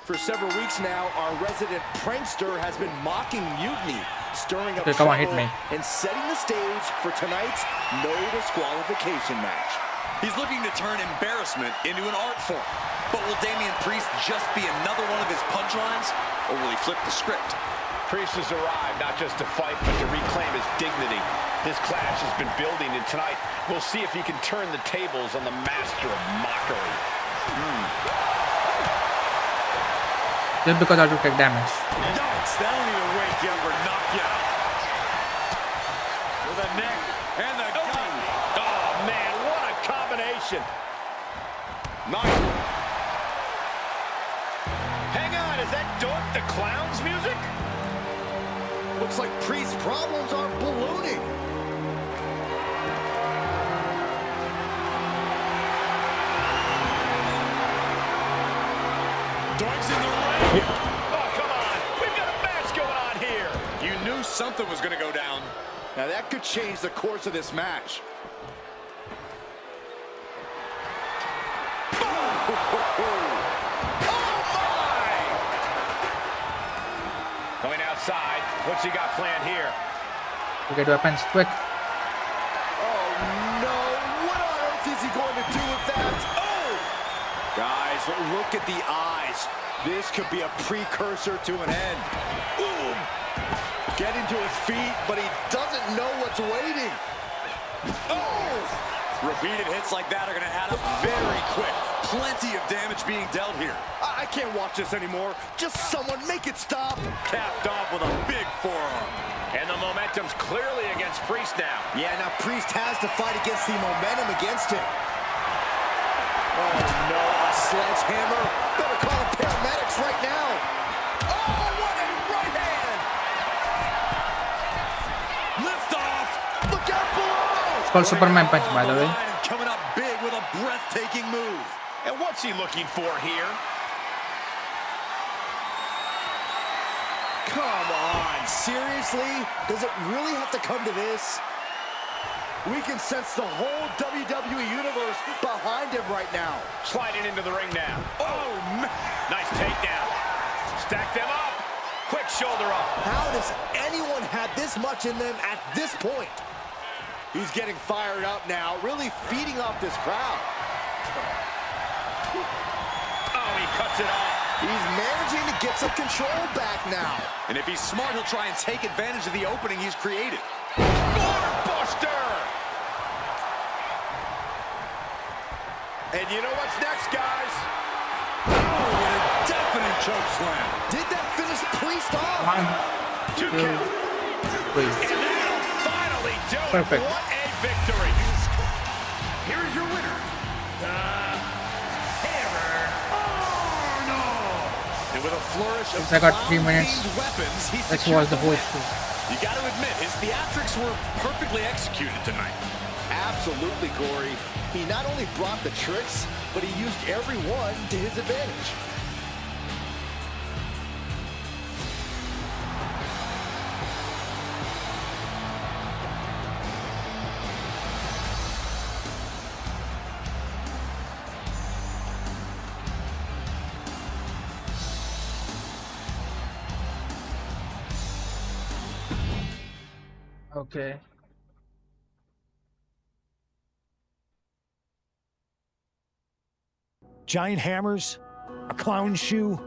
For several weeks now, our resident prankster has been mocking Mutiny, stirring up Come on, hit trouble me. and setting the stage for tonight's no disqualification match. He's looking to turn embarrassment into an art form. But will Damian Priest just be another one of his punchlines? Or will he flip the script? Priest has arrived not just to fight, but to reclaim his dignity. This clash has been building, and tonight we'll see if he can turn the tables on the master of mockery. Just because I have to take damage. Yikes, that'll either wake you up or knock you out. With a neck and the gun. Oh, man, what a combination. submission. Nice. Hang on, is that Dork the Clown's music? Looks like Priest's problems are ballooning. Dork's in the ring. Oh, come on. We've got a match going on here. You knew something was going to go down. Now that could change the course of this match. Going outside. What's he got planned here? To get weapons quick. Oh no, what on earth is he going to do with that? Oh! Guys, look at the eyes. This could be a precursor to an end. Boom! Getting to his feet, but he doesn't know what's waiting. Oh! Repeated hits like that are going to add up very quick. Plenty of damage being dealt here. I can't watch this anymore. Just someone make it stop. Capped off with a big forearm. And the momentum's clearly against Priest now. Yeah, now Priest has to fight against the momentum against him. Oh no, a sledgehammer. Better call the paramedics right now. Oh, what a right hand. Lift off. Look out below. It's called Superman Punch, by the way. Coming up big with a breathtaking move. And what's he looking for here? Come on, seriously? Does it really have to come to this? We can sense the whole WWE Universe behind him right now. Sliding into the ring now. Oh, man. Nice takedown. Stack them up. Quick shoulder up. How does anyone have this much in them at this point? He's getting fired up now, really feeding off this crowd. Oh, he cuts it off. He's managing to get some control back now. And if he's smart, he'll try and take advantage of the opening he's created. Buster! And you know what's next, guys? Oh, what a definite choke slam. Did that finish Priest off? 1, 2, 3. And that'll finally do it. Perfect. What a victory. Here is your winner, the Hammer. Oh, no! And with a flourish of Since I got 3 minutes, clown-themed weapons, he let's secured watch the whole show. You got to admit, his theatrics were perfectly executed tonight. Absolutely, Corey. He not only brought the tricks, but he used every one to his advantage. Okay. Giant hammers, a clown shoe,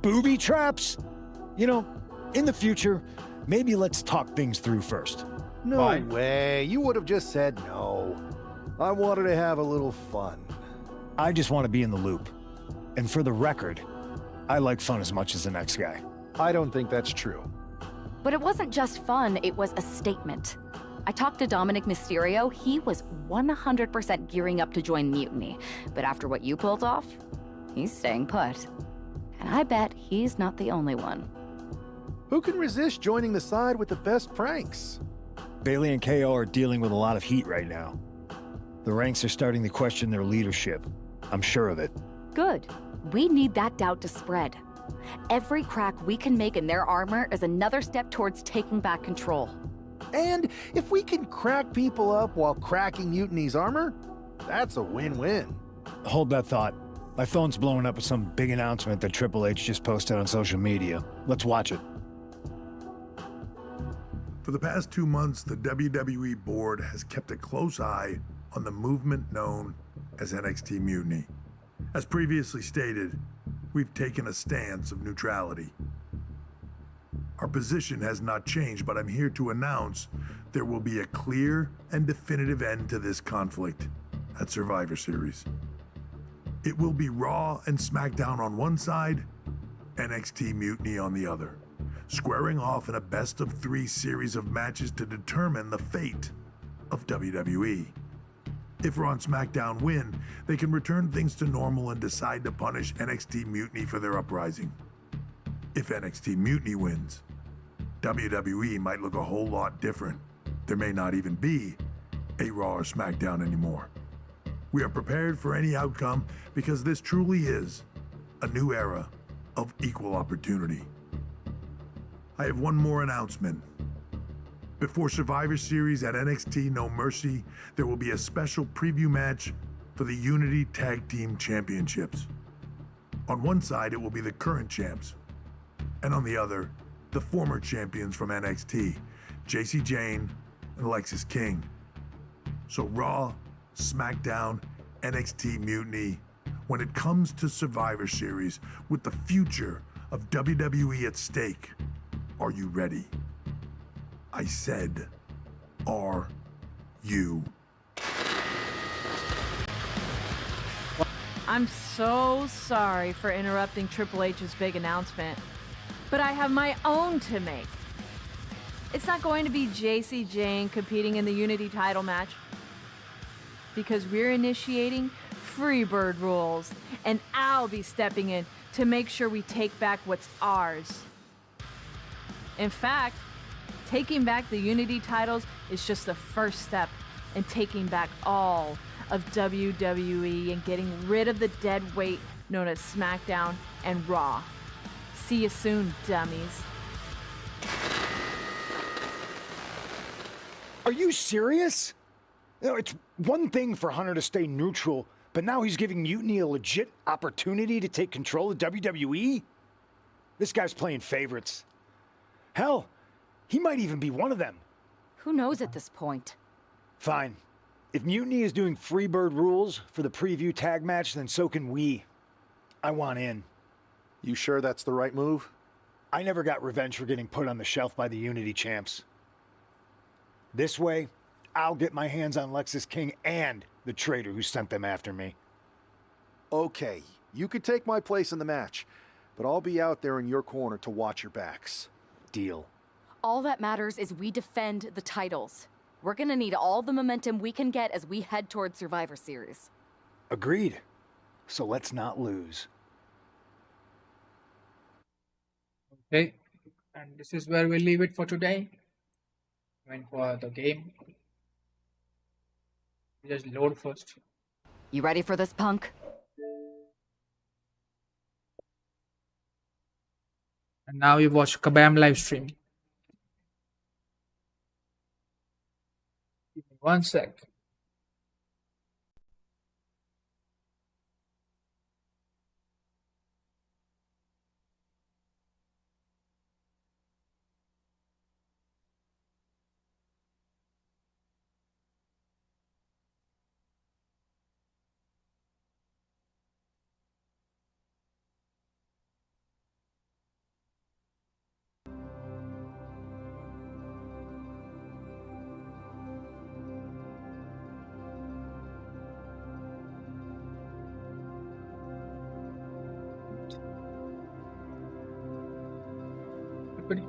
booby traps. You know, in the future, maybe let's talk things through first. No Why? way. You would have just said no. I wanted to have a little fun. I just want to be in the loop. And for the record, I like fun as much as the next guy. I don't think that's true. But it wasn't just fun, it was a statement. I talked to Dominic Mysterio, he was 100% gearing up to join Mutiny. But after what you pulled off, he's staying put. And I bet he's not the only one. Who can resist joining the side with the best pranks? Bailey and KO are dealing with a lot of heat right now. The ranks are starting to question their leadership. I'm sure of it. Good. We need that doubt to spread. Every crack we can make in their armor is another step towards taking back control. And if we can crack people up while cracking Mutiny's armor, that's a win-win. Hold that thought. My phone's blowing up with some big announcement that Triple H just posted on social media. Let's watch it. For the past 2 months, the WWE board has kept a close eye on the movement known as NXT Mutiny. As previously stated, we've taken a stance of neutrality. Our position has not changed, but I'm here to announce there will be a clear and definitive end to this conflict at Survivor Series. It will be Raw and SmackDown on one side, NXT Mutiny on the other, squaring off in a best-of-3 series of matches to determine the fate of WWE. If Raw and SmackDown win, they can return things to normal and decide to punish NXT Mutiny for their uprising. If NXT Mutiny wins, WWE might look a whole lot different. There may not even be a Raw or SmackDown anymore. We are prepared for any outcome because this truly is a new era of equal opportunity. I have one more announcement. Before Survivor Series at NXT No Mercy, there will be a special preview match for the Unity Tag Team Championships. On one side, it will be the current champs, and on the other, the former champions from NXT, Jacy Jayne and Lexis King. So Raw, SmackDown, NXT Mutiny, when it comes to Survivor Series with the future of WWE at stake, are you ready? I said, are you? I'm so sorry for interrupting Triple H's big announcement, but I have my own to make. It's not going to be Jacy Jayne competing in the Unity title match, because we're initiating Freebird rules, and I'll be stepping in to make sure we take back what's ours. In fact, taking back the Unity titles is just the first step in taking back all of WWE and getting rid of the dead weight known as SmackDown and Raw. See you soon, dummies. Are you serious? You know, it's one thing for Hunter to stay neutral, but now he's giving Mutiny a legit opportunity to take control of WWE? This guy's playing favorites. Hell, he might even be one of them. Who knows at this point? Fine. If Mutiny is doing Freebird rules for the preview tag match, then so can we. I want in. You sure that's the right move? I never got revenge for getting put on the shelf by the Unity champs. This way, I'll get my hands on Lexis King and the traitor who sent them after me. Okay, you could take my place in the match, but I'll be out there in your corner to watch your backs. Deal. All that matters is we defend the titles. We're gonna need all the momentum we can get as we head toward Survivor Series. Agreed. So let's not lose. Okay, and this is where we'll leave it for today. Went for the game. Just load first. You ready for this, punk? And now you watch Kabam live stream. Give me 1 sec. Everybody.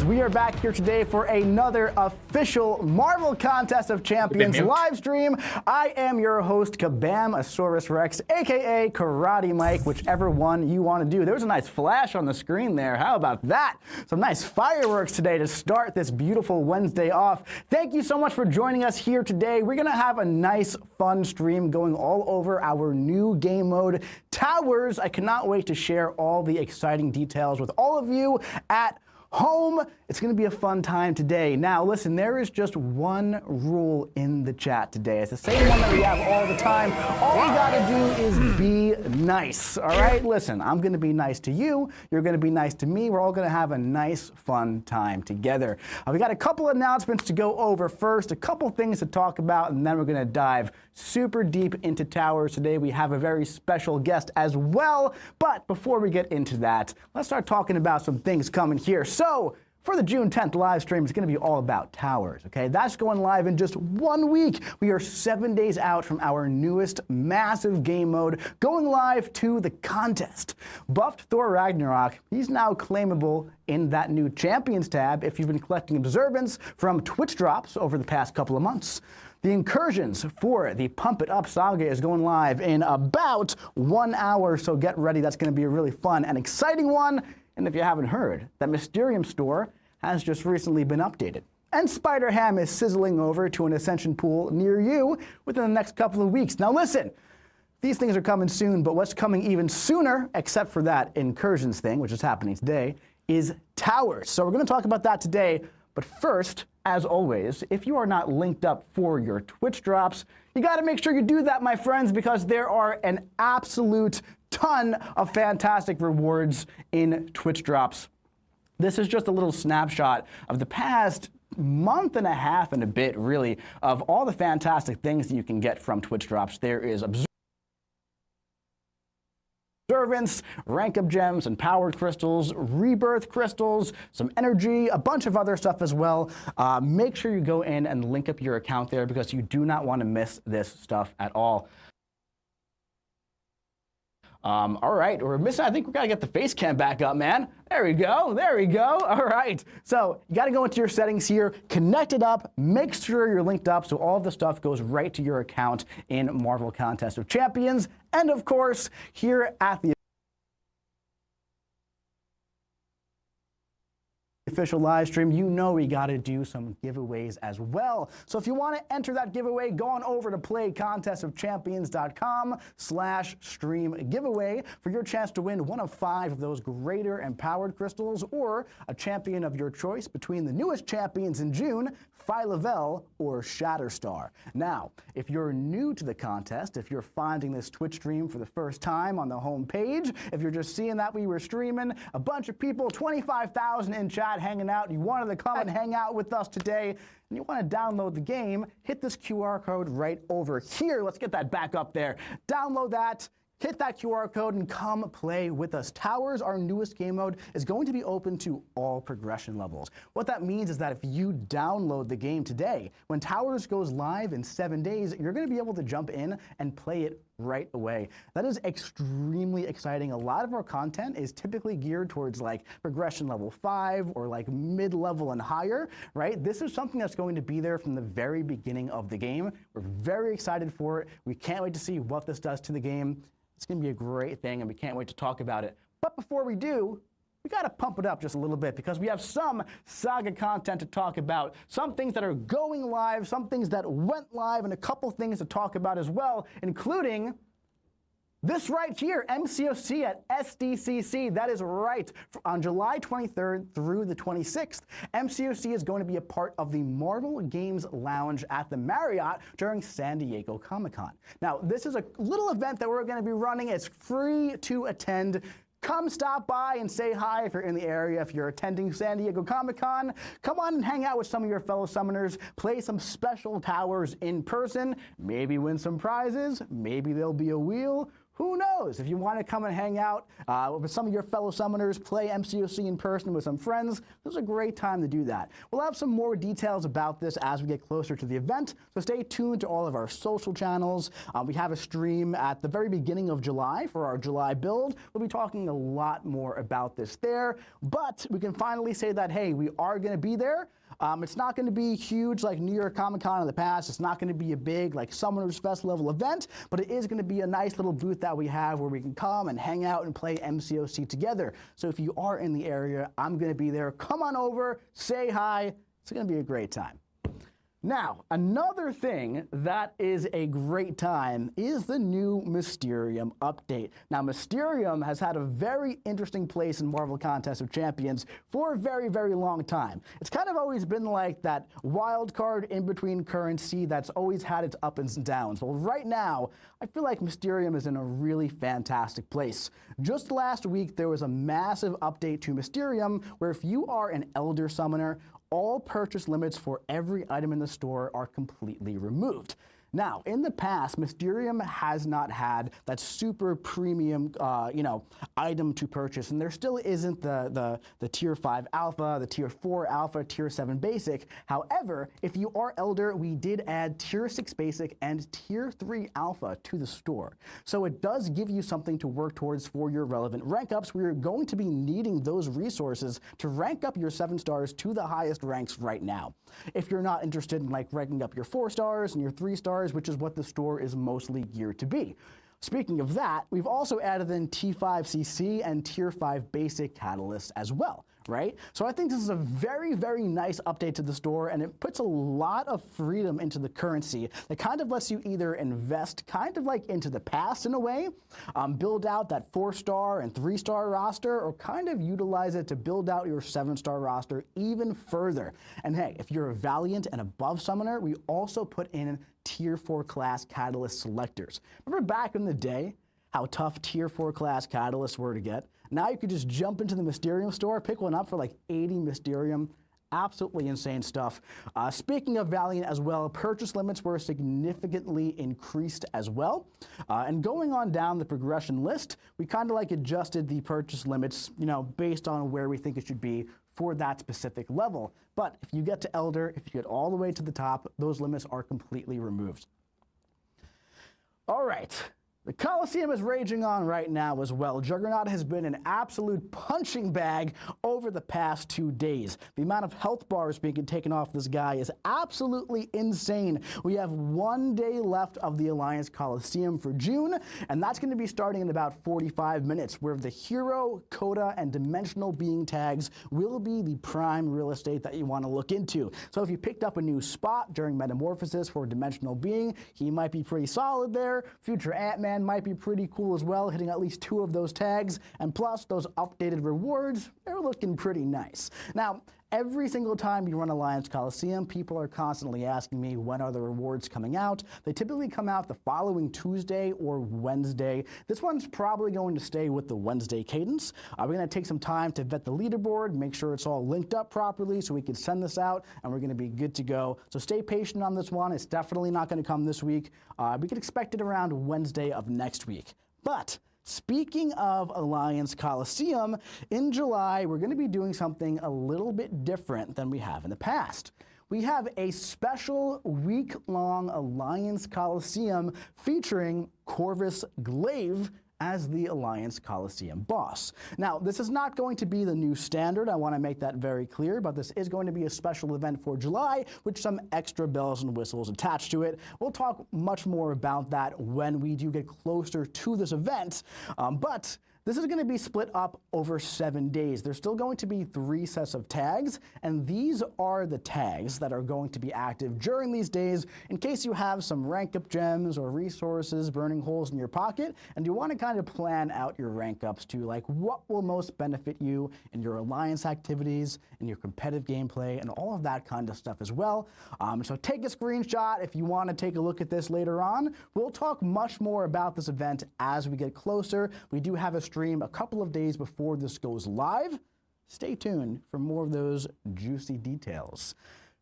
We are back here today for another official Marvel Contest of Champions live stream. I am your host, Kabam Asaurus Rex, aka Karate Mike, whichever one you want to do. There was a nice flash on the screen there. How about that? Some nice fireworks today to start this beautiful Wednesday off. Thank you so much for joining us here today. We're going to have a nice, fun stream going all over our new game mode, Towers. I cannot wait to share all the exciting details with all of you at home. It's going to be a fun time today. Now, listen, there is just one rule in the chat today. It's the same one that we have all the time. All we got to do is be nice, all right? Listen, I'm going to be nice to you. You're going to be nice to me. We're all going to have a nice, fun time together. We got a couple announcements to go over first, a couple things to talk about, and then we're going to dive super deep into towers. Today we have a very special guest as well. But before we get into that, let's start talking about some things coming here. So, for the June 10th live stream, it's going to be all about towers, okay? That's going live in just 1 week. We are 7 days out from our newest massive game mode going live to the contest. Buffed Thor Ragnarok, he's now claimable in that new Champions tab if you've been collecting observance from Twitch drops over the past couple of months. The incursions for the Pump It Up saga is going live in about 1 hour, so get ready. That's going to be a really fun and exciting one. And if you haven't heard, that Mysterium store has just recently been updated. And Spider Ham is sizzling over to an Ascension pool near you within the next couple of weeks. Now listen, these things are coming soon, but what's coming even sooner, except for that incursions thing, which is happening today, is towers. So we're going to talk about that today. But first, as always, if you are not linked up for your Twitch drops, you got to make sure you do that, my friends, because there are an absolute ton of fantastic rewards in Twitch drops. This is just a little snapshot of the past month and a half and a bit, really, of all the fantastic things that you can get from Twitch drops. There is observance, rank up gems, and powered crystals, rebirth crystals, some energy, a bunch of other stuff as well. Make sure you go in and link up your account there because you do not want to miss this stuff at all. All right, we're missing, I think we gotta get the face cam back up, man. There we go, there we go. All right, so you gotta go into your settings here, connect it up, make sure you're linked up so all of the stuff goes right to your account in Marvel Contest of Champions. And of course, here at the official live stream, you know we got to do some giveaways as well. So if you want to enter that giveaway, go on over to playcontestofchampions.com/stream giveaway for your chance to win one of 5 of those greater empowered crystals or a champion of your choice between the newest champions in June, Phylavel or Shatterstar. Now, if you're new to the contest, if you're finding this Twitch stream for the first time on the home page, if you're just seeing that we were streaming, a bunch of people, 25,000 in chat hanging out, you wanted to come and hang out with us today, and you want to download the game, hit this QR code right over here. Let's get that back up there. Download that. Hit that QR code and come play with us. Towers, our newest game mode, is going to be open to all progression levels. What that means is that if you download the game today, when Towers goes live in 7 days, you're going to be able to jump in and play it right away. That is extremely exciting. A lot of our content is typically geared towards like progression level 5 or like mid-level and higher, right? This is something that's going to be there from the very beginning of the game. We're very excited for it. We can't wait to see what this does to the game. It's going to be a great thing, and we can't wait to talk about it. But before we do, we got to pump it up just a little bit because we have some Saga content to talk about, some things that are going live, some things that went live, and a couple things to talk about as well, including this right here, MCOC at SDCC. That is right. On July 23rd through the 26th, MCOC is going to be a part of the Marvel Games Lounge at the Marriott during San Diego Comic-Con. Now, this is a little event that we're going to be running. It's free to attend. Come stop by and say hi if you're in the area. If you're attending San Diego Comic-Con, come on and hang out with some of your fellow summoners, play some special towers in person, maybe win some prizes, maybe there'll be a wheel. Who knows? If you want to come and hang out with some of your fellow summoners, play MCOC in person with some friends, this is a great time to do that. We'll have some more details about this as we get closer to the event, so stay tuned to all of our social channels. We have a stream at the very beginning of July for our July build. We'll be talking a lot more about this there, but we can finally say that, hey, we are going to be there. It's not going to be huge like New York Comic Con in the past. It's not going to be a big like Summoners Fest level event, but it is going to be a nice little booth that we have where we can come and hang out and play MCOC together. So if you are in the area, I'm going to be there. Come on over, say hi. It's going to be a great time. Now, another thing that is a great time is the new Mysterium update. Now, Mysterium has had a very interesting place in Marvel Contest of Champions for a very, very long time. It's kind of always been like that wild card in between currency that's always had its ups and downs. Well, right now, I feel like Mysterium is in a really fantastic place. Just last week, there was a massive update to Mysterium where if you are an Elder Summoner, all purchase limits for every item in the store are completely removed. Now, in the past, Mysterium has not had that super premium, item to purchase, and there still isn't the Tier 5 Alpha, the Tier 4 Alpha, Tier 7 Basic. However, if you are Elder, we did add Tier 6 Basic and Tier 3 Alpha to the store. So it does give you something to work towards for your relevant rank ups. We're going to be needing those resources to rank up your 7 stars to the highest ranks right now. If you're not interested in ranking up your 4 stars and your 3 stars, which is what the store is mostly geared to be. Speaking of that, we've also added in T5CC and Tier 5 Basic Catalysts as well, right? So I think this is a very, very nice update to the store, and it puts a lot of freedom into the currency that kind of lets you either invest kind of like into the past in a way, build out that 4-star and 3-star roster, or kind of utilize it to build out your 7-star roster even further. And hey, if you're a Valiant and above summoner, we also put in Tier 4 class Catalyst selectors. Remember back in the day how tough Tier 4 class Catalysts were to get? Now you could just jump into the Mysterium store, pick one up for like 80 Mysterium. Absolutely insane stuff. Speaking of Valiant as well, purchase limits were significantly increased as well. And going on down the progression list, we kind of adjusted the purchase limits, based on where we think it should be for that specific level. But if you get to Elder, if you get all the way to the top, those limits are completely removed. All right. The Coliseum is raging on right now as well. Juggernaut has been an absolute punching bag over the past 2 days. The amount of health bars being taken off this guy is absolutely insane. We have 1 day left of the Alliance Coliseum for June, and that's going to be starting in about 45 minutes, where the Hero, Coda, and Dimensional Being tags will be the prime real estate that you want to look into. So if you picked up a new spot during Metamorphosis for Dimensional Being, he might be pretty solid there. Future Ant-Man might be pretty cool as well, hitting at least 2 of those tags, and plus those updated rewards, they're looking pretty nice. Now, every single time you run Alliance Coliseum, people are constantly asking me, when are the rewards coming out? They typically come out the following Tuesday or Wednesday. This one's probably going to stay with the Wednesday cadence. We're going to take some time to vet the leaderboard, make sure it's all linked up properly so we can send this out, and we're going to be good to go. So stay patient on this one. It's definitely not going to come this week. We can expect it around Wednesday of next week. But speaking of Alliance Coliseum, in July, we're going to be doing something a little bit different than we have in the past. We have a special week-long Alliance Coliseum featuring Corvus Glaive as the Alliance Coliseum boss. Now, this is not going to be the new standard. I want to make that very clear, but this is going to be a special event for July with some extra bells and whistles attached to it. We'll talk much more about that when we do get closer to this event, but this is going to be split up over 7 days. There's still going to be 3 sets of tags, and these are the tags that are going to be active during these days in case you have some rank up gems or resources burning holes in your pocket, and you want to kind of plan out your rank ups to what will most benefit you in your alliance activities, in your competitive gameplay, and all of that kind of stuff as well. So take a screenshot if you want to take a look at this later on. We'll talk much more about this event as we get closer. We do have a stream a couple of days before this goes live. Stay tuned for more of those juicy details.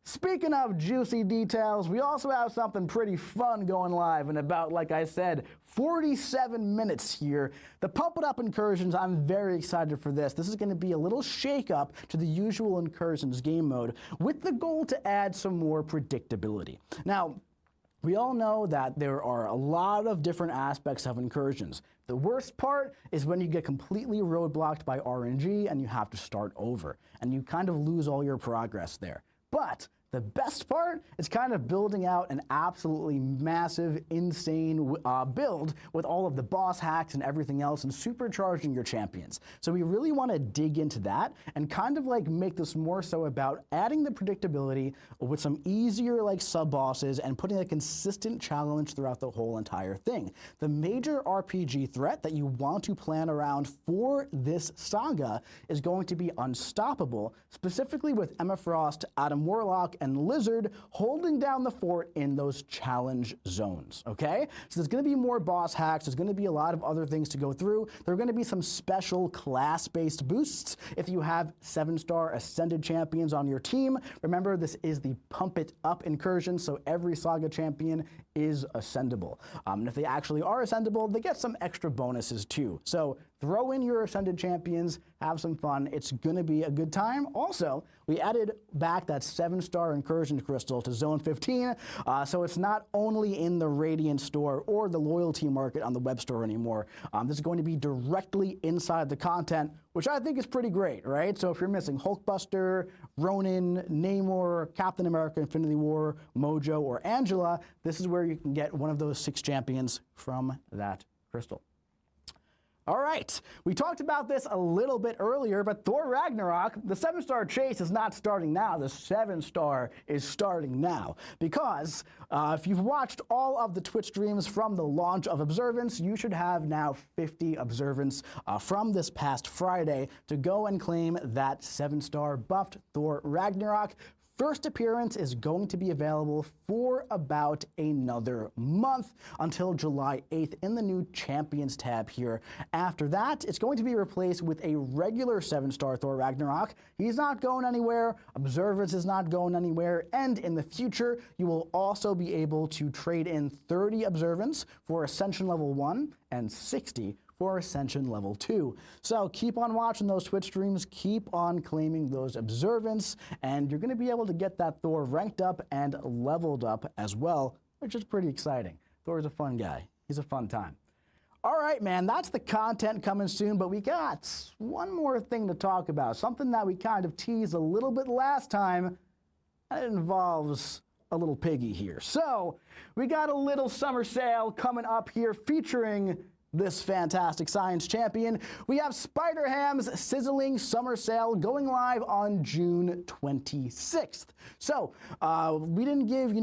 Speaking of juicy details, we also have something pretty fun going live in about, like I said, 47 minutes here. The Pump It Up Incursions, I'm very excited for this. This is going to be a little shake-up to the usual Incursions game mode with the goal to add some more predictability. Now, we all know that there are a lot of different aspects of incursions. The worst part is when you get completely roadblocked by RNG and you have to start over, and you kind of lose all your progress there. But The best part is kind of building out an absolutely massive, insane build with all of the boss hacks and everything else and supercharging your champions. So we really want to dig into that and kind of like make this more so about adding the predictability with some easier like sub-bosses and putting a consistent challenge throughout the whole entire thing. The major RPG threat that you want to plan around for this saga is going to be Unstoppable, specifically with Emma Frost, Adam Warlock, and Lizard holding down the fort in those challenge zones, okay? So there's going to be more boss hacks, there's going to be a lot of other things to go through. There are going to be some special class-based boosts if you have 7-star Ascended champions on your team. Remember, this is the Pump It Up incursion, so every saga champion is ascendable. And if they actually are ascendable, they get some extra bonuses too. So throw in your Ascended champions, have some fun. It's going to be a good time. Also, we added back that 7-star incursion crystal to Zone 15, so it's not only in the Radiant store or the loyalty market on the web store anymore. This is going to be directly inside the content, which I think is pretty great, right? So if you're missing Hulkbuster, Ronin, Namor, Captain America, Infinity War, Mojo, or Angela, this is where you can get one of those 6 champions from that crystal. All right, we talked about this a little bit earlier, but Thor Ragnarok, the 7-star chase is not starting now. The 7-star is starting now because if you've watched all of the Twitch streams from the launch of Observance, you should have now 50 Observance from this past Friday to go and claim that 7-star buffed Thor Ragnarok. First appearance is going to be available for about another month until July 8th in the new Champions tab here. After that, it's going to be replaced with a regular 7-star Thor Ragnarok. He's not going anywhere, Observance is not going anywhere, and in the future, you will also be able to trade in 30 Observance for Ascension Level 1 and 60 for Ascension Level 2. So keep on watching those Twitch streams, keep on claiming those Observance, and you're going to be able to get that Thor ranked up and leveled up as well, which is pretty exciting. Thor's a fun guy. He's a fun time. All right, man, that's the content coming soon, but we got one more thing to talk about, something that we kind of teased a little bit last time, and it involves a little piggy here. So we got a little summer sale coming up here featuring this fantastic science champion. We have Spider-Ham's Sizzling Summer Sale going live on June 26th. So we didn't give,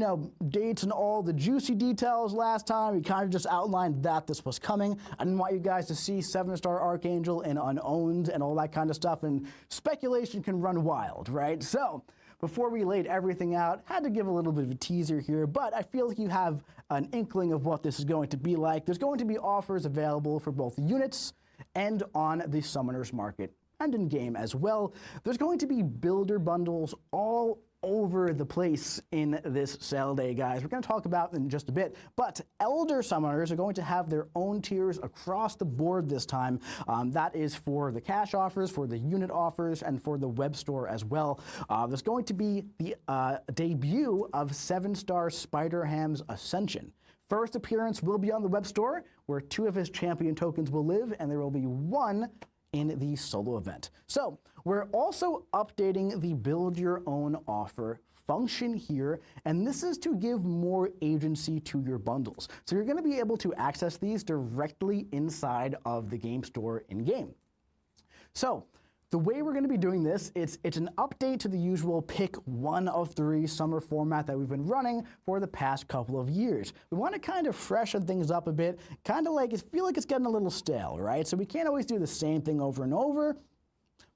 dates and all the juicy details last time. We kind of just outlined that this was coming. I didn't want you guys to see 7-star Archangel and Unowned and all that kind of stuff, and speculation can run wild, right? So before we laid everything out, had to give a little bit of a teaser here, but I feel like you have an inkling of what this is going to be like. There's going to be offers available for both units and on the Summoners Market and in-game as well. There's going to be builder bundles all over the place in this sale day, guys. We're going to talk about it in just a bit, but Elder Summoners are going to have their own tiers across the board this time. That is for the cash offers, for the unit offers, and for the web store as well. There's going to be the debut of 7-star Spider-Ham's Ascension. First appearance will be on the web store, where 2 of his champion tokens will live, and there will be 1 in the solo event. So we're also updating the build your own offer function here, and this is to give more agency to your bundles. So you're going to be able to access these directly inside of the game store in-game. So the way we're going to be doing this, it's an update to the usual pick 1 of 3 summer format that we've been running for the past couple of years. We want to kind of freshen things up a bit, kind of like, feel like it's getting a little stale, right? So we can't always do the same thing over and over.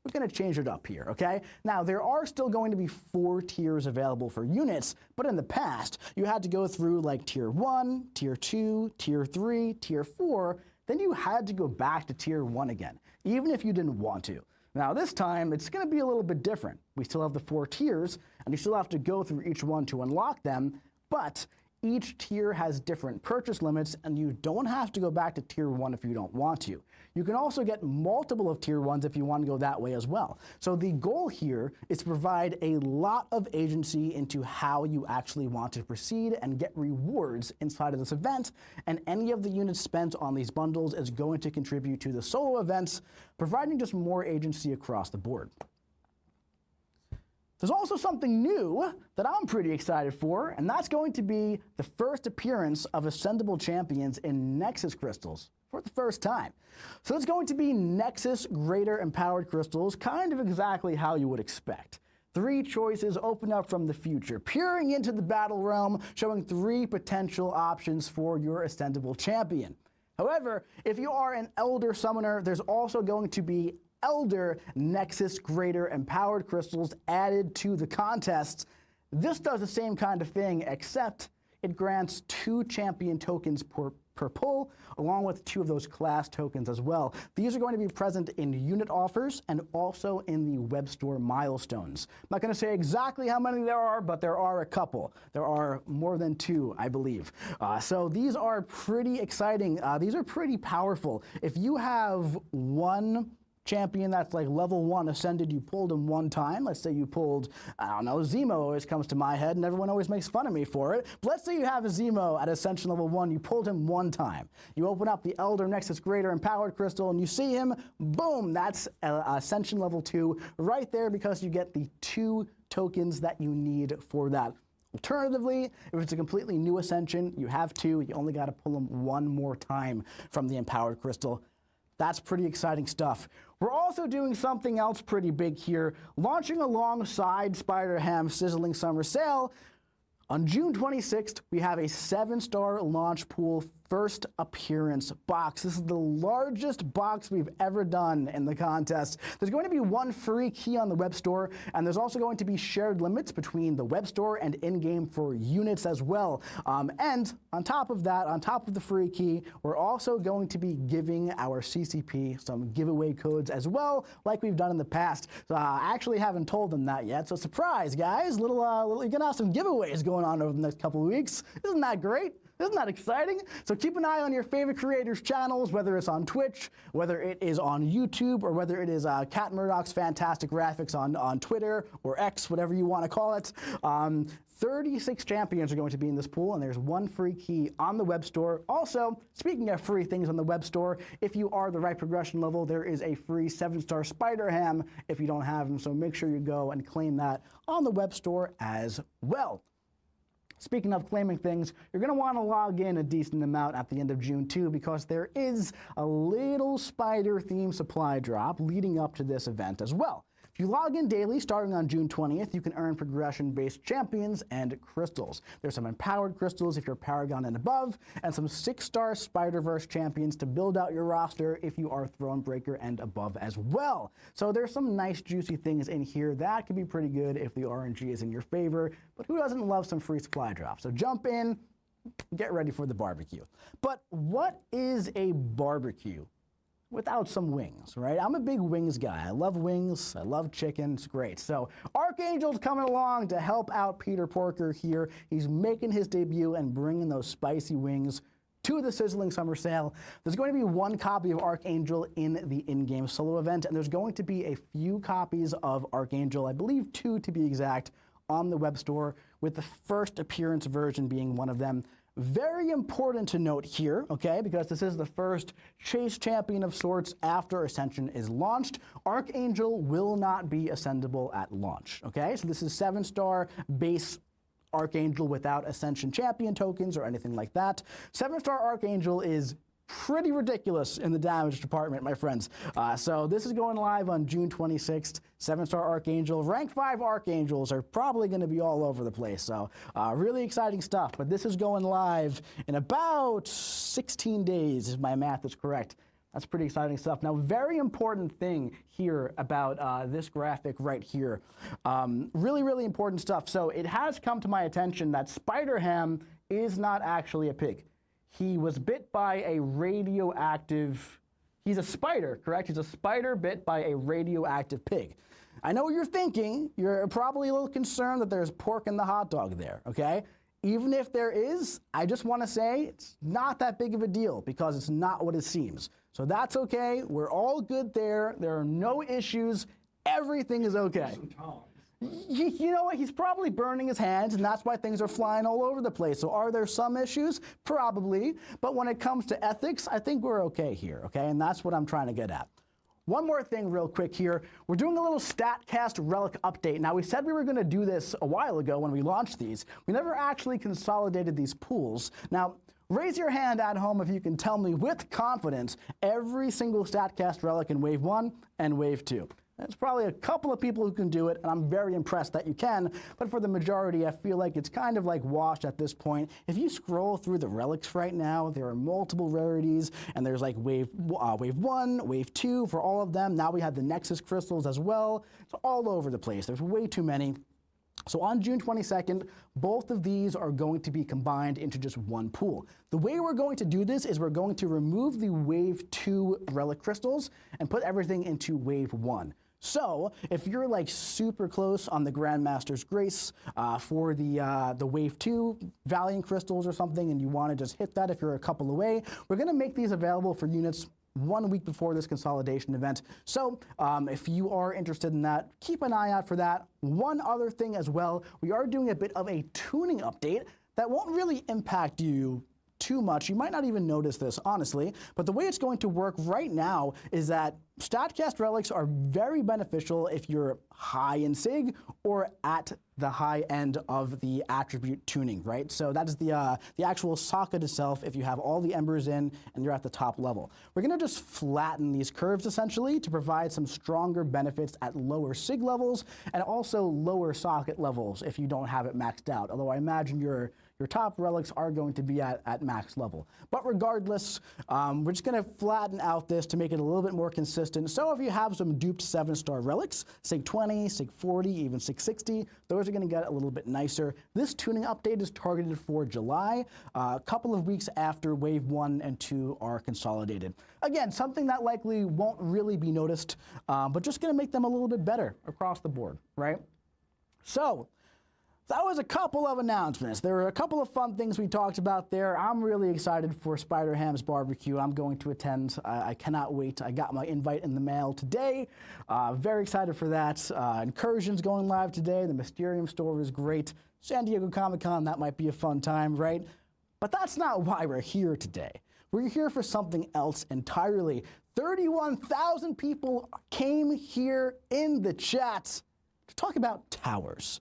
We're going to change it up here, okay? Now, there are still going to be 4 tiers available for units, but in the past, you had to go through like Tier 1, Tier 2, Tier 3, Tier 4, then you had to go back to Tier 1 again, even if you didn't want to. Now this time, it's going to be a little bit different. We still have the 4 tiers, and you still have to go through each one to unlock them, but each tier has different purchase limits, and you don't have to go back to Tier 1 if you don't want to. You can also get multiple of Tier 1s if you want to go that way as well. So the goal here is to provide a lot of agency into how you actually want to proceed and get rewards inside of this event, and any of the units spent on these bundles is going to contribute to the solo events, providing just more agency across the board. There's also something new that I'm pretty excited for, and that's going to be the first appearance of Ascendable Champions in Nexus Crystals for the first time. So it's going to be Nexus Greater Empowered Crystals, kind of exactly how you would expect. 3 choices open up from the future, peering into the battle realm, showing 3 potential options for your Ascendable Champion. However, if you are an Elder Summoner, there's also going to be Elder Nexus Greater Empowered Crystals added to the contest. This does the same kind of thing, except it grants 2 champion tokens per pull, along with 2 of those class tokens as well. These are going to be present in unit offers and also in the web store milestones. I'm not going to say exactly how many there are, but there are a couple. There are more than 2, I believe. So these are pretty exciting. These are pretty powerful. If you have one champion that's like level 1 ascended, you pulled him one time. Let's say you pulled, I don't know, Zemo always comes to my head and everyone always makes fun of me for it. But let's say you have a Zemo at Ascension level 1, you pulled him one time. You open up the Elder Nexus Greater Empowered Crystal and you see him, boom, that's Ascension level 2 right there because you get the 2 tokens that you need for that. Alternatively, if it's a completely new Ascension, you have 2, you only got to pull them one more time from the Empowered Crystal. That's pretty exciting stuff. We're also doing something else pretty big here, launching alongside Spider-Ham's Sizzling Summer Sale. On June 26th, we have a 7-star launch pool first appearance box. This is the largest box we've ever done in the contest. There's going to be 1 free key on the web store, and there's also going to be shared limits between the web store and in-game for units as well. And on top of that, on top of the free key, we're also going to be giving our CCP some giveaway codes as well, like we've done in the past. So I actually haven't told them that yet, so surprise, guys. You're gonna have some giveaways going on over the next couple of weeks. Isn't that great? Isn't that exciting? So keep an eye on your favorite creators' channels, whether it's on Twitch, whether it is on YouTube, or whether it is Cat Murdoch's Fantastic Graphics on Twitter or X, whatever you want to call it. 36 champions are going to be in this pool, and there's 1 free key on the web store. Also, speaking of free things on the web store, if you are the right progression level, there is a free 7-star Spider-Ham if you don't have him, so make sure you go and claim that on the web store as well. Speaking of claiming things, you're going to want to log in a decent amount at the end of June too, because there is a little spider-themed supply drop leading up to this event as well. If you log in daily, starting on June 20th, you can earn progression-based champions and crystals. There's some empowered crystals if you're Paragon and above, and some 6-star Spider-Verse champions to build out your roster if you are Thronebreaker and above as well. So there's some nice juicy things in here that could be pretty good if the RNG is in your favor, but who doesn't love some free supply drops? So jump in, get ready for the barbecue. But what is a barbecue without some wings, right? I'm a big wings guy. I love wings. I love chicken. It's great. So Archangel's coming along to help out Peter Porker here. He's making his debut and bringing those spicy wings to the Sizzling Summer Sale. There's going to be 1 copy of Archangel in the in-game solo event, and there's going to be a few copies of Archangel, I believe 2 to be exact, on the web store, with the first appearance version being one of them. Very important to note here, okay, because this is the first chase champion of sorts after Ascension is launched. Archangel will not be ascendable at launch, okay? So this is 7-star base Archangel without Ascension champion tokens or anything like that. 7-star Archangel is pretty ridiculous in the damage department, my friends. So this is going live on June 26th. 7-star Archangel. Rank 5 Archangels are probably going to be all over the place. So really exciting stuff. But this is going live in about 16 days, if my math is correct. That's pretty exciting stuff. Now, very important thing here about this graphic right here. Really, really important stuff. So it has come to my attention that Spider-Ham is not actually a pig. He was bit by a radioactive, he's a spider, correct? He's a spider bit by a radioactive pig. I know what you're thinking. You're probably a little concerned that there's pork in the hot dog there, okay? Even if there is, I just want to say it's not that big of a deal because it's not what it seems. So that's okay. We're all good there. There are no issues. Everything is okay. You know what? He's probably burning his hands, and that's why things are flying all over the place. So are there some issues? Probably. But when it comes to ethics, I think we're okay here, okay? And that's what I'm trying to get at. one more thing real quick here. We're doing a little StatCast Relic update. Now, we said we were going to do this a while ago when we launched these. We never actually consolidated these pools. Now, raise your hand at home if you can tell me with confidence every single StatCast Relic in Wave 1 and Wave 2. There's probably a couple of people who can do it, and I'm very impressed that you can, but for the majority, I feel like it's kind of like washed at this point. If you scroll through the relics right now, there are multiple rarities, and there's like wave 1, Wave 2 for all of them. Now we have the Nexus crystals as well. It's all over the place. There's way too many. So on June 22nd, both of these are going to be combined into just one pool. The way we're going to do this is we're going to remove the Wave 2 relic crystals and put everything into Wave 1. So if you're like super close on the Grandmaster's Grace for the Wave 2 Valiant crystals or something, and you want to just hit that if you're a couple away, we're going to make these available for units 1 week before this consolidation event. So if you are interested in that, keep an eye out for that. One other thing as well, we are doing a bit of a tuning update that won't really impact you too much. You might not even notice this, honestly, but the way it's going to work right now is that StatCast relics are very beneficial if you're high in SIG or at the high end of the attribute tuning, right? So that is the actual socket itself if you have all the embers in and you're at the top level. We're gonna just flatten these curves essentially to provide some stronger benefits at lower SIG levels and also lower socket levels if you don't have it maxed out. Although I imagine your top relics are going to be at max level. But regardless, we're just gonna flatten out this to make it a little bit more consistent. So if you have some duped 7-star relics, SIG 20, SIG 40, even SIG 60, those are gonna get a little bit nicer. This tuning update is targeted for July, a couple of weeks after Wave 1 and 2 are consolidated. Again, something that likely won't really be noticed, but just gonna make them a little bit better across the board, right? So, that was a couple of announcements. There were a couple of fun things we talked about there. I'm really excited for Spider Ham's barbecue. I'm going to attend. I cannot wait. I got my invite in the mail today. Very excited for that. Incursion's going live today. The Mysterium store is great. San Diego Comic-Con, that might be a fun time, right? But that's not why we're here today. We're here for something else entirely. 31,000 people came here in the chat to talk about Towers.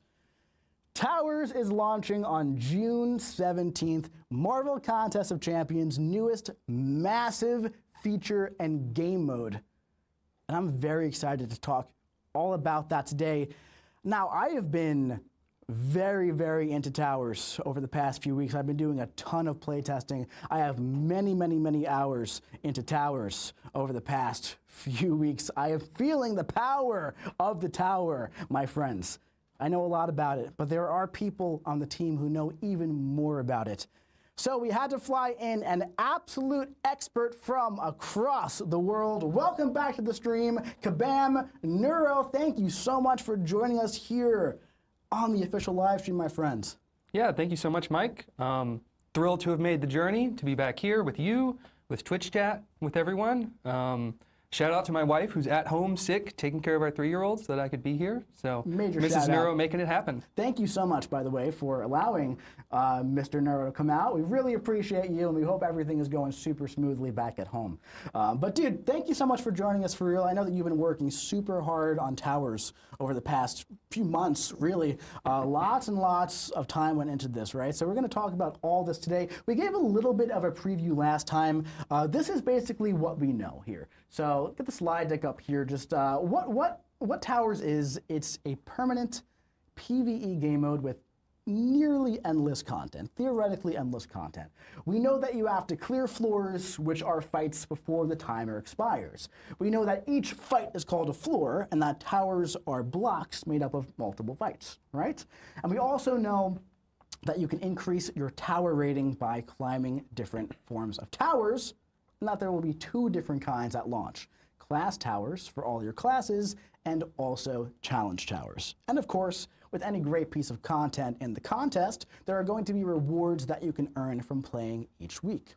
Towers is launching on June 17th, Marvel Contest of Champions' newest massive feature and game mode. And I'm very excited to talk all about that today. Now, I have been very, very into Towers over the past few weeks. I've been doing a ton of playtesting. I have many, many, many hours into Towers over the past few weeks. I am feeling the power of the Tower, my friends. I know a lot about it, but there are people on the team who know even more about it. So we had to fly in an absolute expert from across the world. Welcome back to the stream, Kabam Neuro. Thank you so much for joining us here on the official live stream, my friends. Yeah, thank you so much, Mike. Thrilled to have made the journey to be back here with you, with Twitch chat, with everyone. Shout out to my wife, who's at home sick, taking care of our 3-year-old, so that I could be here. So, Major Mrs. Neuro making it happen. Thank you so much, by the way, for allowing Mr. Neuro to come out. We really appreciate you, and we hope everything is going super smoothly back at home. But dude, thank you so much for joining us for real. I know that you've been working super hard on Towers over the past few months, really. Lots and lots of time went into this, right? So we're going to talk about all this today. We gave a little bit of a preview last time. This is basically what we know here. So get the slide deck up here. Just what Towers is, it's a permanent PvE game mode with nearly endless content, theoretically endless content. We know that you have to clear floors, which are fights before the timer expires. We know that each fight is called a floor, and that towers are blocks made up of multiple fights, right? And we also know that you can increase your tower rating by climbing different forms of towers, and that there will be 2 different kinds at launch. Class towers for all your classes, and also challenge towers. And of course, with any great piece of content in the contest, there are going to be rewards that you can earn from playing each week.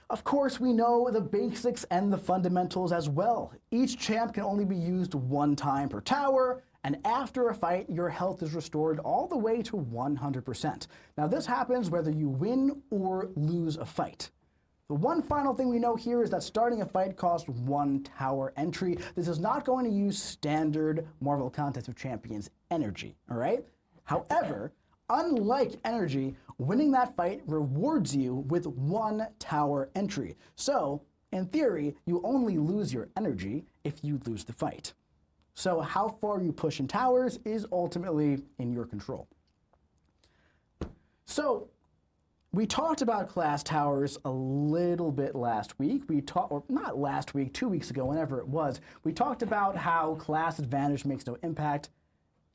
Of course, we know the basics and the fundamentals as well. Each champ can only be used 1 time per tower, and after a fight, your health is restored all the way to 100%. Now, this happens whether you win or lose a fight. The one final thing we know here is that starting a fight costs 1 tower entry. This is not going to use standard Marvel Contest of Champions energy, all right? However, unlike energy, winning that fight rewards you with 1 tower entry. So, in theory, you only lose your energy if you lose the fight. So how far you push in towers is ultimately in your control. So, we talked about class towers a little bit last week. Or not last week, 2 weeks ago, whenever it was. We talked about how class advantage makes no impact.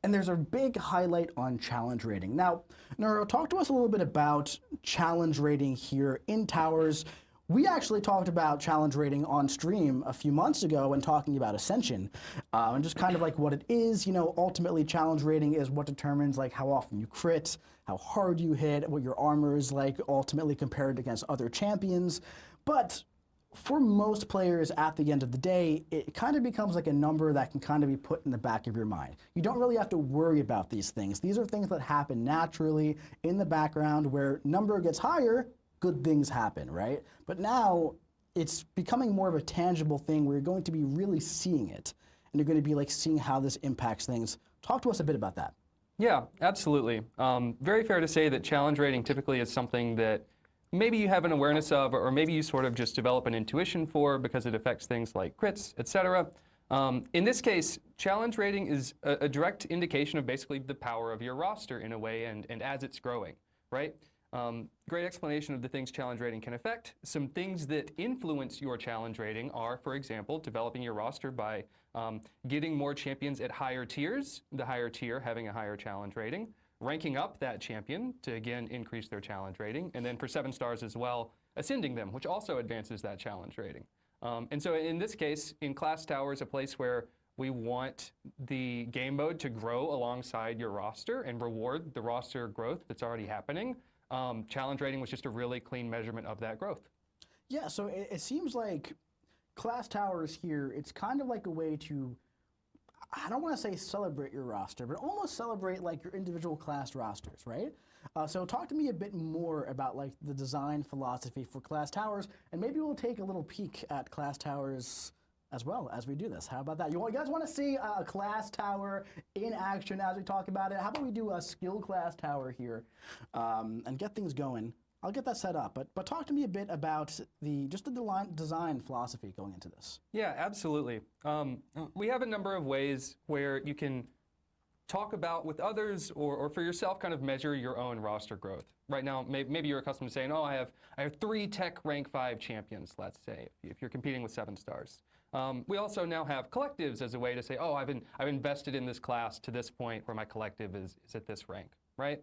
And there's a big highlight on challenge rating. Now, Neuro, talk to us a little bit about challenge rating here in towers. We actually talked about challenge rating on stream a few months ago when talking about Ascension, and just kind of like what it is. You know, ultimately challenge rating is what determines like how often you crit, how hard you hit, what your armor is like ultimately compared against other champions. But for most players at the end of the day, it kind of becomes like a number that can kind of be put in the back of your mind. You don't really have to worry about these things. These are things that happen naturally in the background where number gets higher, good things happen, right? But now it's becoming more of a tangible thing where you're going to be really seeing it, and you're going to be like seeing how this impacts things. Talk to us a bit about that. Yeah, absolutely. Very fair to say that challenge rating typically is something that maybe you have an awareness of, or maybe you sort of just develop an intuition for because it affects things like crits, etc. In this case, challenge rating is a direct indication of basically the power of your roster in a way, and as it's growing, right? Great explanation of the things challenge rating can affect. Some things that influence your challenge rating are, for example, developing your roster by getting more champions at higher tiers, the higher tier having a higher challenge rating, ranking up that champion to, again, increase their challenge rating, and then for 7 stars as well, ascending them, which also advances that challenge rating. And so in this case, in Class Tower is a place where we want the game mode to grow alongside your roster and reward the roster growth that's already happening. Challenge rating was just a really clean measurement of that growth. Yeah, so it seems like Class Towers here, it's kind of like a way to, I don't want to say celebrate your roster, but almost celebrate like your individual class rosters, right? So talk to me a bit more about like the design philosophy for Class Towers, and maybe we'll take a little peek at Class Towers as well as we do this. How about that? You guys want to see a Class Tower in action as we talk about it? How about we do a skill Class Tower here and get things going? I'll get that set up, but talk to me a bit about just the design philosophy going into this. Yeah, absolutely. We have a number of ways where you can talk about with others or for yourself kind of measure your own roster growth. Right now, maybe you're accustomed to saying, oh, I have 3 tech rank 5 champions, let's say, if you're competing with 7 stars. We also now have collectives as a way to say, oh, I've invested in this class to this point where my collective is at this rank, right?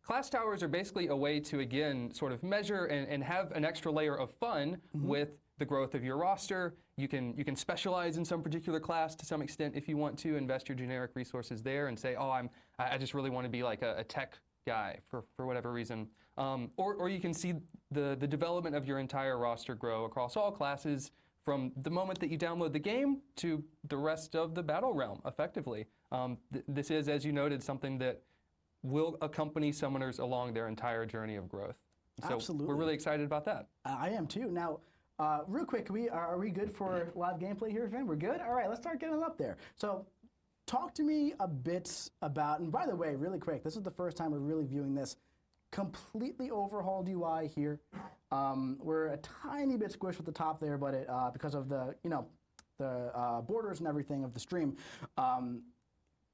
Class towers are basically a way to, again, sort of measure and have an extra layer of fun with the growth of your roster. You can specialize in some particular class to some extent if you want to, invest your generic resources there and say, oh, I just really want to be like a tech guy for whatever reason. Or you can see the development of your entire roster grow across all classes from the moment that you download the game to the rest of the battle realm, effectively. This is, as you noted, something that will accompany summoners along their entire journey of growth. So Absolutely. We're really excited about that. I am too. Now, real quick, are we good for live gameplay here, Finn? We're good? All right, let's start getting up there. So talk to me a bit about, and by the way, really quick, this is the first time we're really viewing this. Completely overhauled UI here. We're a tiny bit squished at the top there, but it because of the borders and everything of the stream.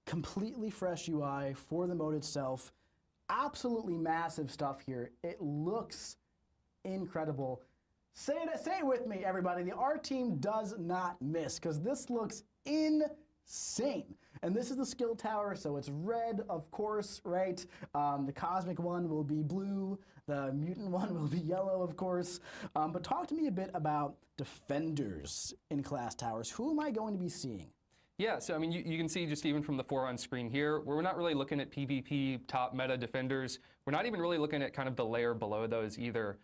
Completely fresh UI for the mode itself. Absolutely massive stuff here. It looks incredible. Say it with me, everybody. The art team does not miss because this looks insane. And this is the skill tower, so it's red, of course, right? The cosmic one will be blue. The mutant one will be yellow, of course. But talk to me a bit about defenders in Class Towers. Who am I going to be seeing? Yeah, so I mean, you can see just even from the 4 on screen here, we're not really looking at PvP top meta defenders. We're not even really looking at kind of the layer below those either.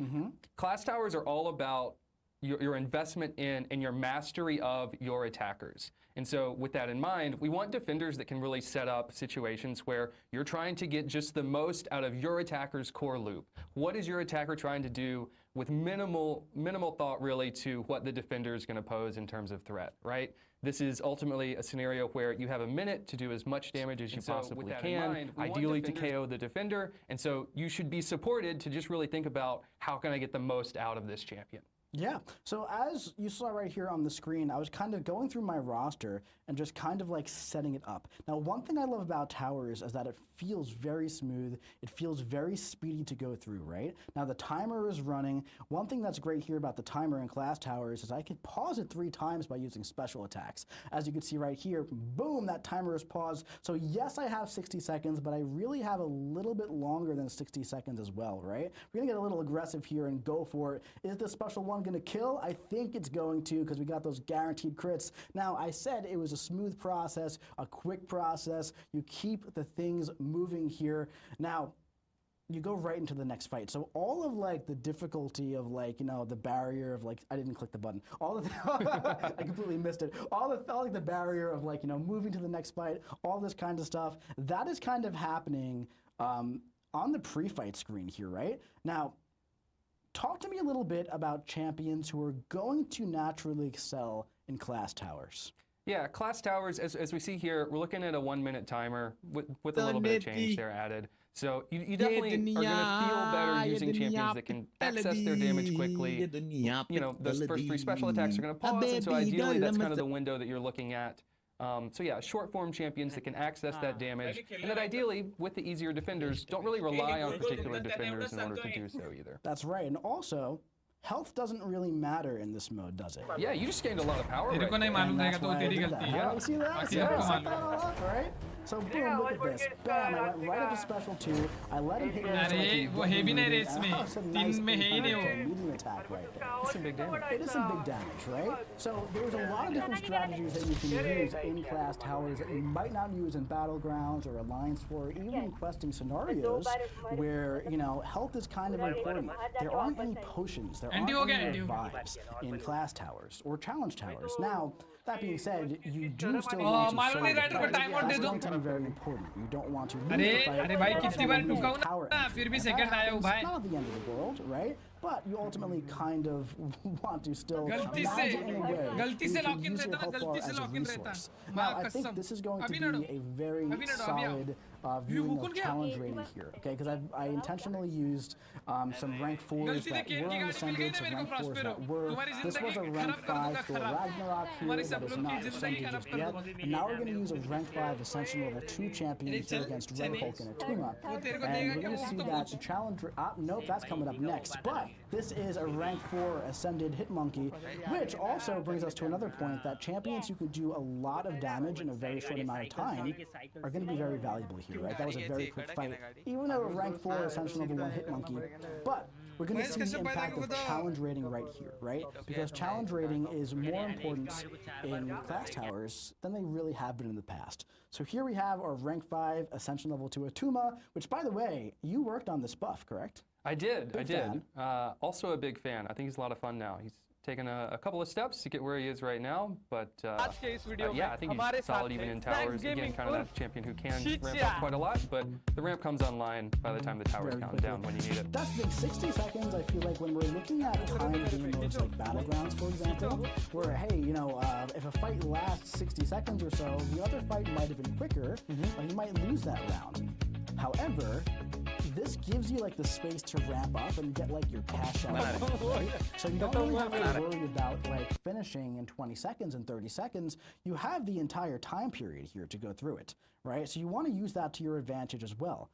Class Towers are all about your investment in and your mastery of your attackers. And so with that in mind, we want defenders that can really set up situations where you're trying to get just the most out of your attacker's core loop. What is your attacker trying to do with minimal thought really to what the defender is going to pose in terms of threat, right? This is ultimately a scenario where you have a minute to do as much damage as you possibly can, ideally to KO the defender, and so you should be supported to just really think about how can I get the most out of this champion. Yeah, so as you saw right here on the screen, I was kind of going through my roster and just kind of like setting it up. Now, one thing I love about Towers is that it feels very smooth. It feels very speedy to go through, right? Now, the timer is running. One thing that's great here about the timer in Class Towers is I could pause it 3 times by using special attacks. As you can see right here, boom, that timer is paused. So yes, I have 60 seconds, but I really have a little bit longer than 60 seconds as well, right? We're gonna get a little aggressive here and go for it. Is the special one going to kill? I think it's going to, because we got those guaranteed crits. Now, I said it was a smooth process, a quick process. You keep the things moving here. Now, you go right into the next fight. So all of like the difficulty of like, you know, the barrier of like, I didn't click the button. All of the, I completely missed it. All like the barrier of like, you know, moving to the next fight, all this kind of stuff, that is kind of happening on the pre-fight screen here, right? Now, talk to me a little bit about champions who are going to naturally excel in Class Towers. Yeah, Class Towers, as we see here, we're looking at a 1-minute timer with a little bit of change there added. So you definitely are going to feel better using champions that can access their damage quickly. You know, those first 3 special attacks are going to pause, and so ideally that's kind of the window that you're looking at. So yeah, short form champions that can access that damage, and that ideally, with the easier defenders, don't really rely on particular defenders in order to do so either. That's right, and also, health doesn't really matter in this mode, does it? Yeah, you just gained a lot of power right there. Yeah. You see that? Yeah, set that all up, right? So boom, look at this. Bam, I went right up to special 2. I let him hit me. Medium attack right there. It's some big damage. It is some big damage, right? So there's a lot of different strategies that you can use in Class Towers that you might not use in Battlegrounds or Alliance War, even in questing scenarios where, you know, health is kind of important. There aren't any potions, there aren't any revives in Class Towers or Challenge Towers. Now, that being said, you do still want to show the fight. That's going to be very important. You don't want to lose the fight. It's not the end of the world, right? But you ultimately kind of want to still imagine in a way you can use your health bar as a resource. Now, I think this is going to be a very solid viewing of challenge rating here, okay? Because I intentionally used some rank 4s that were on Ascended, some rank 4s that were. This was a rank 5 for Ragnarok here that is not Ascended just yet. And now we're going to use a rank 5 Ascension level 2 champion here against Red Hulk and Atuma. And we're going to see that the challenge... nope, that's coming up next. But this is a rank 4 Ascended Hitmonkey, which also brings us to another point that champions who can do a lot of damage in a very short amount of time are going to be very valuable here, right? That was a very quick fight, even though a rank 4 Ascension level 1 Hitmonkey. But we're going to see the impact of challenge rating right here, right? Because challenge rating is more important in Class Towers than they really have been in the past. So here we have our rank 5 Ascension level 2 Atuma, which, by the way, you worked on this buff, correct? I did. Also a big fan. I think he's a lot of fun now. He's taken a couple of steps to get where he is right now, but yeah, I think he's solid even in towers. Again, kind of that champion who can ramp up quite a lot, but the ramp comes online by the time the tower's counting down when you need it. That's big. 60 seconds, I feel like when we're looking at timed game modes like Battlegrounds, for example, where, hey, you know, if a fight lasts 60 seconds or so, the other fight might have been quicker, but you might lose that round. However, this gives you like the space to ramp up and get like your cash out, right? So you don't really have to worry about like finishing in 20 seconds and 30 seconds. You have the entire time period here to go through it, right? So you want to use that to your advantage as well.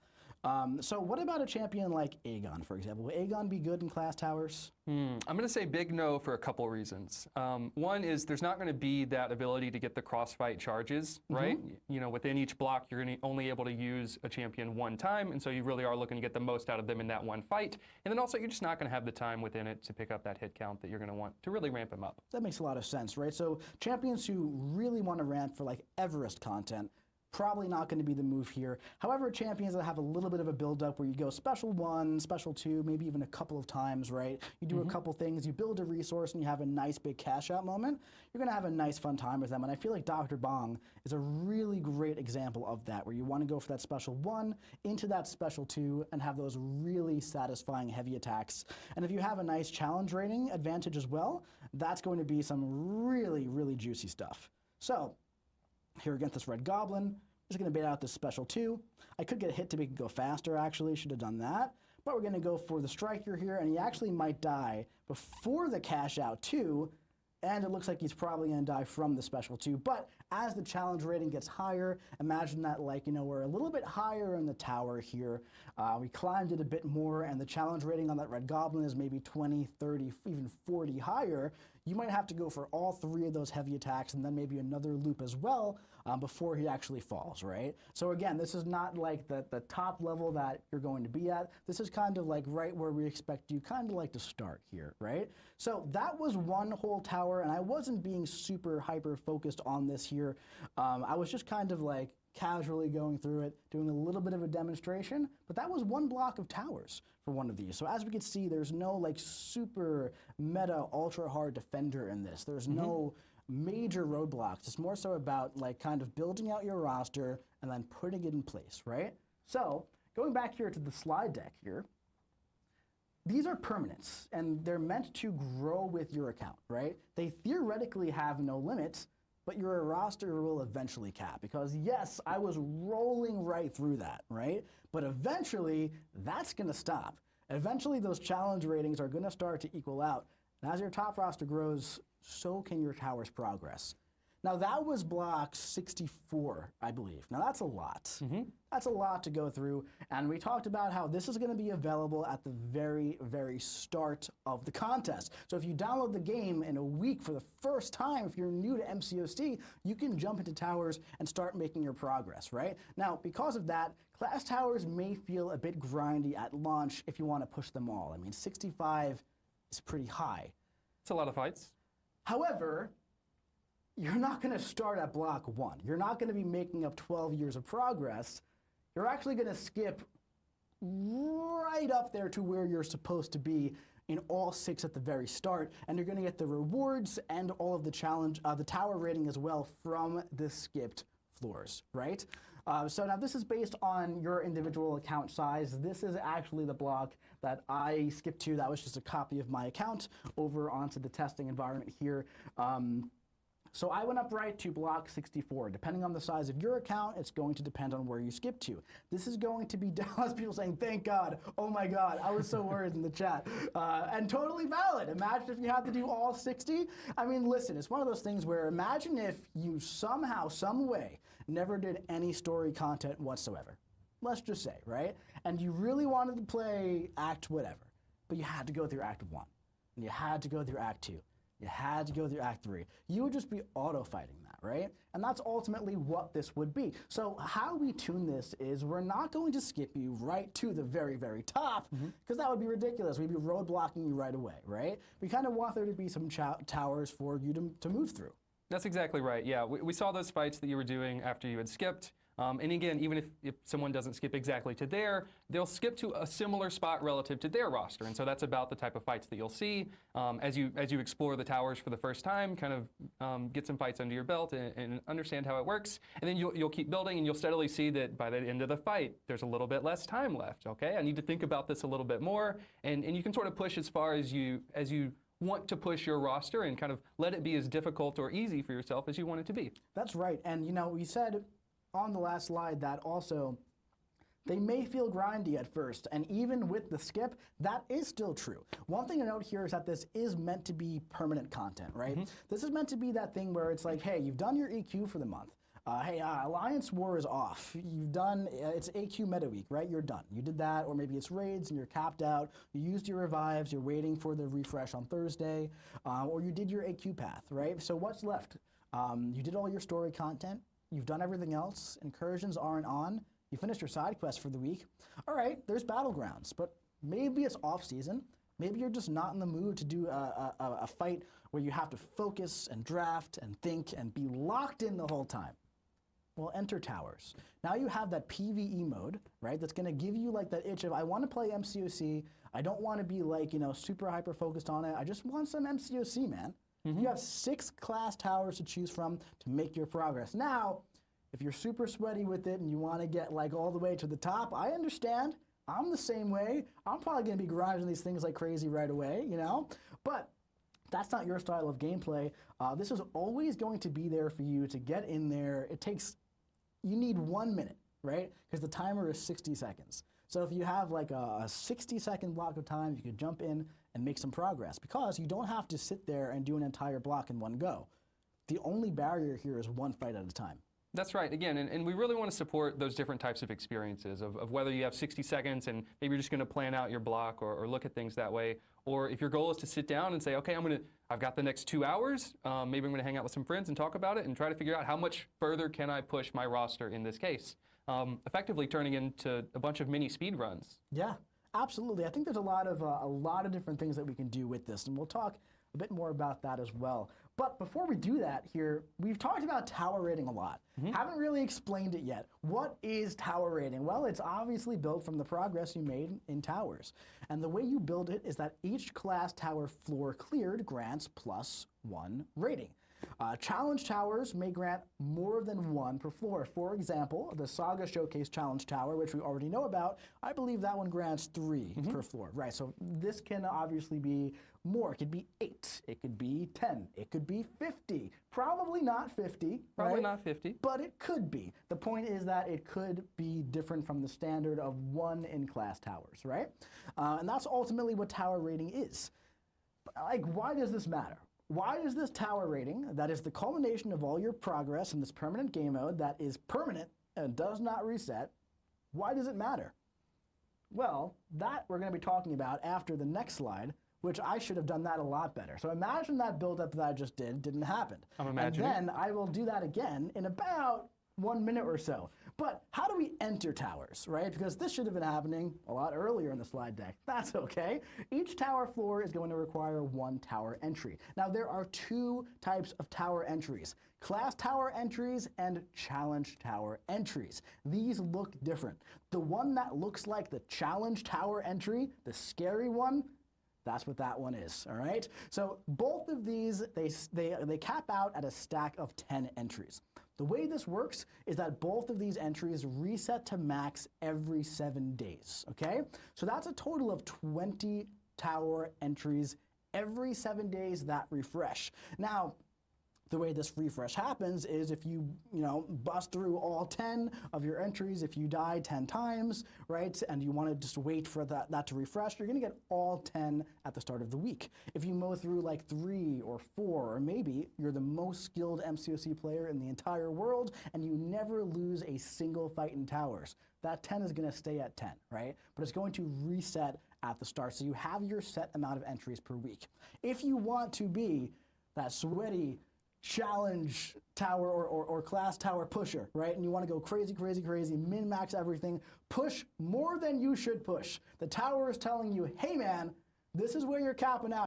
So what about a champion like Aegon, for example? Will Aegon be good in Class Towers? I'm going to say big no for a couple reasons. One is there's not going to be that ability to get the crossfight charges, right? You know, within each block, you're only able to use a champion one time, and so you really are looking to get the most out of them in that one fight. And then also, you're just not going to have the time within it to pick up that hit count that you're going to want to really ramp him up. That makes a lot of sense, right? So champions who really want to ramp for like Everest content, Probably not going to be the move here. However, champions that have a little bit of a build-up where you go special 1, special 2, maybe even a couple of times, right? You do a couple things, you build a resource, and you have a nice big cash-out moment, you're going to have a nice fun time with them. And I feel like Dr. Bong is a really great example of that, where you want to go for that special 1 into that special 2 and have those really satisfying heavy attacks. And if you have a nice challenge rating advantage as well, that's going to be some really, really juicy stuff. So, here against this Red Goblin, I'm just going to bait out this special 2. I could get a hit to make it go faster, actually. Should have done that. But we're going to go for the striker here, and he actually might die before the cash out 2, and it looks like he's probably going to die from the special 2. But as the challenge rating gets higher, imagine that, like, you know, we're a little bit higher in the tower here. We climbed it a bit more, and the challenge rating on that Red Goblin is maybe 20, 30, even 40 higher. You might have to go for all 3 of those heavy attacks and then maybe another loop as well before he actually falls, right? So again, this is not like the top level that you're going to be at. This is kind of like right where we expect you kind of like to start here, right? So that was one whole tower, and I wasn't being super hyper focused on this here. I was just kind of like casually going through it, doing a little bit of a demonstration, but that was one block of towers for one of these. So as we can see, there's no like super meta ultra hard defender in this. There's no major roadblocks. It's more so about like kind of building out your roster and then putting it in place, right? So going back here to the slide deck here, these are permanents and they're meant to grow with your account, right? They theoretically have no limits, but your roster will eventually cap, because yes, I was rolling right through that, right? But eventually, that's gonna stop. Eventually, those challenge ratings are gonna start to equal out. And as your top roster grows, so can your tower's progress. Now that was block 64, I believe. Now that's a lot. That's a lot to go through. And we talked about how this is gonna be available at the very, very start of the contest. So if you download the game in a week for the first time, if you're new to MCOC, you can jump into towers and start making your progress, right? Now, because of that, class towers may feel a bit grindy at launch if you wanna push them all. I mean, 65 is pretty high. It's a lot of fights. However, you're not going to start at block 1. You're not going to be making up 12 years of progress. You're actually going to skip right up there to where you're supposed to be in all 6 at the very start, and you're going to get the rewards and all of the challenge, the tower rating as well from the skipped floors, right? So now this is based on your individual account size. This is actually the block that I skipped to. That was just a copy of my account over onto the testing environment here. So I went up right to block 64. Depending on the size of your account, it's going to depend on where you skip to. This is going to be Dallas people saying, thank God, oh my God, I was so worried in the chat. And totally valid. Imagine if you had to do all 60. I mean, listen, it's one of those things where imagine if you somehow, some way, never did any story content whatsoever. Let's just say, right? And you really wanted to play act whatever, but you had to go through act 1, and you had to go through act 2. You had to go through Act 3. You would just be auto-fighting that, right? And that's ultimately what this would be. So how we tune this is we're not going to skip you right to the very, very top, because that would be ridiculous. We'd be roadblocking you right away, right? We kind of want there to be some towers for you to move through. That's exactly right, yeah. We saw those fights that you were doing after you had skipped. And again, even if someone doesn't skip exactly to there, they'll skip to a similar spot relative to their roster. And so that's about the type of fights that you'll see as you explore the towers for the first time, kind of get some fights under your belt and understand how it works. And then you'll keep building, and you'll steadily see that by the end of the fight, there's a little bit less time left, okay? I need to think about this a little bit more. And you can sort of push as far as you want to push your roster and kind of let it be as difficult or easy for yourself as you want it to be. That's right. And, you know, we said on the last slide that also they may feel grindy at first, and even with the skip, that is still true. One thing to note here is that this is meant to be permanent content, right? This is meant to be that thing where it's like, hey, you've done your EQ for the month. Hey, Alliance War is off. You've done, it's AQ Meta Week, right? You're done. You did that, or maybe it's raids and you're capped out. You used your revives, you're waiting for the refresh on Thursday, or you did your AQ path, right? So what's left? You did all your story content. You've done everything else. Incursions aren't on. You finished your side quest for the week. All right, there's Battlegrounds, but maybe it's off season. Maybe you're just not in the mood to do a fight where you have to focus and draft and think and be locked in the whole time. Well, enter towers. Now you have that PvE mode, right? That's going to give you like that itch of, I want to play MCOC. I don't want to be like, you know, super hyper focused on it. I just want some MCOC, man. You have 6 class towers to choose from to make your progress. Now, if you're super sweaty with it and you want to get like all the way to the top, I understand. I'm the same way. I'm probably going to be grinding these things like crazy right away, you know? But that's not your style of gameplay. This is always going to be there for you to get in there. You need 1 minute, right? Because the timer is 60 seconds. So if you have like a 60-second block of time, you could jump in and make some progress because you don't have to sit there and do an entire block in one go. The only barrier here is one fight at a time. That's right. Again, and we really want to support those different types of experiences of whether you have 60 seconds and maybe you're just going to plan out your block or look at things that way, or if your goal is to sit down and say, okay, I've got the next 2 hours, maybe I'm going to hang out with some friends and talk about it and try to figure out how much further can I push my roster in this case, effectively turning into a bunch of mini speed runs. Yeah, absolutely. I think there's a lot of different things that we can do with this, and we'll talk a bit more about that as well. But before we do that here, we've talked about tower rating a lot. Haven't really explained it yet. What is tower rating? Well, it's obviously built from the progress you made in towers. And the way you build it is that each class tower floor cleared grants +1 rating. Challenge towers may grant more than 1 per floor. For example, the Saga Showcase Challenge Tower, which we already know about, I believe that one grants 3 per floor. Right, so this can obviously be more. It could be 8, it could be 10, it could be 50. Probably not 50. Probably right? not 50. But it could be. The point is that it could be different from the standard of 1 in-class towers, right? And that's ultimately what tower rating is. Like, why does this matter? Why is this tower rating, that is the culmination of all your progress in this permanent game mode that is permanent and does not reset, why does it matter? Well, that we're going to be talking about after the next slide, which I should have done that a lot better. So imagine that build-up that I just didn't happen. I'm imagining. And then I will do that again in about 1 minute or so. But how do we enter towers, right? Because this should have been happening a lot earlier in the slide deck. That's okay. Each tower floor is going to require 1 tower entry. Now, there are 2 types of tower entries: class tower entries and challenge tower entries. These look different. The one that looks like the challenge tower entry, the scary one, that's what that one is, all right? So both of these, they cap out at a stack of 10 entries. The way this works is that both of these entries reset to max every 7 days, okay? So that's a total of 20 tower entries every 7 days that refresh. Now, the way this refresh happens is if you bust through all 10 of your entries, if you die 10 times, right, and you want to just wait for that to refresh, you're going to get all 10 at the start of the week. If you mow through like 3 or 4, or maybe you're the most skilled MCOC player in the entire world and you never lose a single fight in towers, that 10 is going to stay at 10, right? But it's going to reset at the start, so you have your set amount of entries per week. If you want to be that sweaty challenge tower or class tower pusher, right? And you want to go crazy, crazy, crazy, min-max everything, push more than you should push. The tower is telling you, hey man, this is where you're capping out.